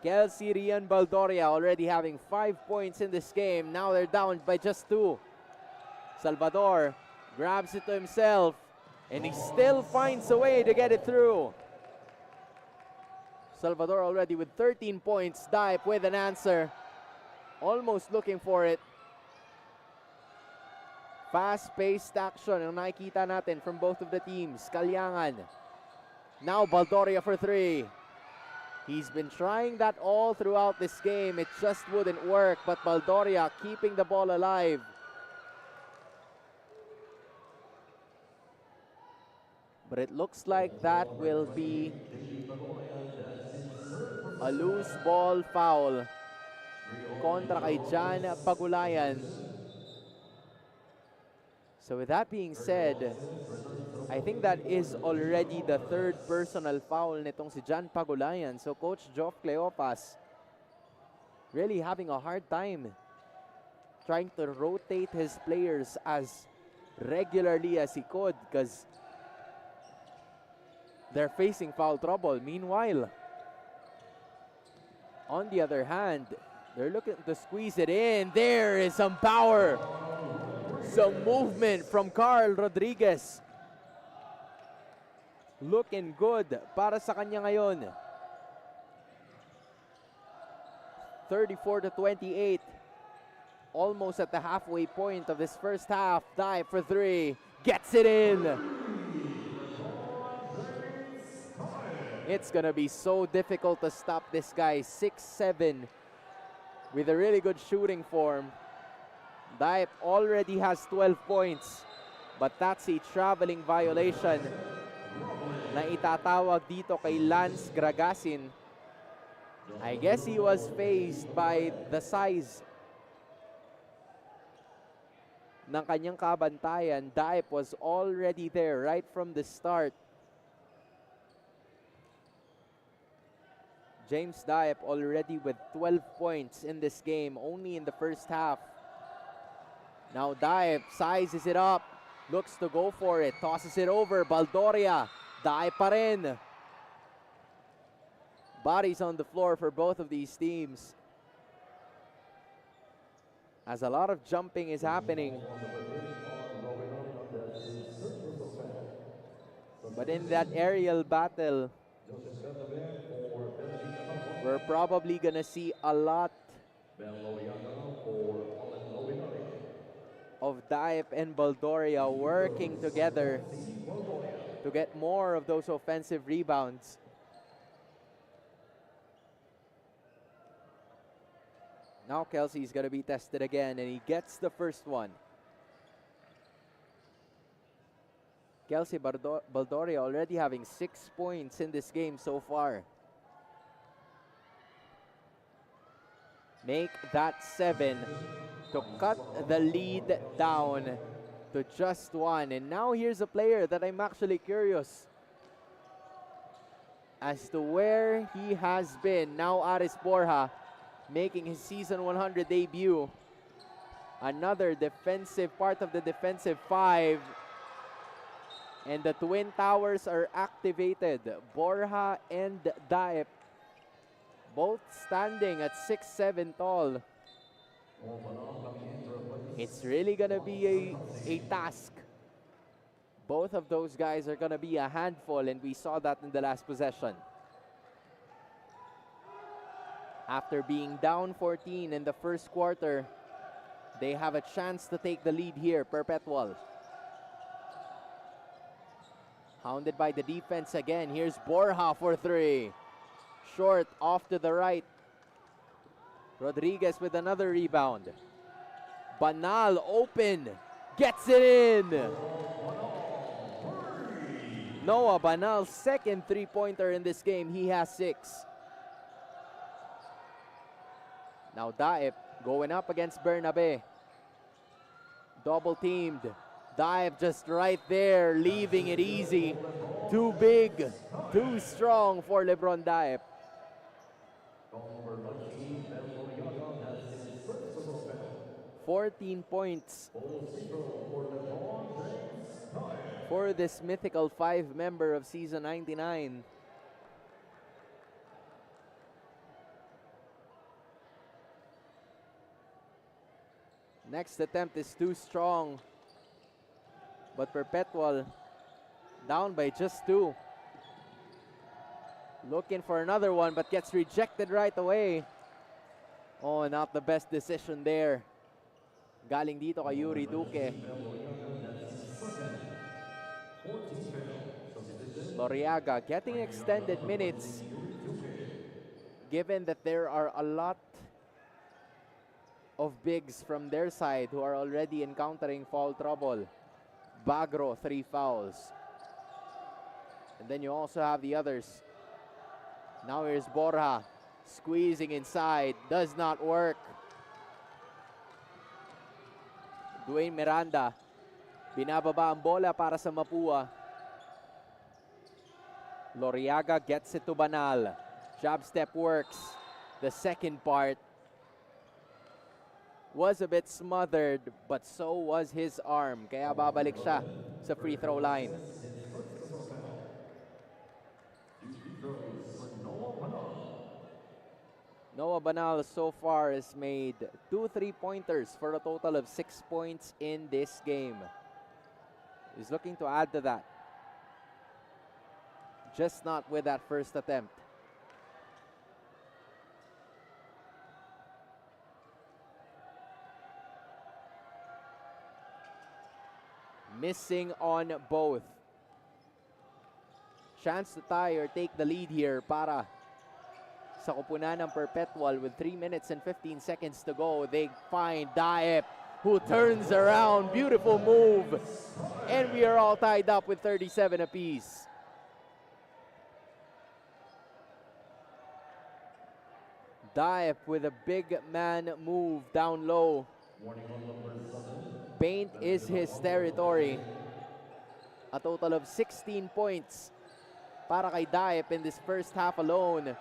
Kelsey Rian Baldoria already having 5 points in this game. Now they're down by just 2. Salvador grabs it to himself, and he still finds a way to get it through. Salvador already with 13 points. Daep with an answer. Almost looking for it. Fast-paced action ang nakikita natin from both of the teams. Kalyangan. Now Baldoria for 3. He's been trying that all throughout this game. It just wouldn't work, but Baldoria keeping the ball alive. But it looks like that will be a loose ball foul kontra kay Jan Pagulayan. So with that being said, I think that is already the 3rd personal foul nitong si Jan Pagulayan. So Coach Joff Cleopas really having a hard time trying to rotate his players as regularly as he could, because they're facing foul trouble. Meanwhile, on the other hand, they're looking to squeeze it in. There is some power, some movement from Carl Rodriguez. Looking good para sa kanya ngayon. 34-28. Almost at the halfway point of this first half. Daep for 3. Gets it in. It's gonna be so difficult to stop this guy. 6'7", with a really good shooting form. Daep already has 12 points, but that's a traveling violation na itatawag dito kay Lance Gragasin. I guess he was fazed by the size ng kanyang kabantayan. Daep was already there right from the start. James Daep already with 12 points in this game, only in the first half. Now Daep sizes it up, looks to go for it, tosses it over. Baldoria, Daep pa rin. Bodies on the floor for both of these teams, as a lot of jumping is happening. But in that aerial battle, we're probably gonna see a lot of Daep and Baldoria working together to get more of those offensive rebounds. Now Kelsey's gonna be tested again, and he gets the first one. Kelsey Baldoria already having 6 points in this game so far. make that 7 to cut the lead down to just 1. And now here's a player that I'm actually curious as to where he has been. Now Aris Borja making his season 100 debut. Another defensive part of the defensive 5. And the Twin Towers are activated. Borja and Daep both standing at 6'7" tall. It's really gonna be a task. Both of those guys are gonna be a handful, and we saw that in the last possession. After being down 14 in the first quarter, they have a chance to take the lead here, Perpetual. Hounded by the defense again. Here's Borja for 3. Short, off to the right. Rodriguez with another rebound. Banal open. Gets it in. Noah Banal's second three-pointer in this game. He has 6. Now Daep going up against Bernabe. Double teamed. Daep just right there, leaving it easy. Too big, too strong for LeBron Daep. "14 points for this mythical 5 member of season 99. Next attempt is too strong, but Perpetual down by just 2. Looking for another one, but gets rejected right away. Oh, not the best decision there. Galing dito kay Yuri Duque. Loriaga getting extended minutes, given that there are a lot of bigs from their side who are already encountering foul trouble. Bagro, 3 fouls. And then you also have the others. Now here's Borja squeezing inside. Does not work. Dwayne Miranda. Binababa ang bola para sa Mapua. Loriaga gets it to Banal. Jab step works. The second part was a bit smothered, but so was his arm. Kaya babalik siya sa free throw line. Noah Banal so far has made 2 3-pointers for a total of 6 points in this game. He's looking to add to that. Just not with that first attempt. Missing on both. Chance to tie or take the lead here para sa kupunan ng Perpetual with 3 minutes and 15 seconds to go. They find Daep, who turns around. Beautiful move. And we are all tied up with 37 apiece. Daep with a big man move down low. Paint is his territory. A total of 16 points para kay Daep in this first half alone.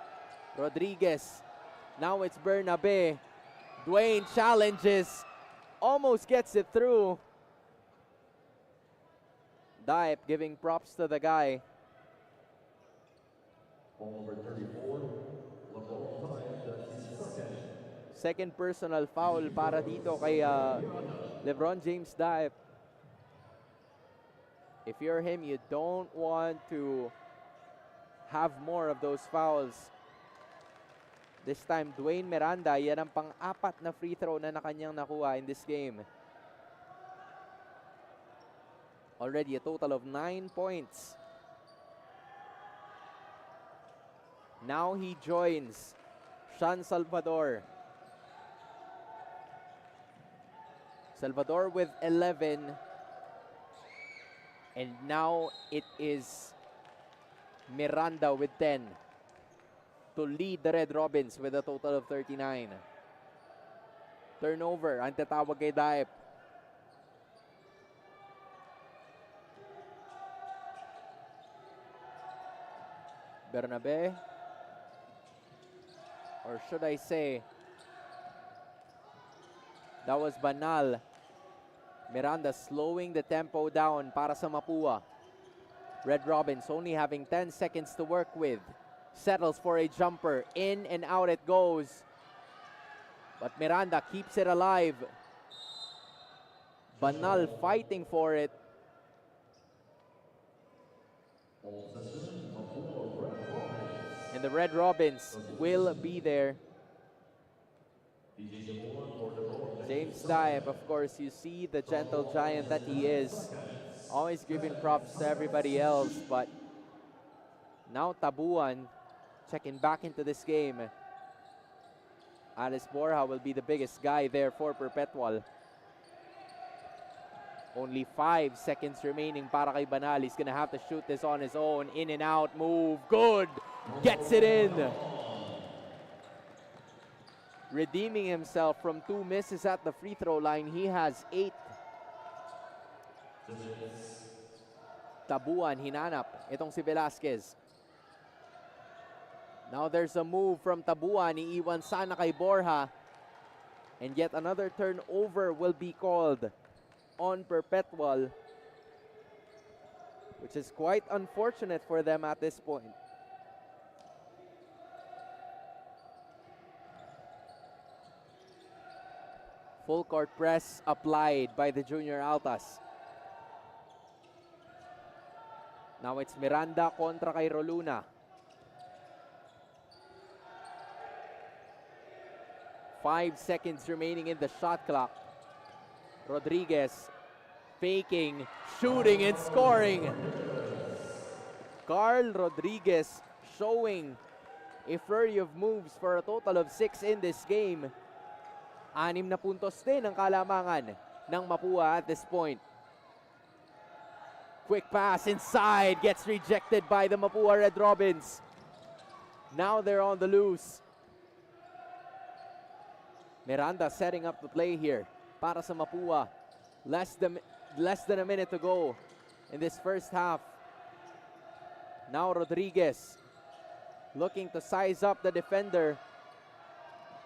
Rodriguez. Now it's Bernabe. Dwayne challenges. Almost gets it through. Daep giving props to the guy. Second personal foul para dito kay LeBron James Daep. If you're him, you don't want to have more of those fouls. This time, Dwayne Miranda, yan ang pang-apat na free throw na kanyang nakuha in this game. Already a total of 9 points. Now he joins Sean Salvador. Salvador with 11. And now it is Miranda with 10 to lead the Red Robins with a total of 39. Turnover ang tatawag kay Daep. Bernabe, or should I say, that was Banal. Miranda slowing the tempo down para sa Mapua. Red Robins only having 10 seconds to work with. Settles for a jumper. In and out it goes. But Miranda keeps it alive. Banal fighting for it. And the Red Robins will be there. James Daep, of course, you see the gentle giant that he is. Always giving props to everybody else, but now Tabuan checking back into this game. Alice Borja will be the biggest guy there for Perpetual. Only 5 seconds remaining para kay Banal. He's gonna have to shoot this on his own. In and out move. Good. Gets it in. Redeeming himself from 2 misses at the free throw line. He has 8. Tabuan hinanap itong si Velasquez. Now there's a move from Tabuan. Iiwan sana kay Borja. And yet another turnover will be called on Perpetual, which is quite unfortunate for them at this point. Full court press applied by the Junior Altas. Now it's Miranda kontra kay Roluna. 5 seconds remaining in the shot clock. Rodriguez faking, shooting, and scoring. Carl Rodriguez showing a flurry of moves for a total of 6 in this game. 6 na puntos din ang kalamangan ng Mapua at this point. Quick pass inside, gets rejected by the Mapua Red Robins. Now they're on the loose. Miranda setting up the play here para sa Mapua. Less than a minute to go in this first half. Now Rodriguez looking to size up the defender.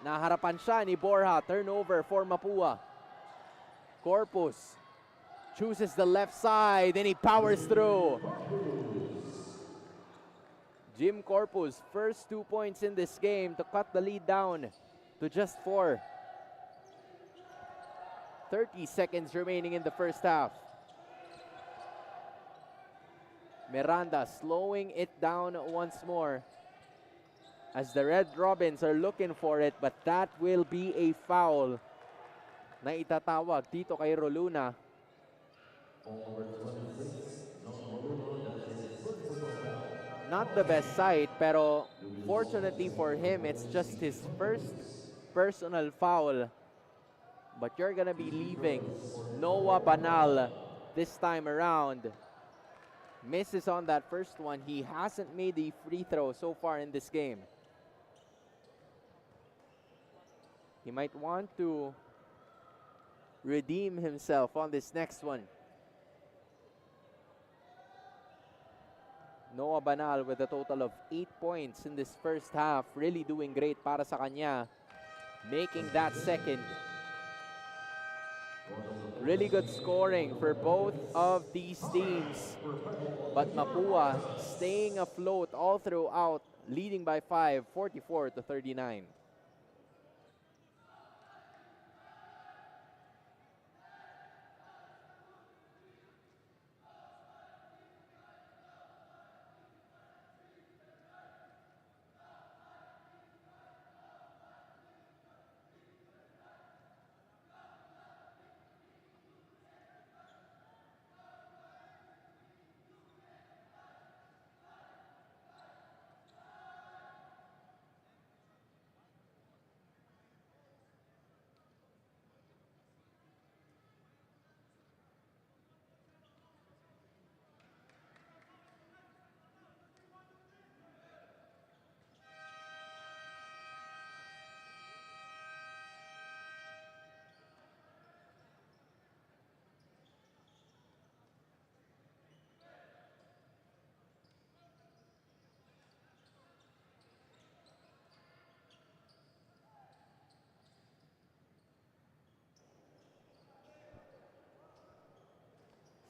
Naharapan siya ni Borja. Turnover for Mapua. Corpus chooses the left side and he powers through. Jim Corpus, first 2 points in this game to cut the lead down to just 4. 30 seconds remaining in the first half. Miranda slowing it down once more as the Red Robins are looking for it, but that will be a foul na itatawag dito kay Roluna. Not the best sight, pero fortunately for him, it's just his first personal foul. But you're gonna be leaving Noah Banal this time around. Misses on that first one. He hasn't made a free throw so far in this game. He might want to redeem himself on this next one. Noah Banal with a total of 8 points in this first half. Really doing great para sa kanya. Making that second. Really good scoring for both of these teams. But Mapua staying afloat all throughout, leading by 5, 44-39.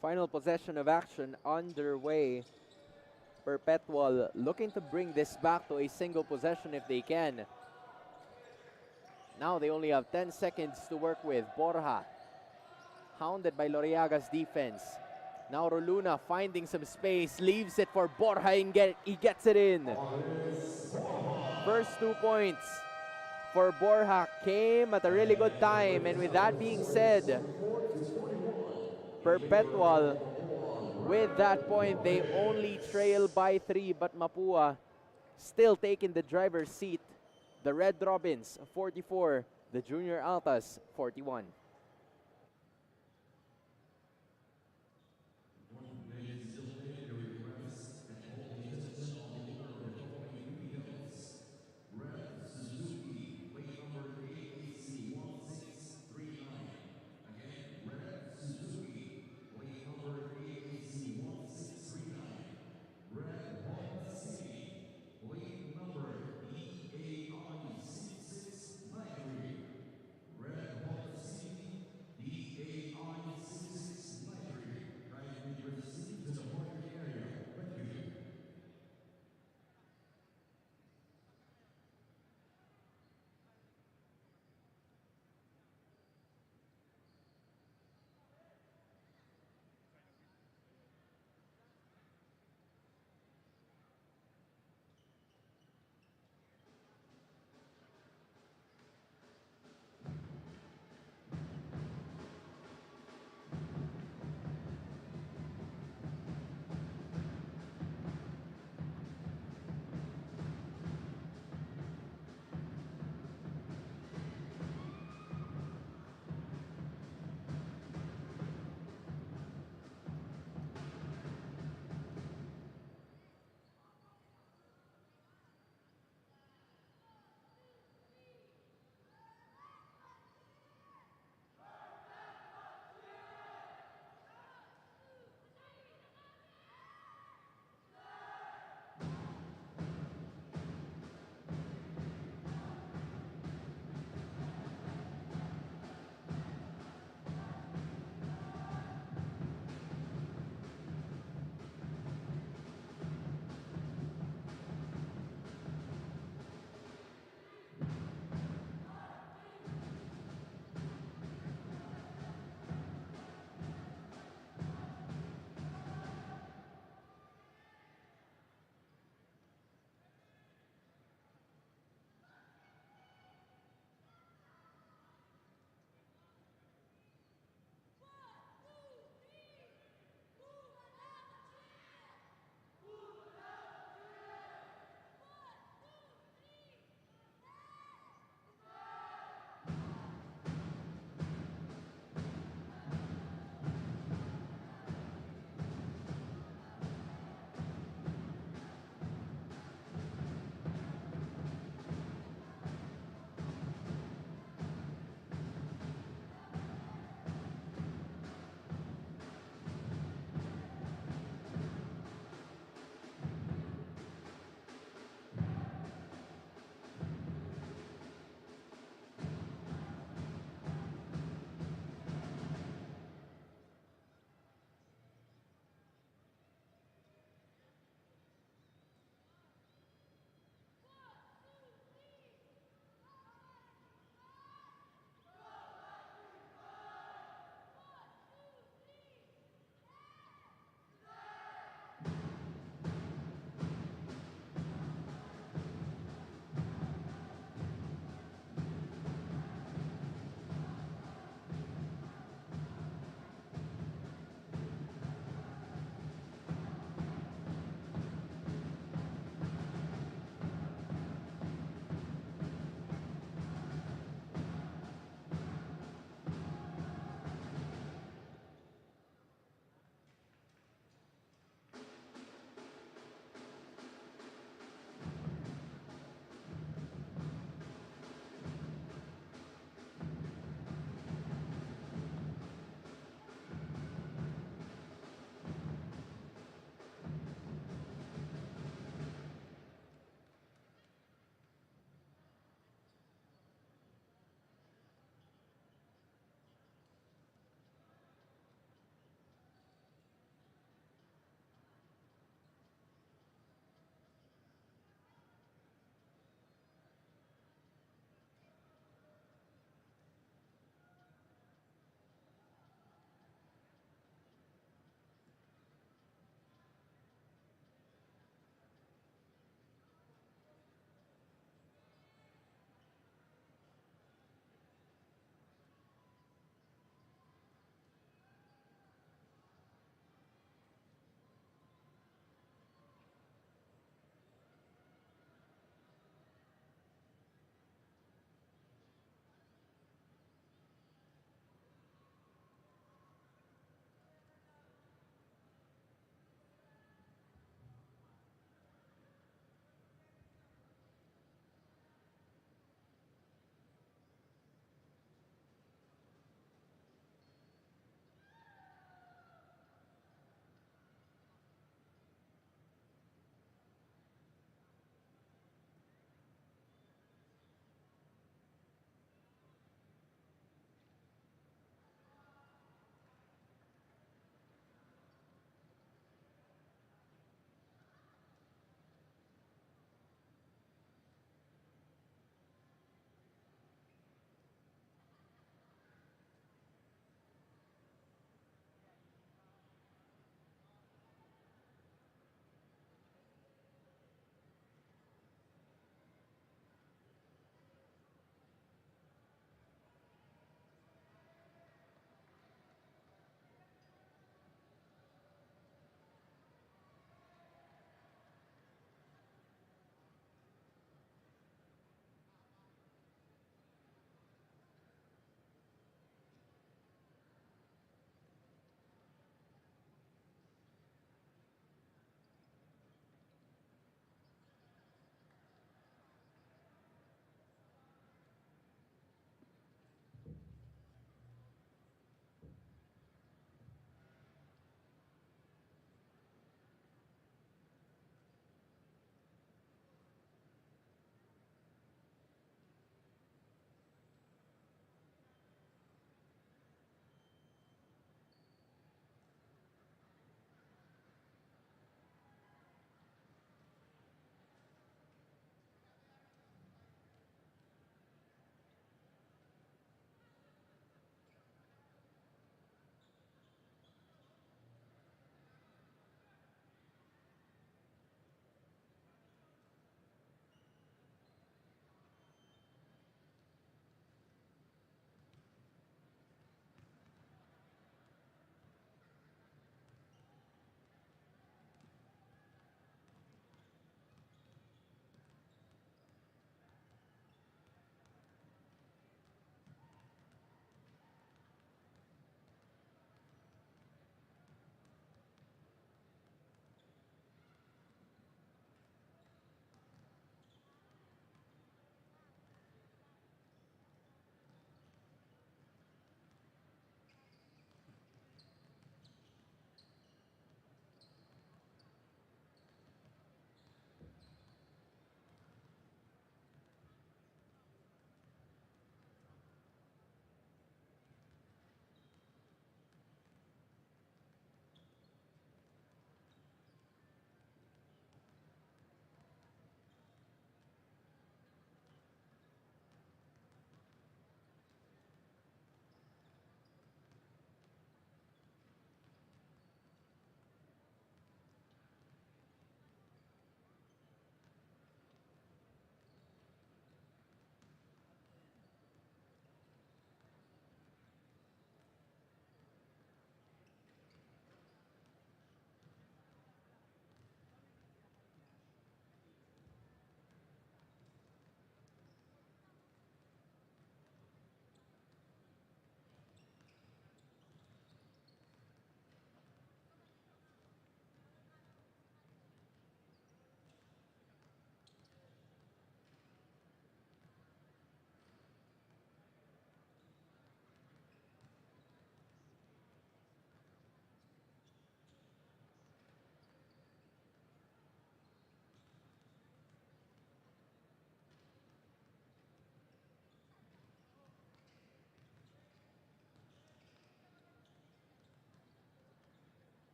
Final possession of action underway. Perpetual looking to bring this back to a single possession if they can. Now they only have 10 seconds to work with. Borja, hounded by Loriaga's defense. Now Roluna finding some space, leaves it for Borja and he gets it in. First 2 points for Borja came at a really good time, and with that being said, Perpetual, with that point, they only trail by 3, but Mapua still taking the driver's seat. The Red Robins, 44. The Junior Altas, 41.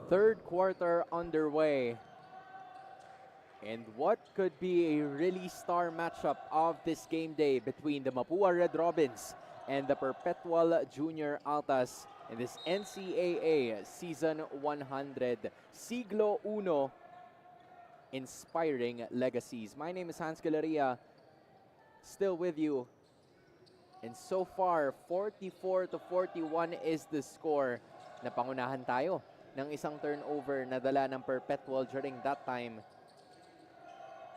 Third quarter underway. And what could be a really star matchup of this game day between the Mapua Red Robins and the Perpetual Junior Altas in this NCAA Season 100 Siglo Uno Inspiring Legacies. My name is Hans Galeria, still with you. And so far, 44-41 is the score. Napangunahan tayo ng isang turnover na dala ng Perpetual during that time.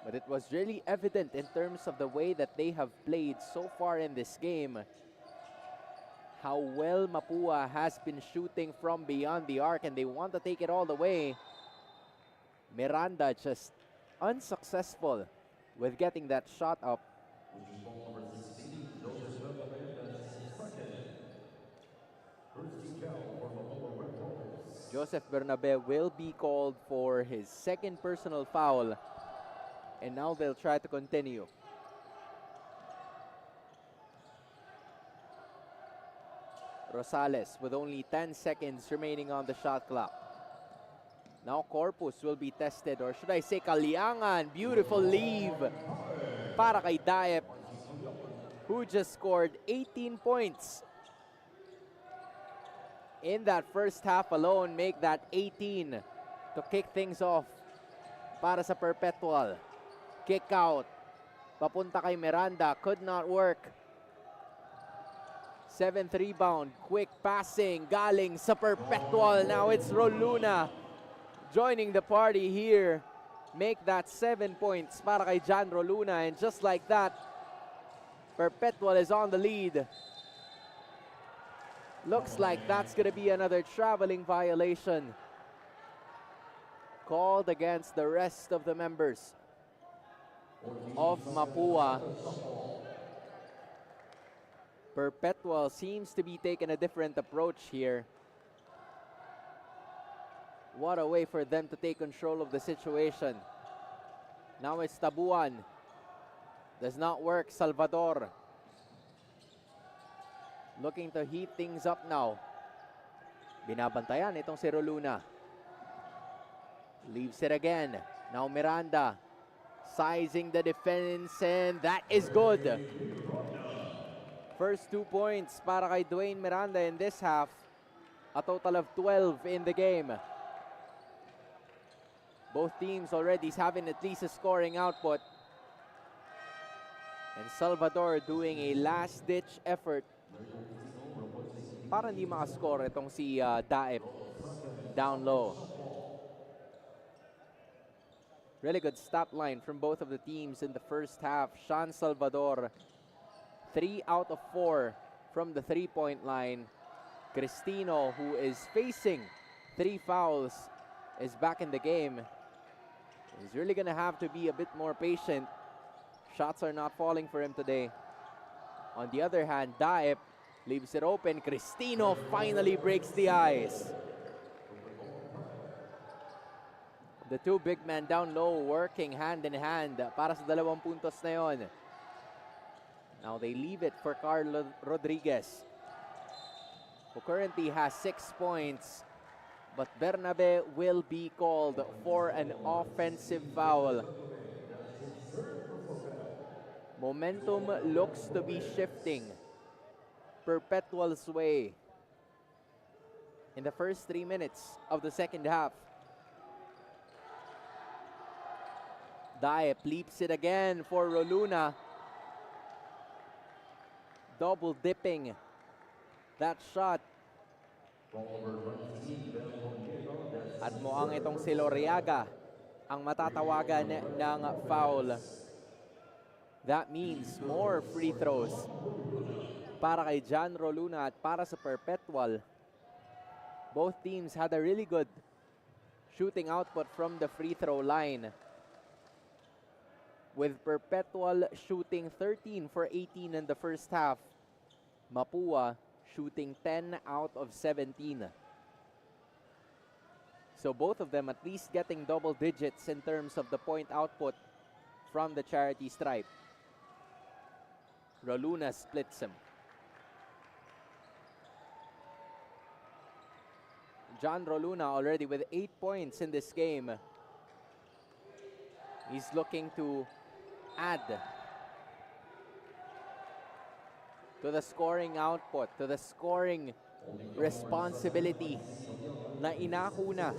But it was really evident in terms of the way that they have played so far in this game. How well Mapua has been shooting from beyond the arc, and they want to take it all the way. Miranda just unsuccessful with getting that shot up. Joseph Bernabe will be called for his second personal foul. And now they'll try to continue. Rosales with only 10 seconds remaining on the shot clock. Now Corpus will be tested, or should I say Kaliangan. Beautiful leave para kay Daep, who just scored 18 points in that first half alone. Make that 18 to kick things off para sa Perpetual. Kick out. Papunta kay Miranda. Could not work. 7th rebound. Quick passing. Galing sa Perpetual. Now it's Roluna joining the party here. Make that 7 points para kay Jan Roluna. And just like that, Perpetual is on the lead. Looks like that's going to be another traveling violation called against the rest of the members of Mapua. Perpetual seems to be taking a different approach here. What a way for them to take control of the situation. Now it's Tabuan. Does not work. Salvador looking to heat things up now. Binabantayan itong si Roluna. Leaves it again. Now Miranda sizing the defense, and that is good. First 2 points para kay Dwayne Miranda in this half. A total of 12 in the game. Both teams already having at least a scoring output. And Salvador doing a last-ditch effort para hindi makascore itong si Daep down low. Really good stat line from both of the teams in the first half. Sean Salvador, 3 out of 4 from the three-point line. Cristino, who is facing 3 fouls, is back in the game. He's really going to have to be a bit more patient. Shots are not falling for him today. On the other hand, Daep leaves it open. Cristino finally breaks the ice. The two big men down low working hand in hand para sa 2 puntos na yon. Now they leave it for Carlo Rodriguez, who currently has 6 points. But Bernabe will be called for an offensive foul. Momentum looks to be shifting Perpetual's way in the first 3 minutes of the second half. Daep leaps it again for Roluna. Double dipping that shot. At mukhang itong si Loriaga ang matatawagan ng foul. That means more free throws para kay Jan Roluna at para sa Perpetual. Both teams had a really good shooting output from the free throw line, with Perpetual shooting 13 for 18 in the first half. Mapua shooting 10 out of 17. So both of them at least getting double digits in terms of the point output from the charity stripe. Roluna splits him. John Roluna already with 8 points in this game. He's looking to add to the scoring output, to the scoring responsibility na inako na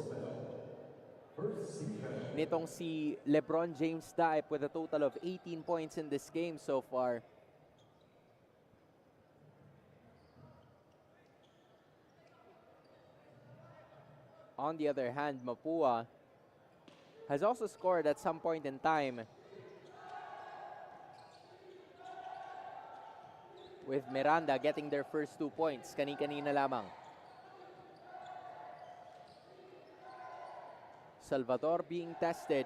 nitong si LeBron James Daip with a total of 18 points in this game so far. On the other hand, Mapua has also scored at some point in time, with Miranda getting their first 2 points. Kani-kanina lamang. Salvador being tested.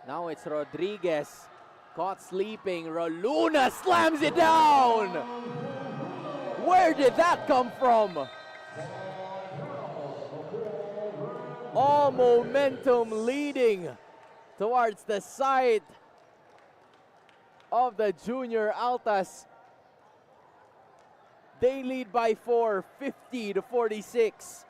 Now it's Rodriguez. Caught sleeping. Roluna slams it down! Where did that come from? All momentum leading towards the side of the Junior Altas. They lead by 4, 50-46.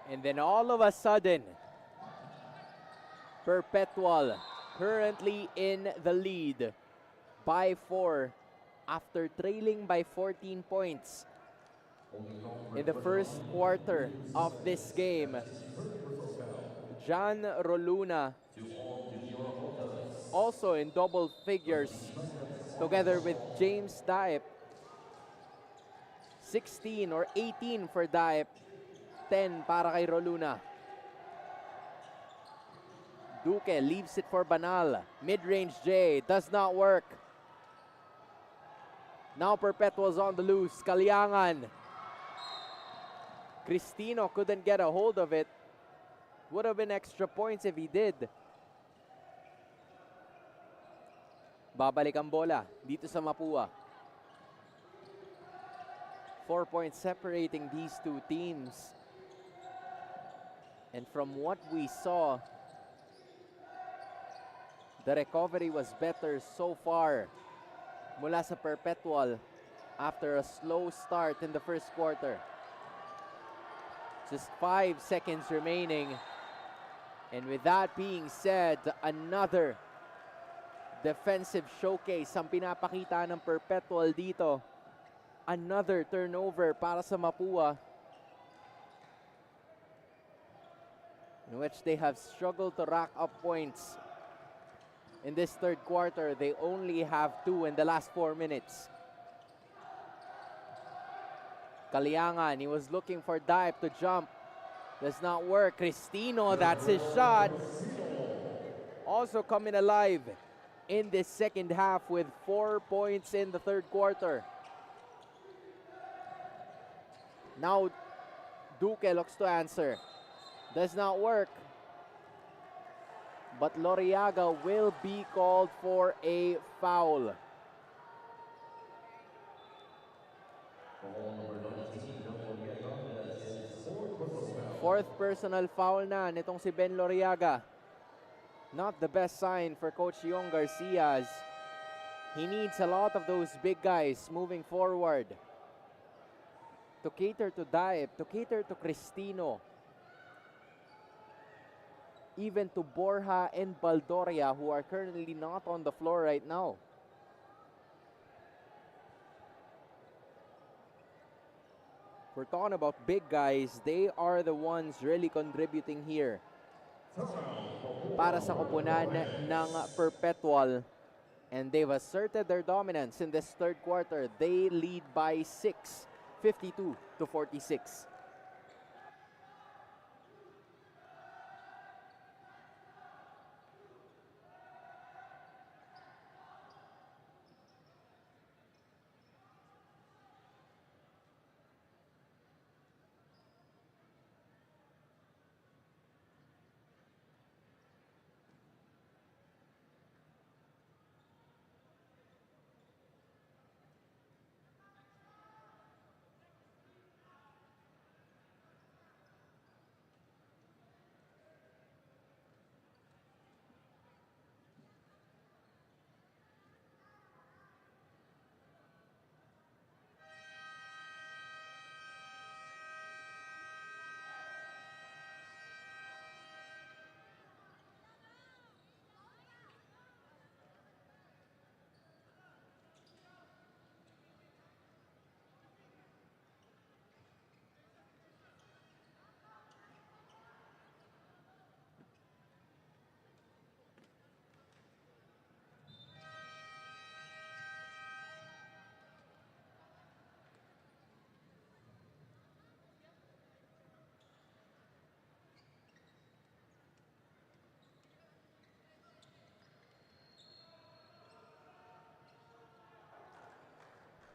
And then all of a sudden, Perpetual currently in the lead by 4 after trailing by 14 points in the first quarter of this game. John Roluna also in double figures together with James Daip. 16 or 18 for Daip. 10 para kay Roluna. Duque leaves it for Banal. Mid-range J does not work. Now Perpetual's on the loose. Kalyangan. Cristino couldn't get a hold of it. Would have been extra points if he did. Babalik ang bola dito sa Mapua. 4 points separating these two teams. And from what we saw, the recovery was better so far mula sa Perpetual after a slow start in the first quarter. Just 5 seconds remaining. And with that being said, another defensive showcase ang pinapakita ng Perpetual dito. Another turnover para sa Mapua, in which they have struggled to rack up points. In this third quarter, they only have 2 in the last 4 minutes. Kalyangan, he was looking for Daip to jump. Does not work. Cristino, that's his shot. Also coming alive in this second half with 4 points in the third quarter. Now, Duque looks to answer. Does not work. But Loriaga will be called for a foul. Fourth personal foul na nitong si Ben Loriaga. Not the best sign for Coach Yong Garcia. He needs a lot of those big guys moving forward to cater to Daip, to cater to Cristino, even to Borja and Baldoria, who are currently not on the floor right now. we're talking about big guys, they are the ones really contributing here. Para sa koponan ng Perpetual. And they've asserted their dominance in this third quarter. They lead by 6, 52-46.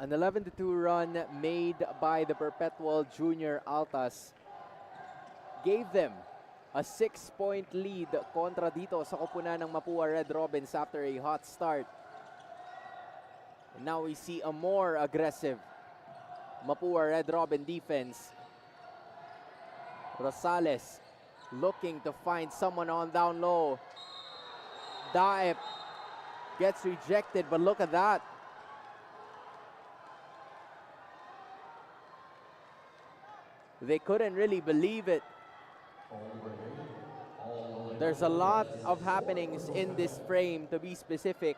An 11-2 run made by the Perpetual Junior Altas gave them a 6-point lead kontra dito sa koponan ng Mapua Red Robins after a hot start. And now we see a more aggressive Mapua Red Robin defense. Rosales looking to find someone on down low. Daep gets rejected, but look at that. They couldn't really believe it. There's a lot of happenings in this frame, to be specific.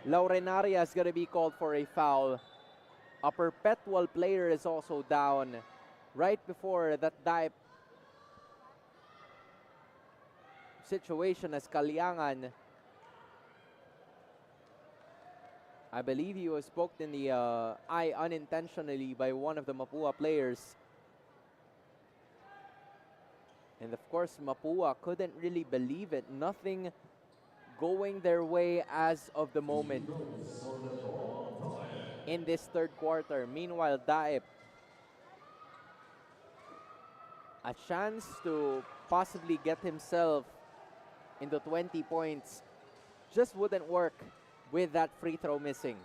Laurenaria is going to be called for a foul. A Perpetual player is also down right before that dive situation as Kalyangan. I believe he was poked in the eye unintentionally by one of the Mapua players. And of course, Mapua couldn't really believe it. Nothing going their way as of the moment in this third quarter. Meanwhile, Daep, a chance to possibly get himself into 20 points, just wouldn't work with that free throw missing.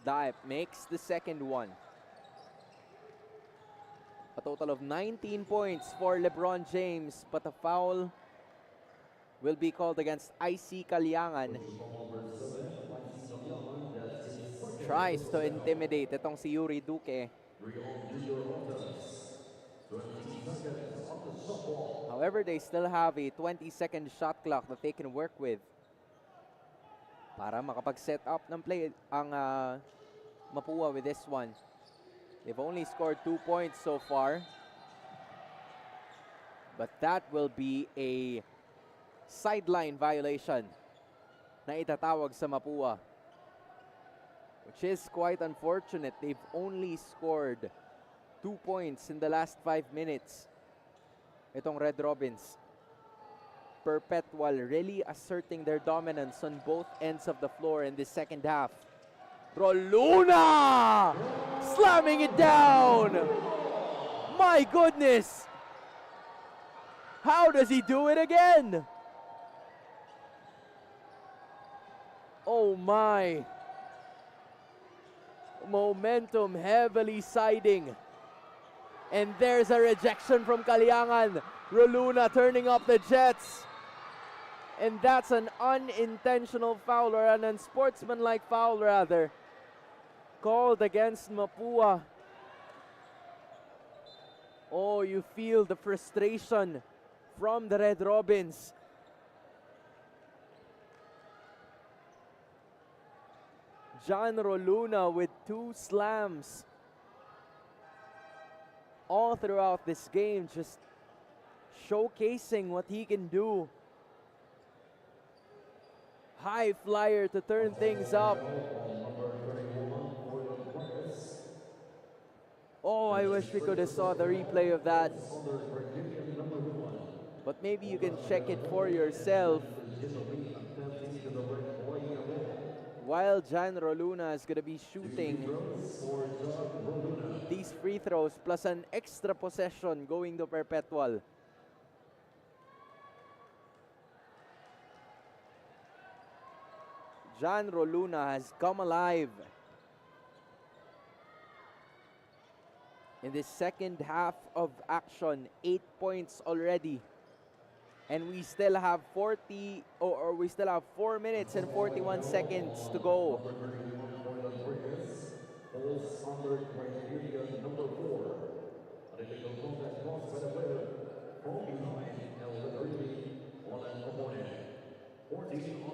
Daep makes the second one. A total of 19 points for LeBron James, but a foul will be called against IC Kalyangan. Tries to intimidate itong si Yuri Duque. However, they still have a 20-second shot clock that they can work with para makapag-set up ng play ang Mapua with this one. They've only scored 2 points so far, but that will be a sideline violation na itatawag sa Mapua, which is quite unfortunate. They've only scored 2 points in the last 5 minutes. Itong Red Robins. Perpetual really asserting their dominance on both ends of the floor in the second half. Roluna! Slamming it down! My goodness! How does he do it again? Oh my! Momentum heavily siding. And there's a rejection from Kalyangan. Roluna turning up the Jets. And that's an unintentional foul, or an unsportsmanlike foul rather, called against Mapua. Oh, you feel the frustration from the Red Robins. John Roluna with 2 slams all throughout this game, just showcasing what he can do. High flyer to turn things up. Oh, I wish we could have saw the replay of that. But maybe you can check it for yourself. While Jan Roluna is going to be shooting these free throws plus an extra possession going to Perpetual. Jan Roluna has come alive in the second half of action. 8 points already. And we still have 4 minutes and 41 seconds to go.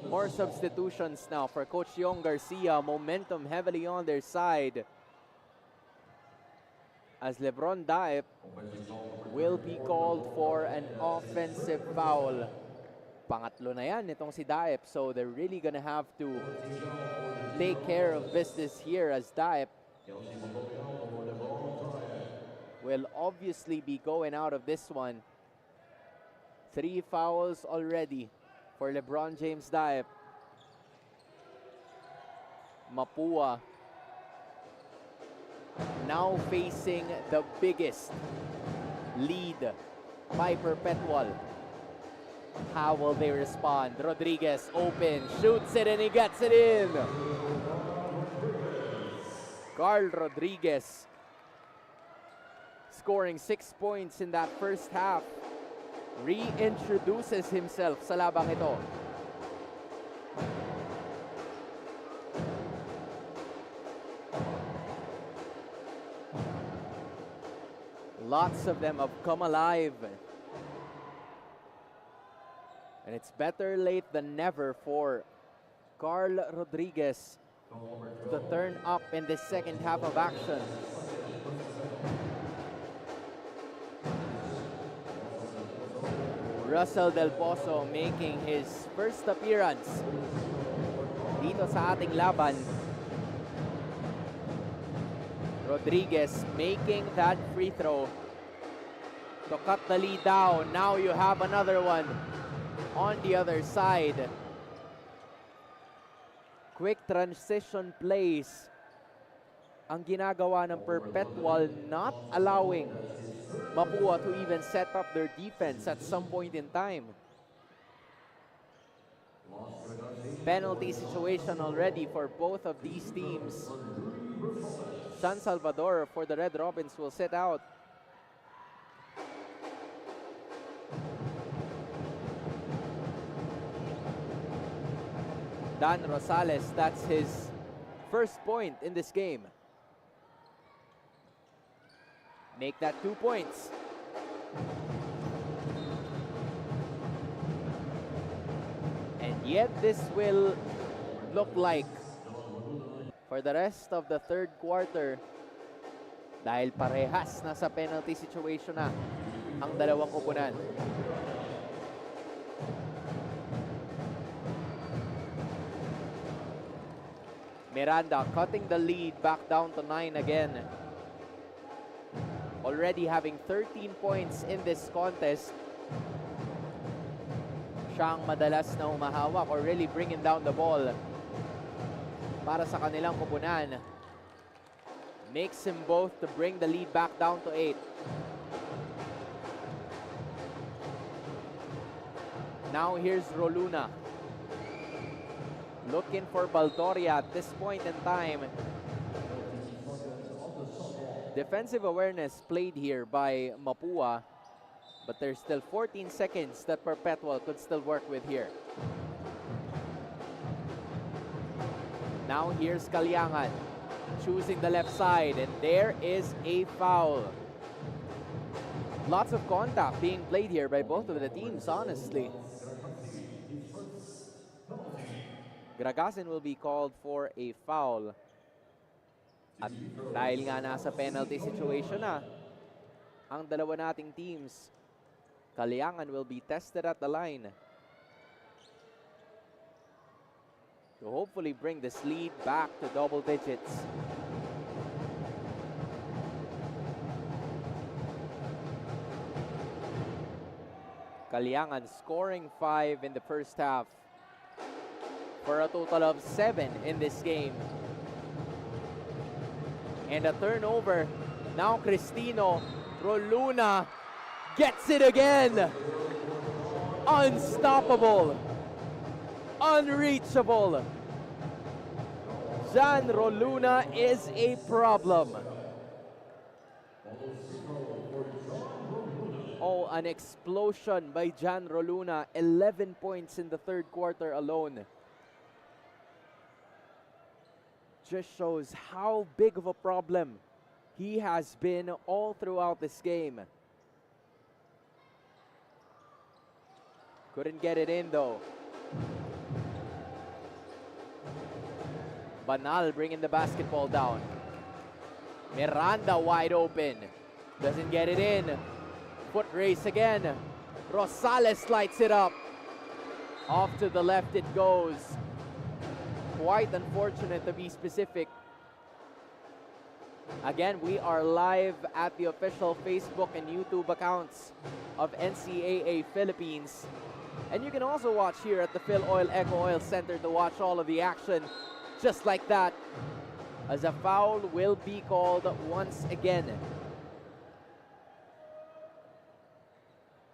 More substitutions now for Coach Yong Garcia. Momentum heavily on their side, as Lebron Daep will be called for an offensive foul. Pangatlo na yan itong si Daep, so they're really gonna have to take care of business here, as Daep will obviously be going out of this one. 3 fouls already for LeBron James Daep. Mapua now facing the biggest lead by Perpetual. How will they respond? Rodriguez open, shoots it, and he gets it in. Carl Rodriguez scoring 6 points in that first half. Reintroduces himself sa labang ito. Lots of them have come alive. And it's better late than never for Carl Rodriguez to turn up in the second half of action. Russell Del Pozo making his first appearance dito sa ating laban. Rodriguez making that free throw to cut the lead down. Now you have another one on the other side. Quick transition plays ang ginagawa ng Perpetual, not allowing Mapua to even set up their defense at some point in time. Penalty situation already for both of these teams. San Salvador for the Red Robins will sit out. Dan Rosales, that's his first point in this game. Make that 2 points. And yet this will look like for the rest of the third quarter, dahil parehas na sa penalty situation na ang dalawang koponan. Miranda cutting the lead back down to 9 again. Already having 13 points in this contest. Siyang madalas na humahawak or really bringing down the ball para sa kanilang koponan. Makes him both to bring the lead back down to 8. Now here's Roluna. Looking for Baldoria at this point in time. Defensive awareness played here by Mapua, but there's still 14 seconds that Perpetual could still work with here. Now here's Kalyangan, choosing the left side, and there is a foul. Lots of contact being played here by both of the teams, honestly. Gragasin will be called for a foul. At dahil nga nasa penalty situation na ang dalawa nating teams, Kaliangan will be tested at the line to hopefully bring this lead back to double digits. Kaliangan scoring 5 in the first half for a total of 7 in this game. And a turnover. Now Cristino Roluna gets it again. Unstoppable. Unreachable. Jan Roluna is a problem. Oh, an explosion by Jan Roluna. 11 points in the third quarter alone. Just shows how big of a problem he has been all throughout this game. Couldn't get it in though. Banal bringing the basketball down. Miranda wide open. Doesn't get it in. Foot race again. Rosales lights it up. Off to the left it goes. Quite unfortunate to be specific. Again, we are live at the official Facebook and YouTube accounts of NCAA Philippines. And you can also watch here at the Phil Oil Eco Oil Center to watch all of the action just like that, as a foul will be called once again.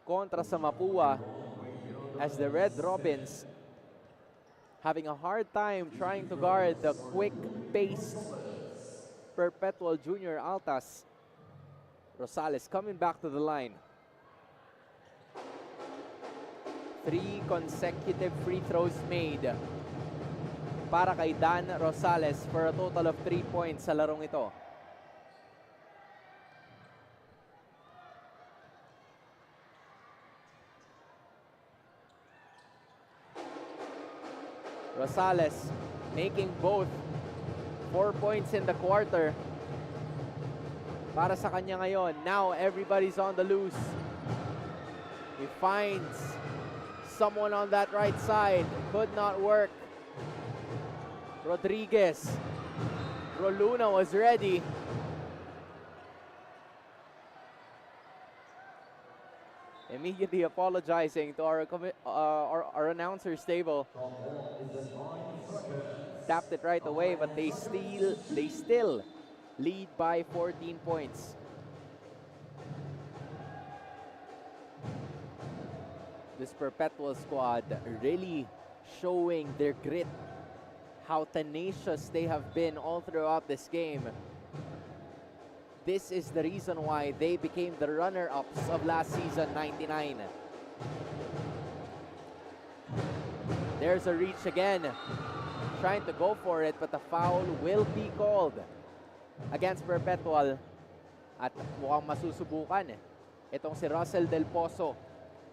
Kontra sa Mapua, as the Red Robins having a hard time trying to guard the quick-paced Perpetual Junior Altas. Rosales coming back to the line. 3 consecutive free throws made para kay Dan Rosales for a total of 3 points sa larong ito. Rosales making both 4 points in the quarter para sa kanya ngayon. Now everybody's on the loose. He finds someone on that right side. Could not work. Rodriguez. Roluna was ready. Immediately apologizing to our announcer's table. Tapped it right away, but they still lead by 14 points. This Perpetual squad really showing their grit, how tenacious they have been all throughout this game. This is the reason why they became the runner-ups of last season, 99. There's a reach again. Trying to go for it, but the foul will be called against Perpetual. At mukhang masusubukan itong si Russell Del Pozo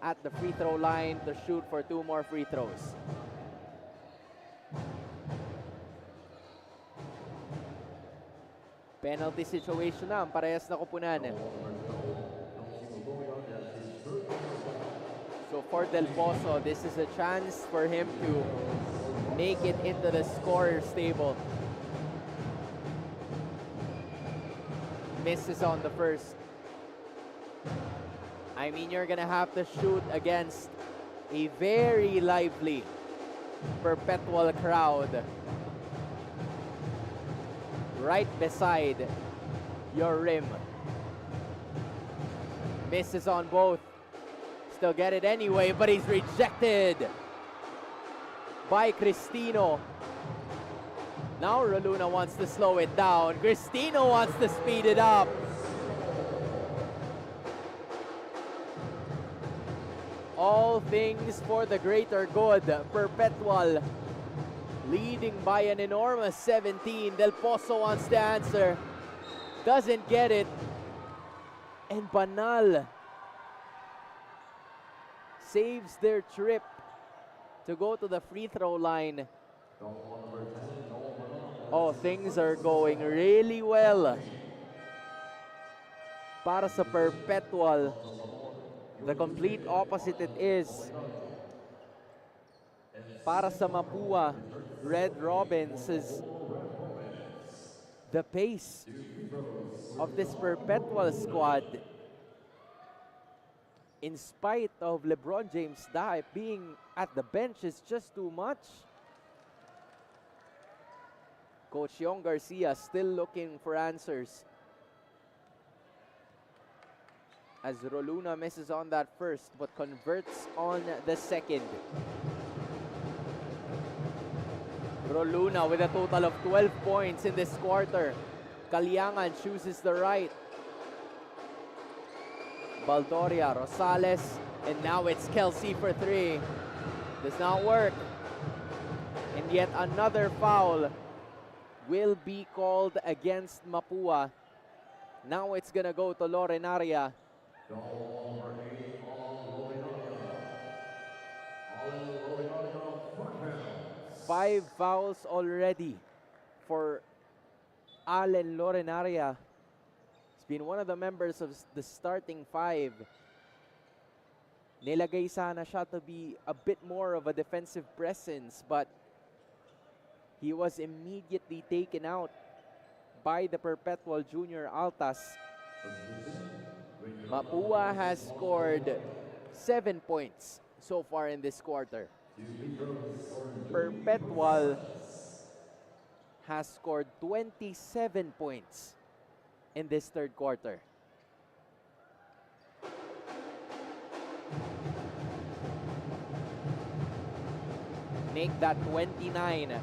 at the free throw line to shoot for 2 more free throws. Penalty situation na ang parehas na kupunan. So for Del Pozo, this is a chance for him to make it into the scorer's table. Misses on the first. I mean, you're gonna have to shoot against a very lively Perpetual crowd right beside your rim. Misses on both. Still get it anyway, but he's rejected by Cristino. Now Roluna wants to slow it down. Cristino wants to speed it up. All things for the greater good. Perpetual leading by an enormous 17. Del Pozo wants to answer. Doesn't get it. And Banal saves their trip to go to the free throw line Oh, things are going really well para sa Perpetual. The complete opposite it is para sa Mapua Red Robins. Is the pace of this Perpetual squad, in spite of LeBron James being at the bench, is just too much. Coach Yong Garcia still looking for answers, as Roluna misses on that first but converts on the second. Roluna with a total of 12 points in this quarter. Caliangan chooses the right. Baldoria, Rosales, and now it's Kelsey for three. Does not work. And yet another foul will be called against Mapua. Now it's gonna go to Lorenaria. 5 fouls already for Allen Lorenaria. He's been one of the members of the starting 5. Nilagay sana siya to be a bit more of a defensive presence, but he was immediately taken out by the Perpetual Junior Altas. Mapua has scored 7 points so far in this quarter. Perpetual has scored 27 points in this third quarter. Make that 29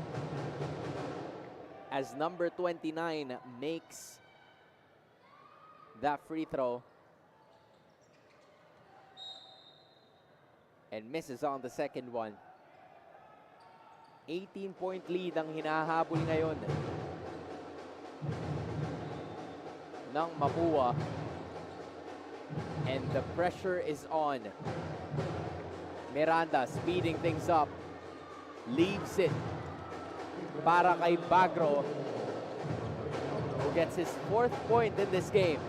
as number 29 makes that free throw and misses on the second one. 18-point lead ang hinahabol ngayon ng Mapua, and the pressure is on. Miranda speeding things up, leaves it para kay Bagro, who gets his 4th point in this game.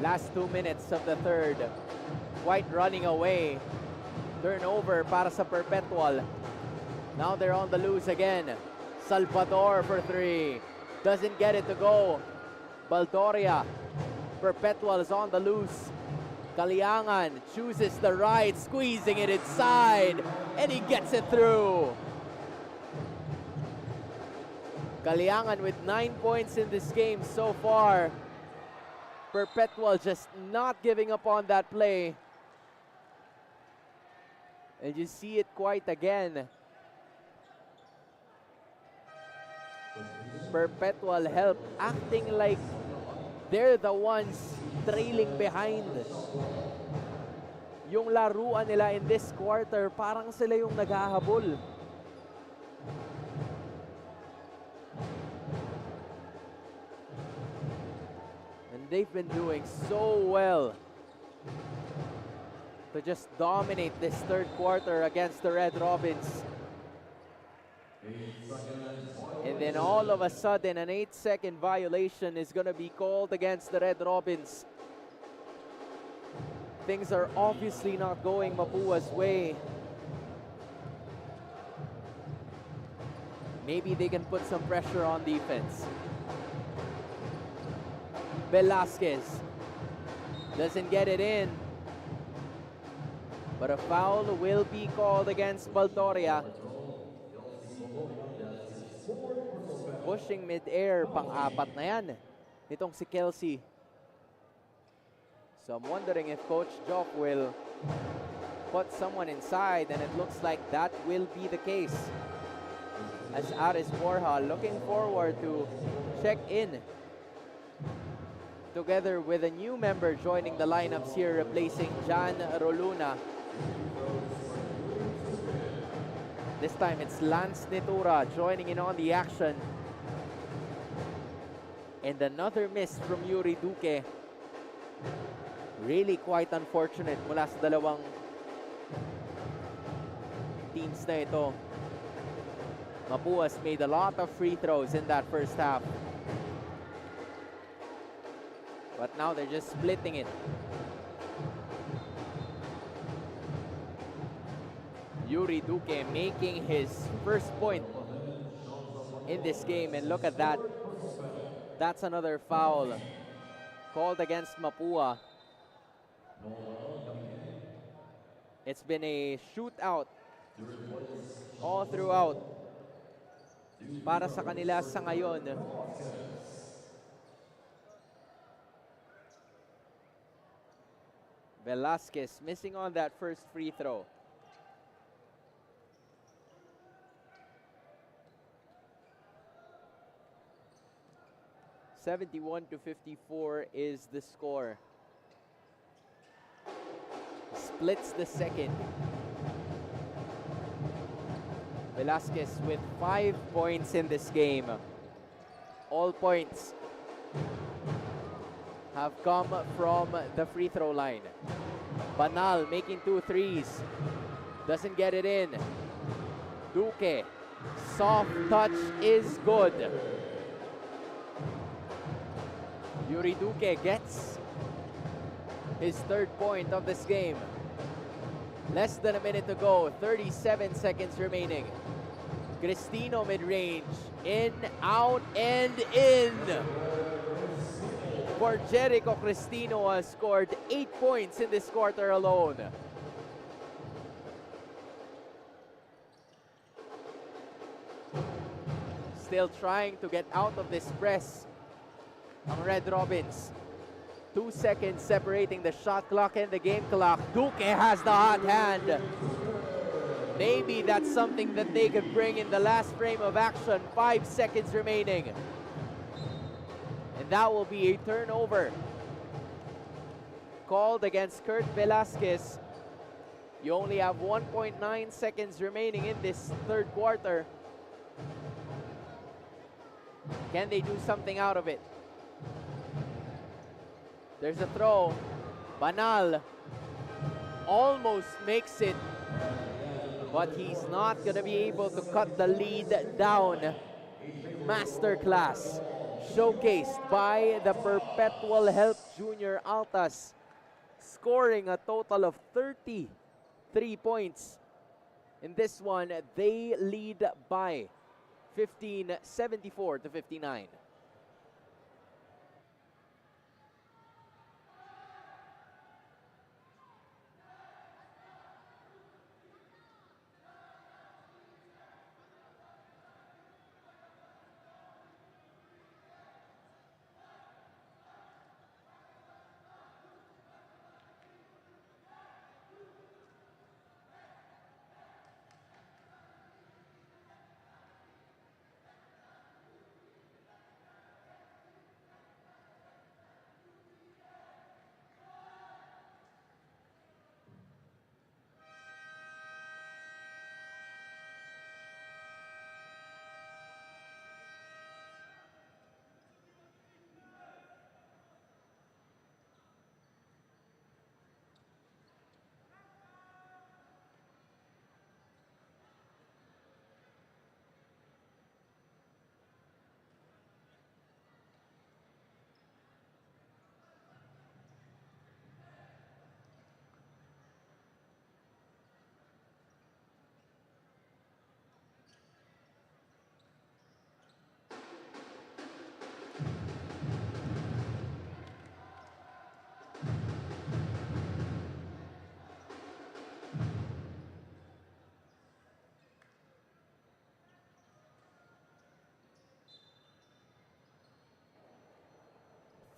Last 2 minutes of the third. White running away. Turnover para sa Perpetual. Now they're on the loose again. Salvador for 3. Doesn't get it to go. Baldoria. Perpetual is on the loose. Caliangan chooses the right, squeezing it inside, and he gets it through. Caliangan with 9 points in this game so far. Perpetual just not giving up on that play. And you see it quite again. Perpetual help acting like they're the ones trailing behind. Yung laruan nila in this quarter, parang sila yung naghahabol. They've been doing so well to just dominate this third quarter against the Red Robins. And then all of a sudden, an 8-second violation is going to be called against the Red Robins. Things are obviously not going Mapua's way. Maybe they can put some pressure on defense. Velasquez doesn't get it in, but a foul will be called against Baldoria. Pushing mid-air, pang-apat na yan nitong si Kelsey. So I'm wondering if Coach Jock will put someone inside, and it looks like that will be the case, as Aris Borja looking forward to check in together with a new member joining the lineups here, replacing Jan Roluna. This time it's Lance Nitura joining in on the action. And another miss from Yuri Duque. Really quite unfortunate mula sa dalawang teams na ito. Mapua's made a lot of free throws in that first half. But now they're just splitting it. Yuri Duque making his first point in this game, and look at that. That's another foul called against Mapua. It's been a shootout all throughout para sa kanila sa ngayon. Velasquez missing on that first free throw. (71-54) is the score. Splits the second. Velasquez with 5 points in this game. All points have come from the free throw line. Banal making 2 threes. Doesn't get it in. Duque. Soft touch is good. Yuri Duque gets his third point of this game. Less than a minute to go. 37 seconds remaining. Cristino mid-range. In, out, and in. For Jericho, Cristino has scored 8 points in this quarter alone. Still trying to get out of this press ang Red Robins. 2 seconds separating the shot clock and the game clock. Duque has the hot hand. Maybe that's something that they could bring in the last frame of action. 5 seconds remaining. And that will be a turnover called against Kurt Velasquez. You only have 1.9 seconds remaining in this third quarter. Can they do something out of it? There's a throw. Banal almost makes it, but he's not going to be able to cut the lead down. Masterclass showcased by the Perpetual Help Junior Altas, scoring a total of 33 points. In this one, they lead by 15, 74-59.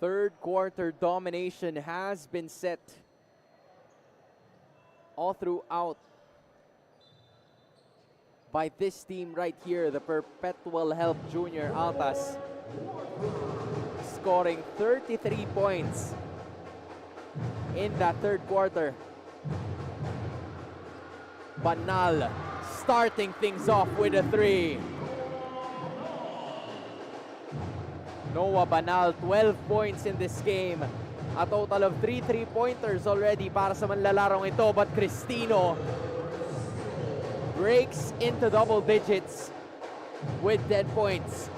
Third quarter domination has been set all throughout by this team right here, the Perpetual Help Junior Altas, scoring 33 points in that third quarter. Banal starting things off with a 3. Noah Banal, 12 points in this game. A total of 3 3-pointers already para sa manlalarong ito, but Cristino breaks into double digits with 10 points.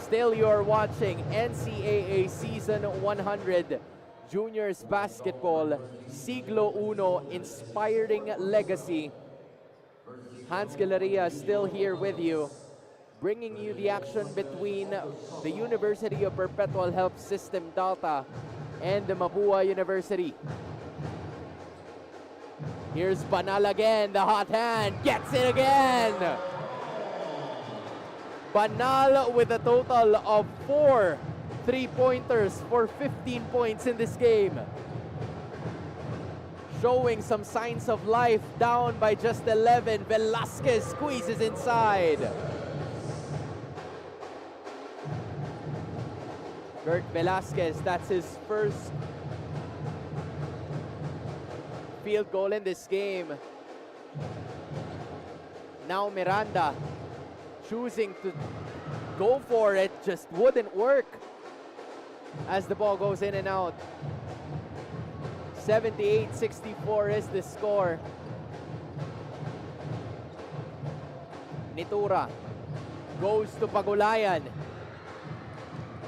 Still, you're watching NCAA Season 100 Juniors Basketball Siglo Uno Inspiring Legacy. Hans Galeria still here with you, bringing you the action between the University of Perpetual Health System Delta and the Mapua University. Here's Banal again, the hot hand, gets it again! Banal with a total of 4 3-pointers for 15 points in this game. Showing some signs of life, down by just 11. Velasquez squeezes inside. Kurt Velasquez, that's his first field goal in this game. Now Miranda choosing to go for it, just wouldn't work as the ball goes in and out. 78-64 is the score. Nitura goes to Pagulayan.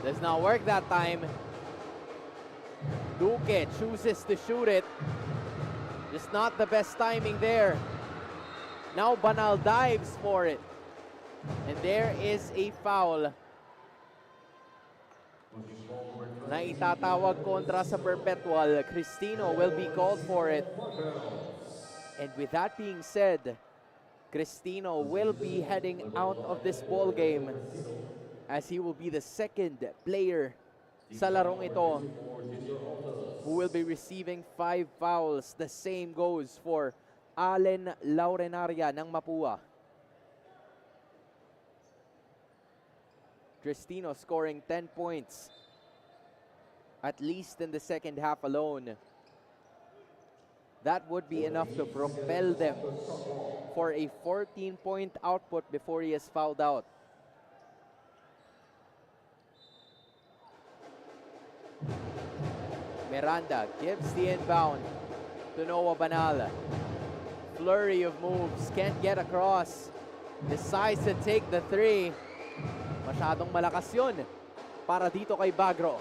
Does not work that time. Duque chooses to shoot it. Just not the best timing there. Now Banal dives for it. And there is a foul na itatawag kontra sa Perpetual. Cristino will be called for it. And with that being said, Cristino will be heading out of this ball game, as he will be the second player sa larong ito who will be receiving 5 fouls. The same goes for Allen Laurenaria ng Mapua. Cristino scoring 10 points, at least in the second half alone. That would be enough to propel them for a 14-point output before he is fouled out. Miranda gives the inbound to Noah Banal. Flurry of moves, can't get across. Decides to take the 3. Masyadong malakas yun para dito kay Bagro.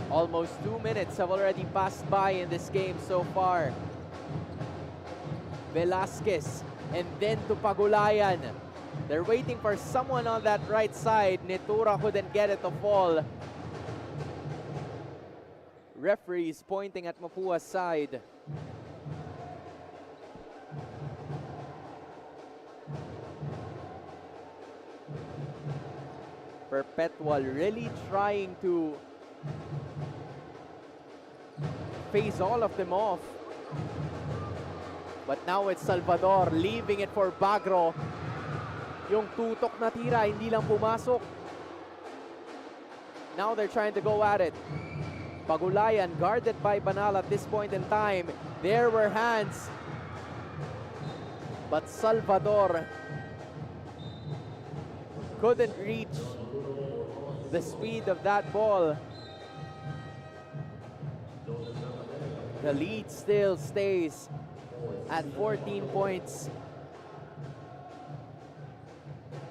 Almost 2 minutes have already passed by in this game so far. Velasquez and then to Pagulayan. They're waiting for someone on that right side. Nitura couldn't get it to fall. Referees pointing at Mapua's side. Perpetual really trying to phase all of them off. But now it's Salvador leaving it for Bagro. Yung tutok na tira, hindi lang pumasok. Now they're trying to go at it. Pagulayan guarded by Banal at this point in time. There were hands. But Salvador couldn't reach the speed of that ball. The lead still stays at 14 points.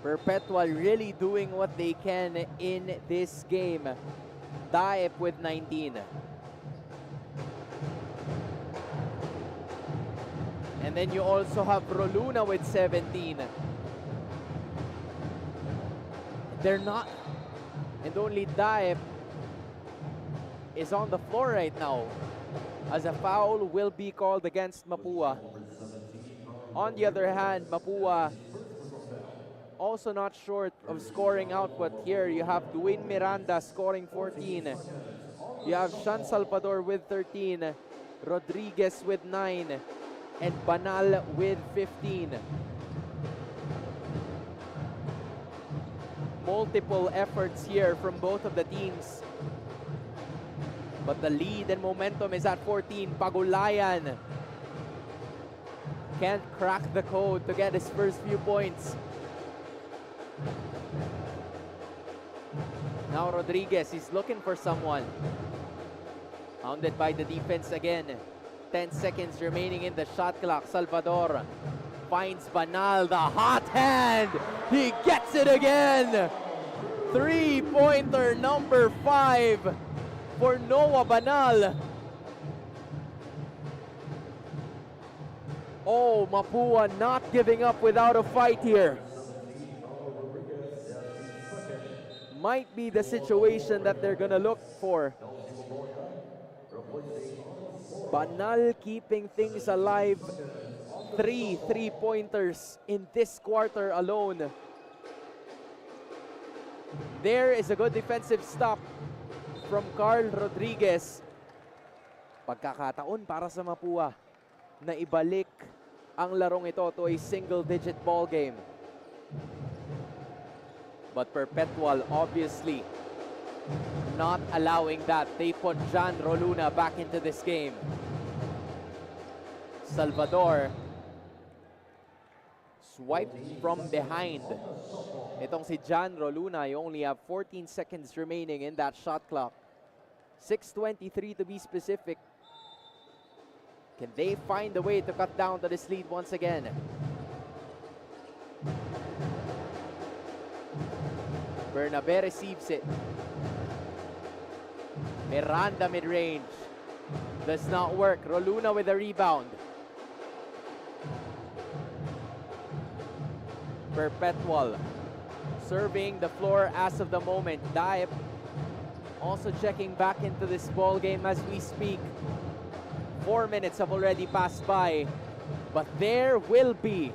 Perpetual really doing what they can in this game. Daep with 19. And then you also have Roluna with 17. They're not, and only Daep is on the floor right now, as a foul will be called against Mapua. On the other hand, Mapua also not short of scoring output here. You have Dwayne Miranda scoring 14. You have Sean Salvador with 13. Rodriguez with 9. And Banal with 15. Multiple efforts here from both of the teams. But the lead and momentum is at 14. Pagulayan can't crack the code to get his first few points. Now Rodriguez is looking for someone. Hounded by the defense again. 10 seconds remaining in the shot clock. Salvador finds Banal, the hot hand. He gets it again. Three-pointer number 5 for Noah Banal. Oh, Mapua not giving up without a fight here. Might be the situation that they're gonna look for. Banal keeping things alive. 3 3-pointers in this quarter alone. There is a good defensive stop from Carl Rodriguez. Pagkakataon para sa Mapua na ibalik ang larong ito to a single-digit ball game. But Perpetual obviously not allowing that. They put Jan Roluna back into this game. Salvador swiped from behind. Itong si Jan Roluna, you only have 14 seconds remaining in that shot clock. 6:23 to be specific. Can they find a way to cut down to this lead once again? Bernabe receives it. Miranda mid-range. Does not work. Roluna with a rebound. Perpetual serving the floor as of the moment. Daip also checking back into this ball game as we speak. 4 minutes have already passed by, but there will be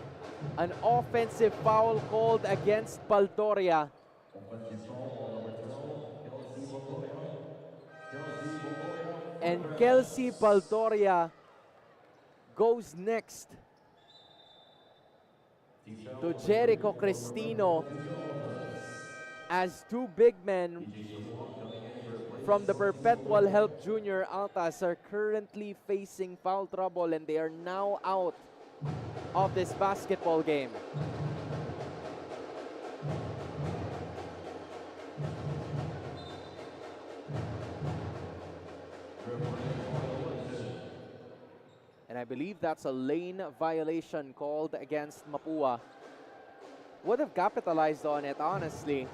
an offensive foul called against Baldoria. And Kelsey Baldoria goes next to Jericho Cristino as two big men from the Perpetual Help Junior Altas are currently facing foul trouble, and they are now out of this basketball game. And I believe that's a lane violation called against Mapua. Would have capitalized on it, honestly.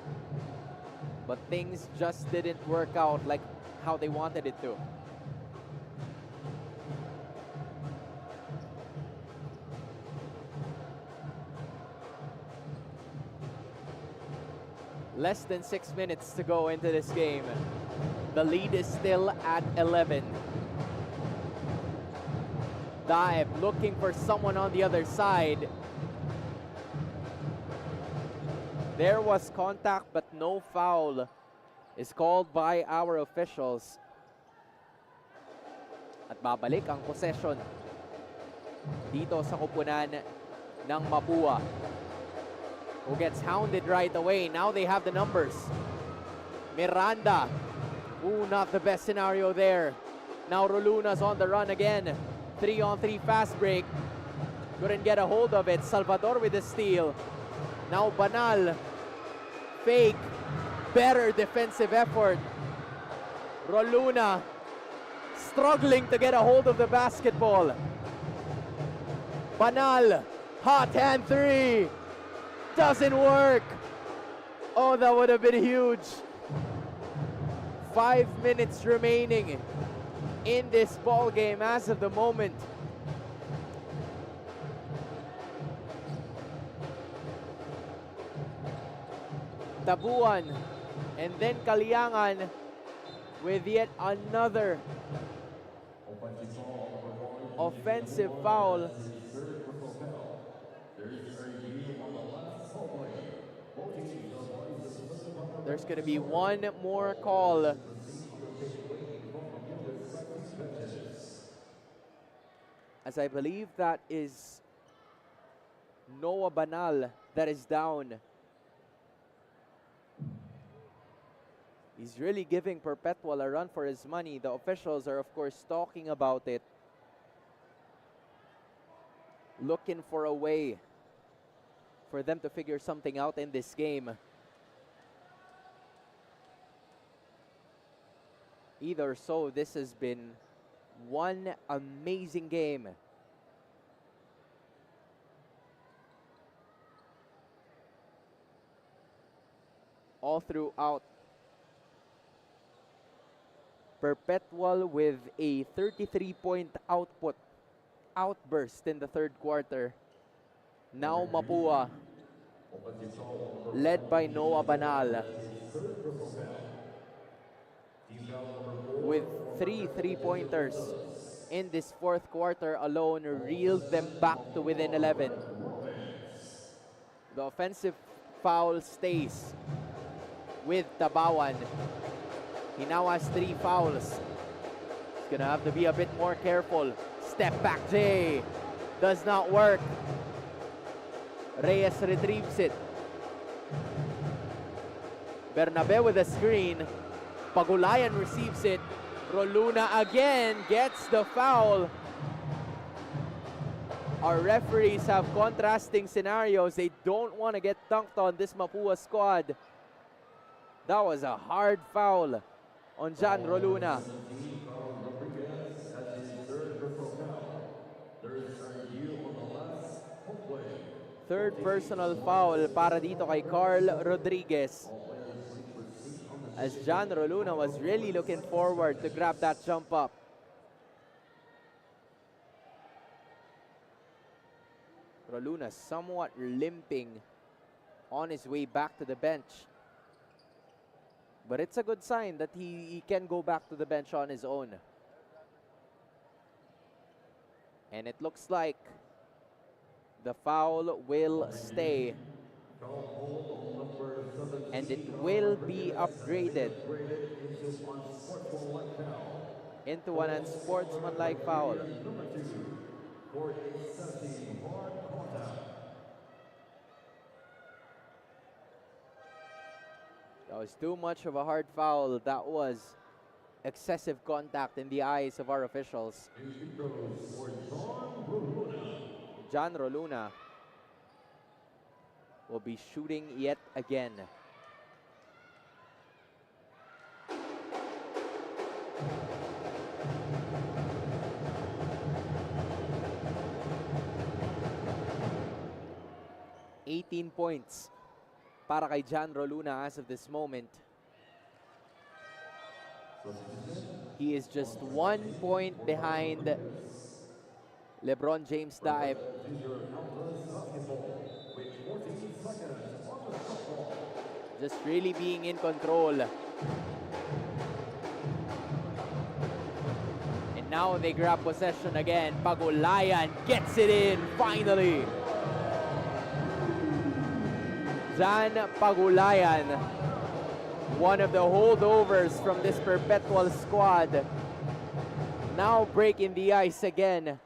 But things just didn't work out like how they wanted it to. Less than 6 minutes to go into this game. The lead is still at 11. Daip looking for someone on the other side. There was contact but no foul is called by our officials. At babalik ang possession dito sa kupunan ng Mapua, who gets hounded right away. Now they have the numbers. Miranda. Ooh, not the best scenario there. Now Roluna's on the run again. 3-on-3 fast break. Couldn't get a hold of it. Salvador with the steal. Now Banal. Fake. Better defensive effort. Roluna struggling to get a hold of the basketball. Banal. Hot hand three. Doesn't work. Oh, that would have been huge. 5 minutes remaining in this ball game as of the moment. Tabuan and then Kaliangan with yet another offensive foul. There's going to be one more call. As I believe that is Noah Banal that is down. He's really giving Perpetual a run for his money. The officials are, of course, talking about it. Looking for a way for them to figure something out in this game. Either so, this has been one amazing game. All throughout. Perpetual with a 33-point outburst in the third quarter. Now Mapua, led by Noah Banal, with 3 3-pointers in this fourth quarter alone, reeled them back to within 11. The offensive foul stays with Tabawan. He now has 3 fouls. He's gonna have to be a bit more careful. Step back J. Does not work. Reyes retrieves it. Bernabe with a screen. Pagulayan receives it. Roluna again gets the foul. Our referees have contrasting scenarios. They don't want to get dunked on this Mapua squad. That was a hard foul on Jan Roluna. Third personal foul para dito kay Carl Rodriguez. As Jan Roluna was really looking forward to grab that jump up. Roluna somewhat limping on his way back to the bench. But it's a good sign that he can go back to the bench on his own. And it looks like the foul will stay. And it will be upgraded into an unsportsmanlike foul. That was too much of a hard foul. That was excessive contact in the eyes of our officials. Jan Roluna will be shooting yet again. $18 points para kay Jan Roluna as of this moment. He is just 1 point behind LeBron James Daib. Just really being in control. And now they grab possession again. Pagulayan gets it in finally. Jan Pagulayan, one of the holdovers from this Perpetual squad, now breaking the ice again,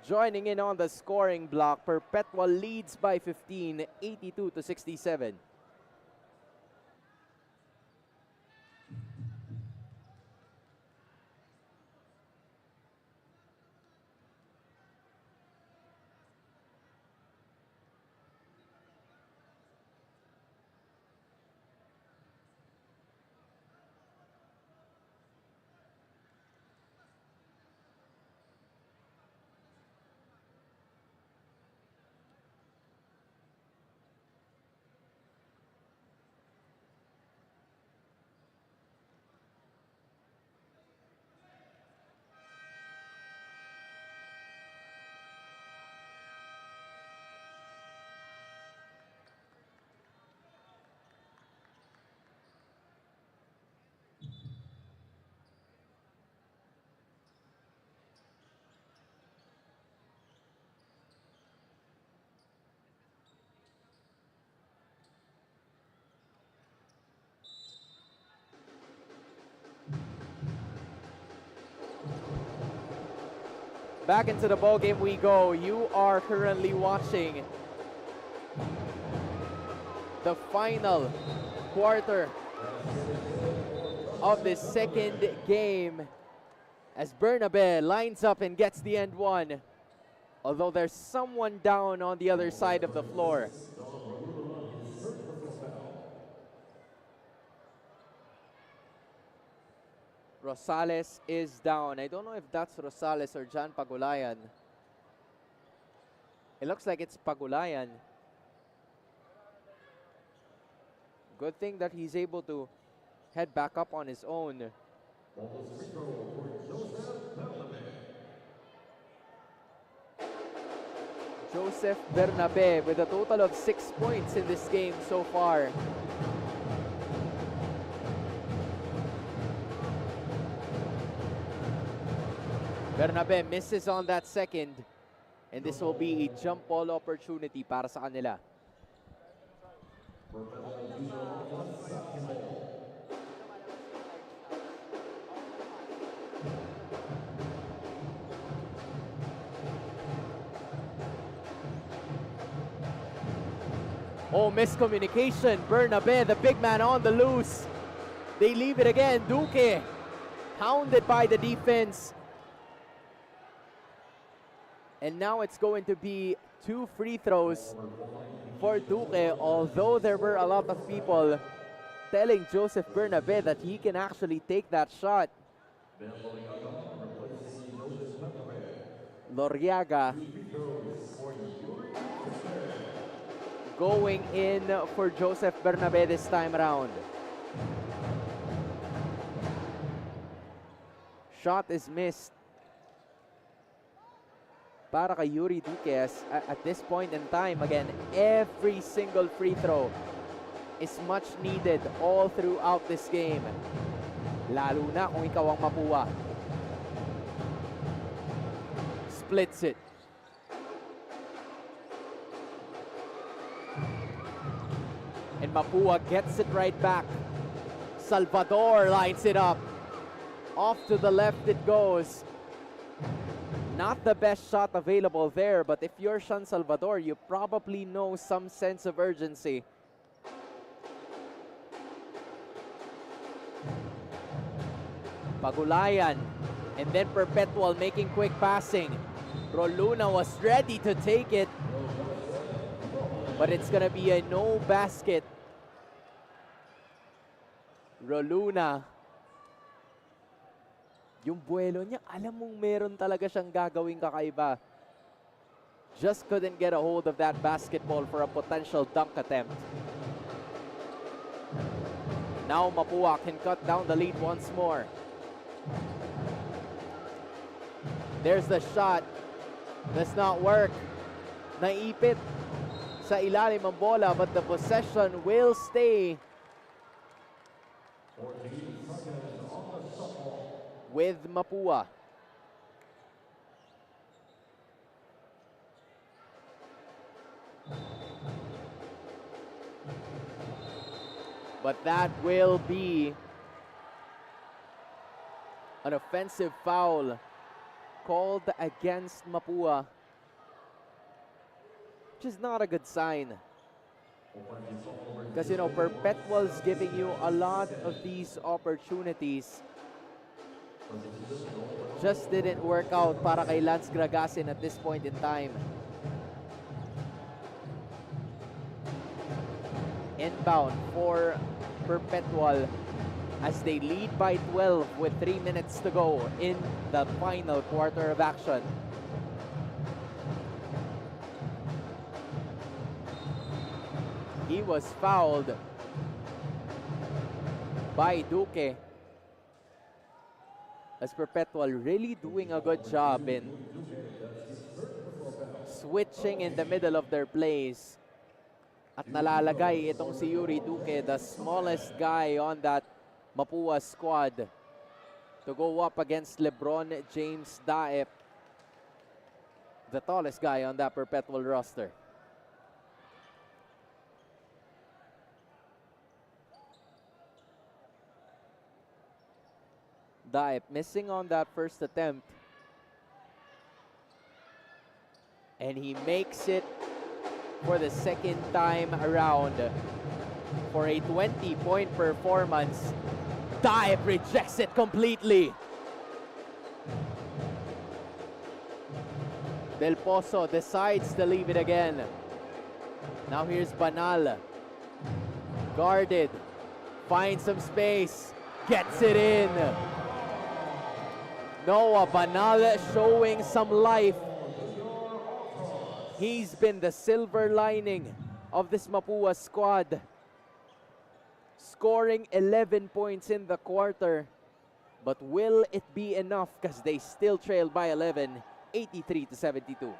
joining in on the scoring block. Perpetual leads by 15, 82-67. Back into the ball game we go. You are currently watching the final quarter of the second game as Bernabe lines up and gets the end one. Although there's someone down on the other side of the floor. Rosales is down. I don't know if that's Rosales or Jan Pagulayan. It looks like it's Pagulayan. Good thing that he's able to head back up on his own. Joseph Bernabe with a total of 6 points in this game so far. Bernabe misses on that second, and this will be a jump ball opportunity para sa kanila. Oh, miscommunication. Bernabe, the big man on the loose. They leave it again. Duque, hounded by the defense. And now it's going to be 2 free throws for Duque, although there were a lot of people telling Joseph Bernabe that he can actually take that shot. Loriaga going in for Joseph Bernabe this time around. Shot is missed para kay Yuri Duque. At this point in time, again, every single free throw is much needed all throughout this game. Lalo na kung ikaw ang Mapua. Splits it. And Mapua gets it right back. Salvador lines it up. Off to the left it goes. Not the best shot available there, but if you're Sean Salvador, you probably know some sense of urgency. Pagulayan, and then Perpetual making quick passing. Roluna was ready to take it, but it's gonna be a no basket. Roluna, yung buwelo niya, alam mong meron talaga siyang gagawing kakaiba. Just couldn't get a hold of that basketball for a potential dunk attempt. Now Mapua can cut down the lead once more. There's the shot. Does not work. Naipit sa ilalim ang bola, but the possession will stay with Mapua. But that will be an offensive foul called against Mapua, which is not a good sign. Because, you know, Perpetual's giving you a lot of these opportunities. Just didn't work out para kay Lance Gragasin at this point in time. Inbound for Perpetual as they lead by 12 with 3 minutes to go in the final quarter of action. He was fouled by Duque, as Perpetual really doing a good job in switching in the middle of their plays. At nalalagay itong si Yuri Duque, the smallest guy on that Mapua squad, to go up against LeBron James Daep, the tallest guy on that Perpetual roster. Daep missing on that first attempt. And he makes it for the second time around for a 20-point performance. Daep rejects it completely. Del Pozo decides to leave it again. Now here's Banal. Guarded. Finds some space. Gets it in. Noah Banal showing some life. He's been the silver lining of this Mapua squad. Scoring 11 points in the quarter. But will it be enough? Because they still trail by 11, 83-72.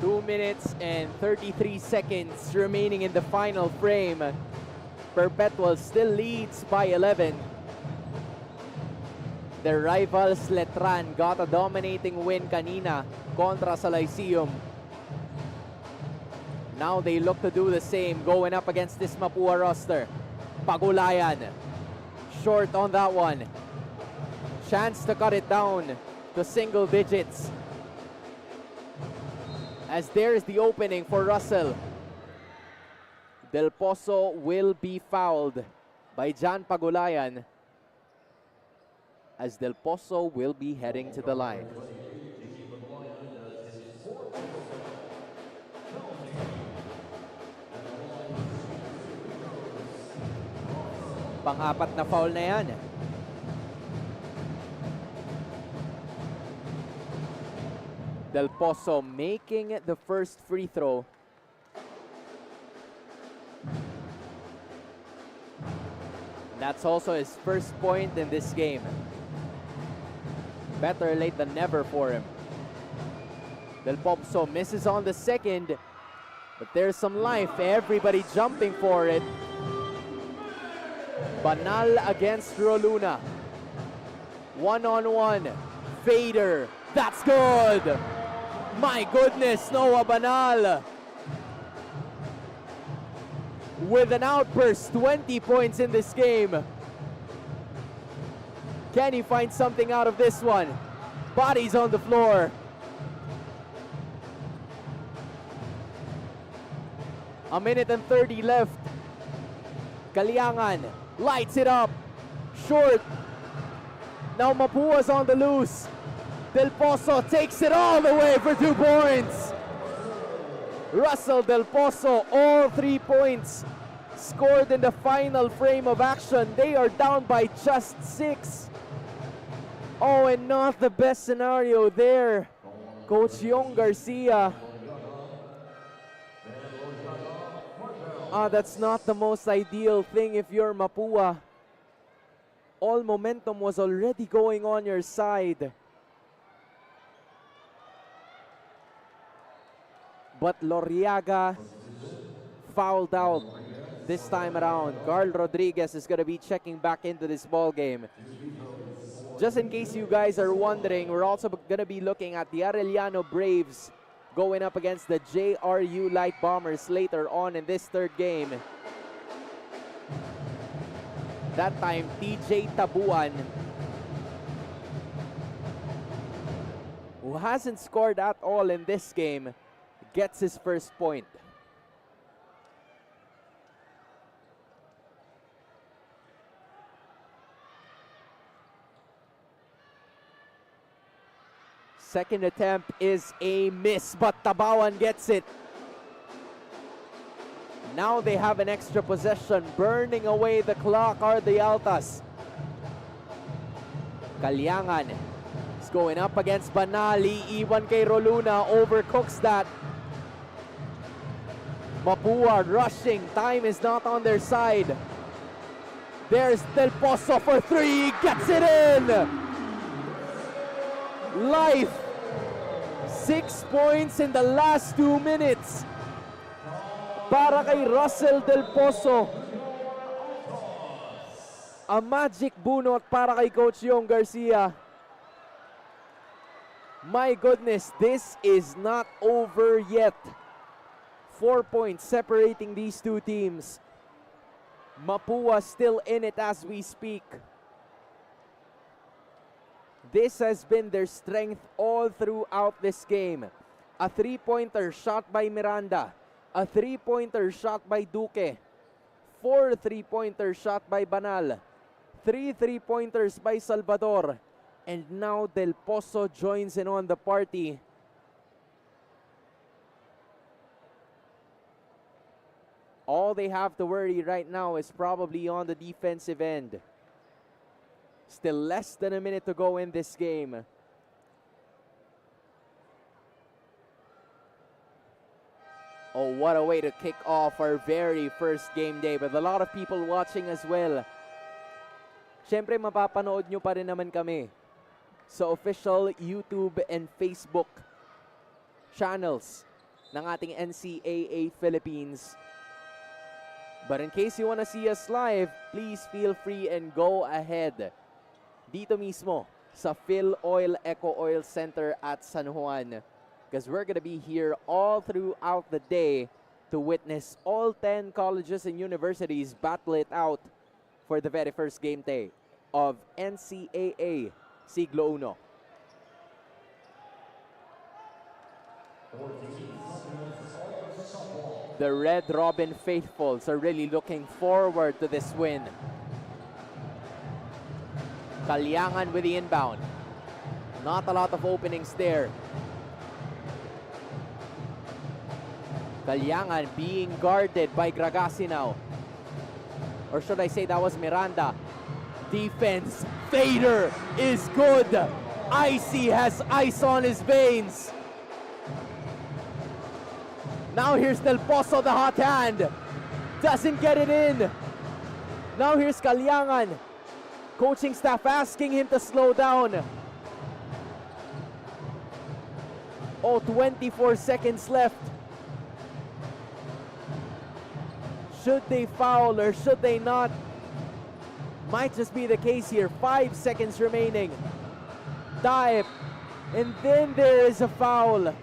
Two minutes and 33 seconds remaining in the final frame. Perpetual still leads by 11. Their rivals Letran got a dominating win kanina kontra sa Lyceum. Now they look to do the same going up against this Mapua roster. Pagulayan, short on that one. Chance to cut it down to single digits. As there's the opening for Russell. Del Pozo will be fouled by Jan Pagulayan, as Del Pozo will be heading to the line. Pang-apat na foul na yan. Del Pozo making the first free throw. That's also his first point in this game. Better late than never for him. Del Pozo misses on the second, but there's some life. Everybody jumping for it. Banal against Roluna. One-on-one. Fader. That's good. My goodness, Noah Banal. With an outburst, 20 points in this game. Can he find something out of this one? Bodies on the floor. A minute and 30 left. Kaliangan lights it up. Short. Now Mapua's on the loose. Del Pozo takes it all the way for 2 points. Russell Del Pozo, all 3 points scored in the final frame of action. They are down by just 6. Oh, and not the best scenario there. Coach Yong Garcia. That's not the most ideal thing if you're Mapua. All momentum was already going on your side. But Loriaga fouled out this time around. Carl Rodriguez is going to be checking back into this ball game. Just in case you guys are wondering, we're also going to be looking at the Arellano Braves going up against the JRU Light Bombers later on in this third game. That time, TJ Tabuan, who hasn't scored at all in this game, gets his first point. Second attempt is a miss, but Tabawan gets it. Now they have an extra possession. Burning away the clock are the Altas. Kaliangan is going up against Banali. Iwan kay Roluna, overcooks that. Mapua rushing. Time is not on their side. There's Del Pozo for three. Gets it in. Life. 6 points in the last 2 minutes. Para kay Russell Del Pozo. A magic bunot para kay Coach Yong Garcia. My goodness, this is not over yet. 4 points separating these two teams. Mapua still in it as we speak. This has been their strength all throughout this game. A three-pointer shot by Miranda. A three-pointer shot by Duque. 4 three-pointer shot by Banal. 3 three-pointers by Salvador. And now Del Pozo joins in on the party. All they have to worry right now is probably on the defensive end. Still less than a minute to go in this game. Oh, what a way to kick off our very first game day with a lot of people watching as well. Siyempre, mapapanood nyo pa rin naman kami sa official YouTube and Facebook channels ng ating NCAA Philippines. But in case you want to see us live, please feel free and go ahead. Dito mismo sa Phil Oil Eco Oil Center at San Juan. Because we're going to be here all throughout the day to witness all 10 colleges and universities battle it out for the very first game day of NCAA Siglo Uno. The Red Robin faithfuls are really looking forward to this win. Kalyangan with the inbound. Not a lot of openings there. Kalyangan being guarded by Gragasi now. Or should I say that was Miranda. Defense. Fader is good. Icy has ice on his veins. Now here's Del Pozo, the hot hand. Doesn't get it in. Now here's Kalyangan. Coaching staff asking him to slow down. Oh, 24 seconds left. Should they foul or should they not? Might just be the case here. 5 seconds remaining. Dive. And then there is a foul.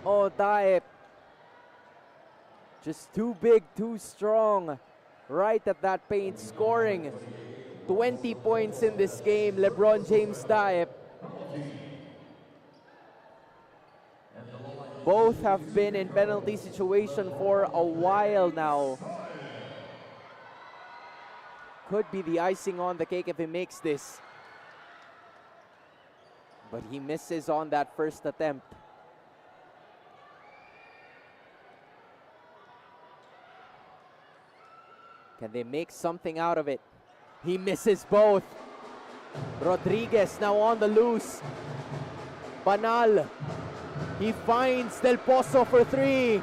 Oh, Dive. Just too big, too strong. Right at that paint, scoring 20 points in this game. LeBron James Dive. Both have been in penalty situation for a while now. Could be the icing on the cake if he makes this. But he misses on that first attempt. Can they make something out of it? He misses both. Rodriguez now on the loose. Banal. He finds Del Pozo for three.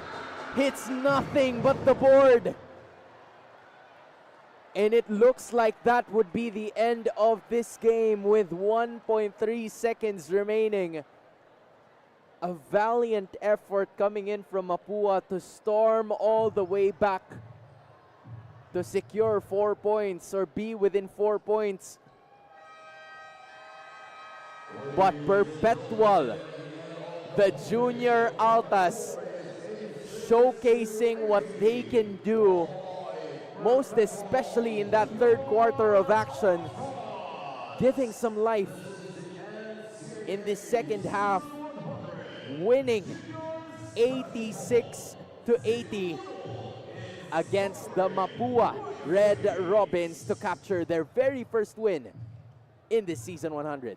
Hits nothing but the board. And it looks like that would be the end of this game with 1.3 seconds remaining. A valiant effort coming in from Mapua to storm all the way back to secure 4 points or be within 4 points. But Perpetual, the junior Altas, showcasing what they can do, most especially in that third quarter of action, giving some life in the second half, winning 86-80 against the Mapua Red Robins to capture their very first win in this season 100.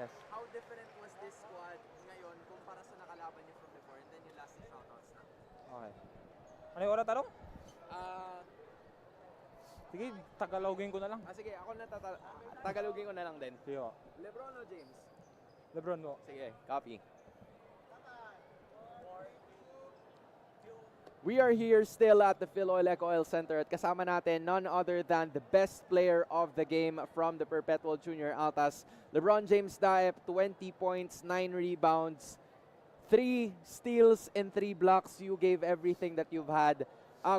Yes. How different was this squad ngayon kumpara sa nakalaban niyo from before and then yung last shoutouts na? Okay. Ano yung oras tanong? Ah, Sige, Tagalogin ko na lang. sige, ako na tagalogin ko na lang din. Sige po. LeBron o James? Lebron po. Sige, copy. We are here still at the Philoil Eco Oil Center at kasama natin none other than the best player of the game from the Perpetual Junior Altas, LeBron James Daep, 20 points, 9 rebounds, 3 steals and 3 blocks. You gave everything that you've had.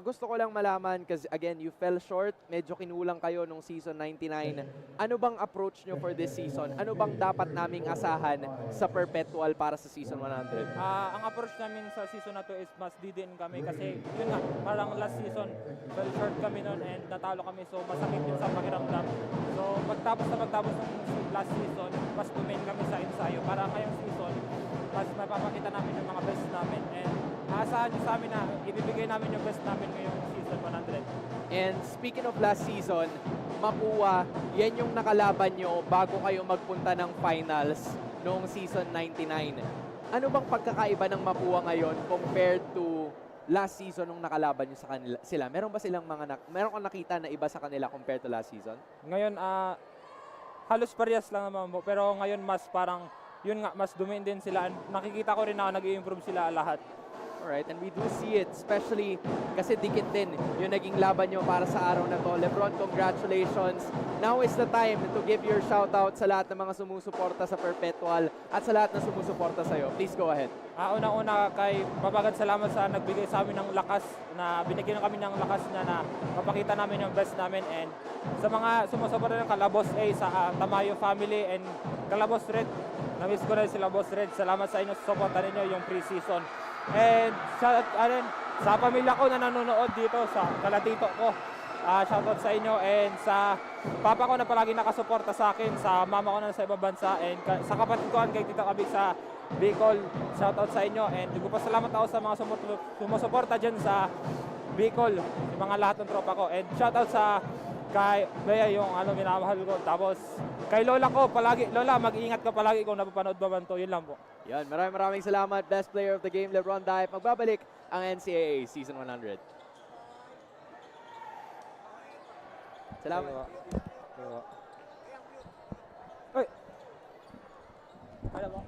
Gusto ko lang malaman kasi again, you fell short. Medyo kinulang kayo nung season 99. Ano bang approach nyo for this season? Ano bang dapat naming asahan sa Perpetual para sa season 100? Ang approach namin sa season na to is mas didiin kami kasi yun nga, parang last season, fell short kami nun and natalo kami so masakit yun sa pakiramdam. So pagtapos ng last season, mas domain kami sa ensayo para ngayong season, mas mapapakita namin yung mga best namin and aasahan nyo sa amin na ibibigay namin yung best namin ngayong season 100. And speaking of last season, Mapua, yan yung nakalaban nyo bago kayo magpunta ng finals noong season 99. Ano bang pagkakaiba ng Mapua ngayon compared to last season nung nakalaban nyo sa kanila? Sila? Meron ba silang meron kang nakita na iba sa kanila compared to last season? Ngayon, halos parehas lang naman po pero ngayon mas parang yun nga, mas domain din sila. Nakikita ko rin na nag-i-improve sila lahat. Alright, and we do see it, especially kasi dikit din yung naging laban nyo para sa araw na to. LeBron, congratulations. Now is the time to give your shoutout sa lahat ng mga sumusuporta sa Perpetual at sa lahat na sumusuporta sa'yo. Please go ahead. Una-una kay Babagad, salamat sa nagbigay sa amin ng lakas, na binigyan kami ng lakas na mapakita namin yung best namin. And sa mga sumusuporta ng Kalabos A, sa Tamayo family and Kalabos Red, na-miss ko rin sila Boss Red. Salamat sa inyo sa suporta ninyo yung pre-season. And sa pamilya ko na nanonood dito, sa kalatito ko, shoutout sa inyo and sa papa ko na palagi nakasuporta sa akin, sa mama ko na sa ibang bansa, and sa kapatid ko kay Tita Kabig sa Bicol, shoutout sa inyo. And nagpapasalamat ako sa mga sumusuporta dyan sa Bicol, yung mga lahat ng tropa ko. And shoutout sa kay Bea, yung minamahal ko. Tapos kay Lola ko, palagi, Lola, mag-iingat ka palagi kung napapanood ba man to. Yun lang po. Yan, maraming salamat. Best player of the game, LeBron Daep. Magbabalik ang NCAA Season 100. Salamat. Oy. Ano ba?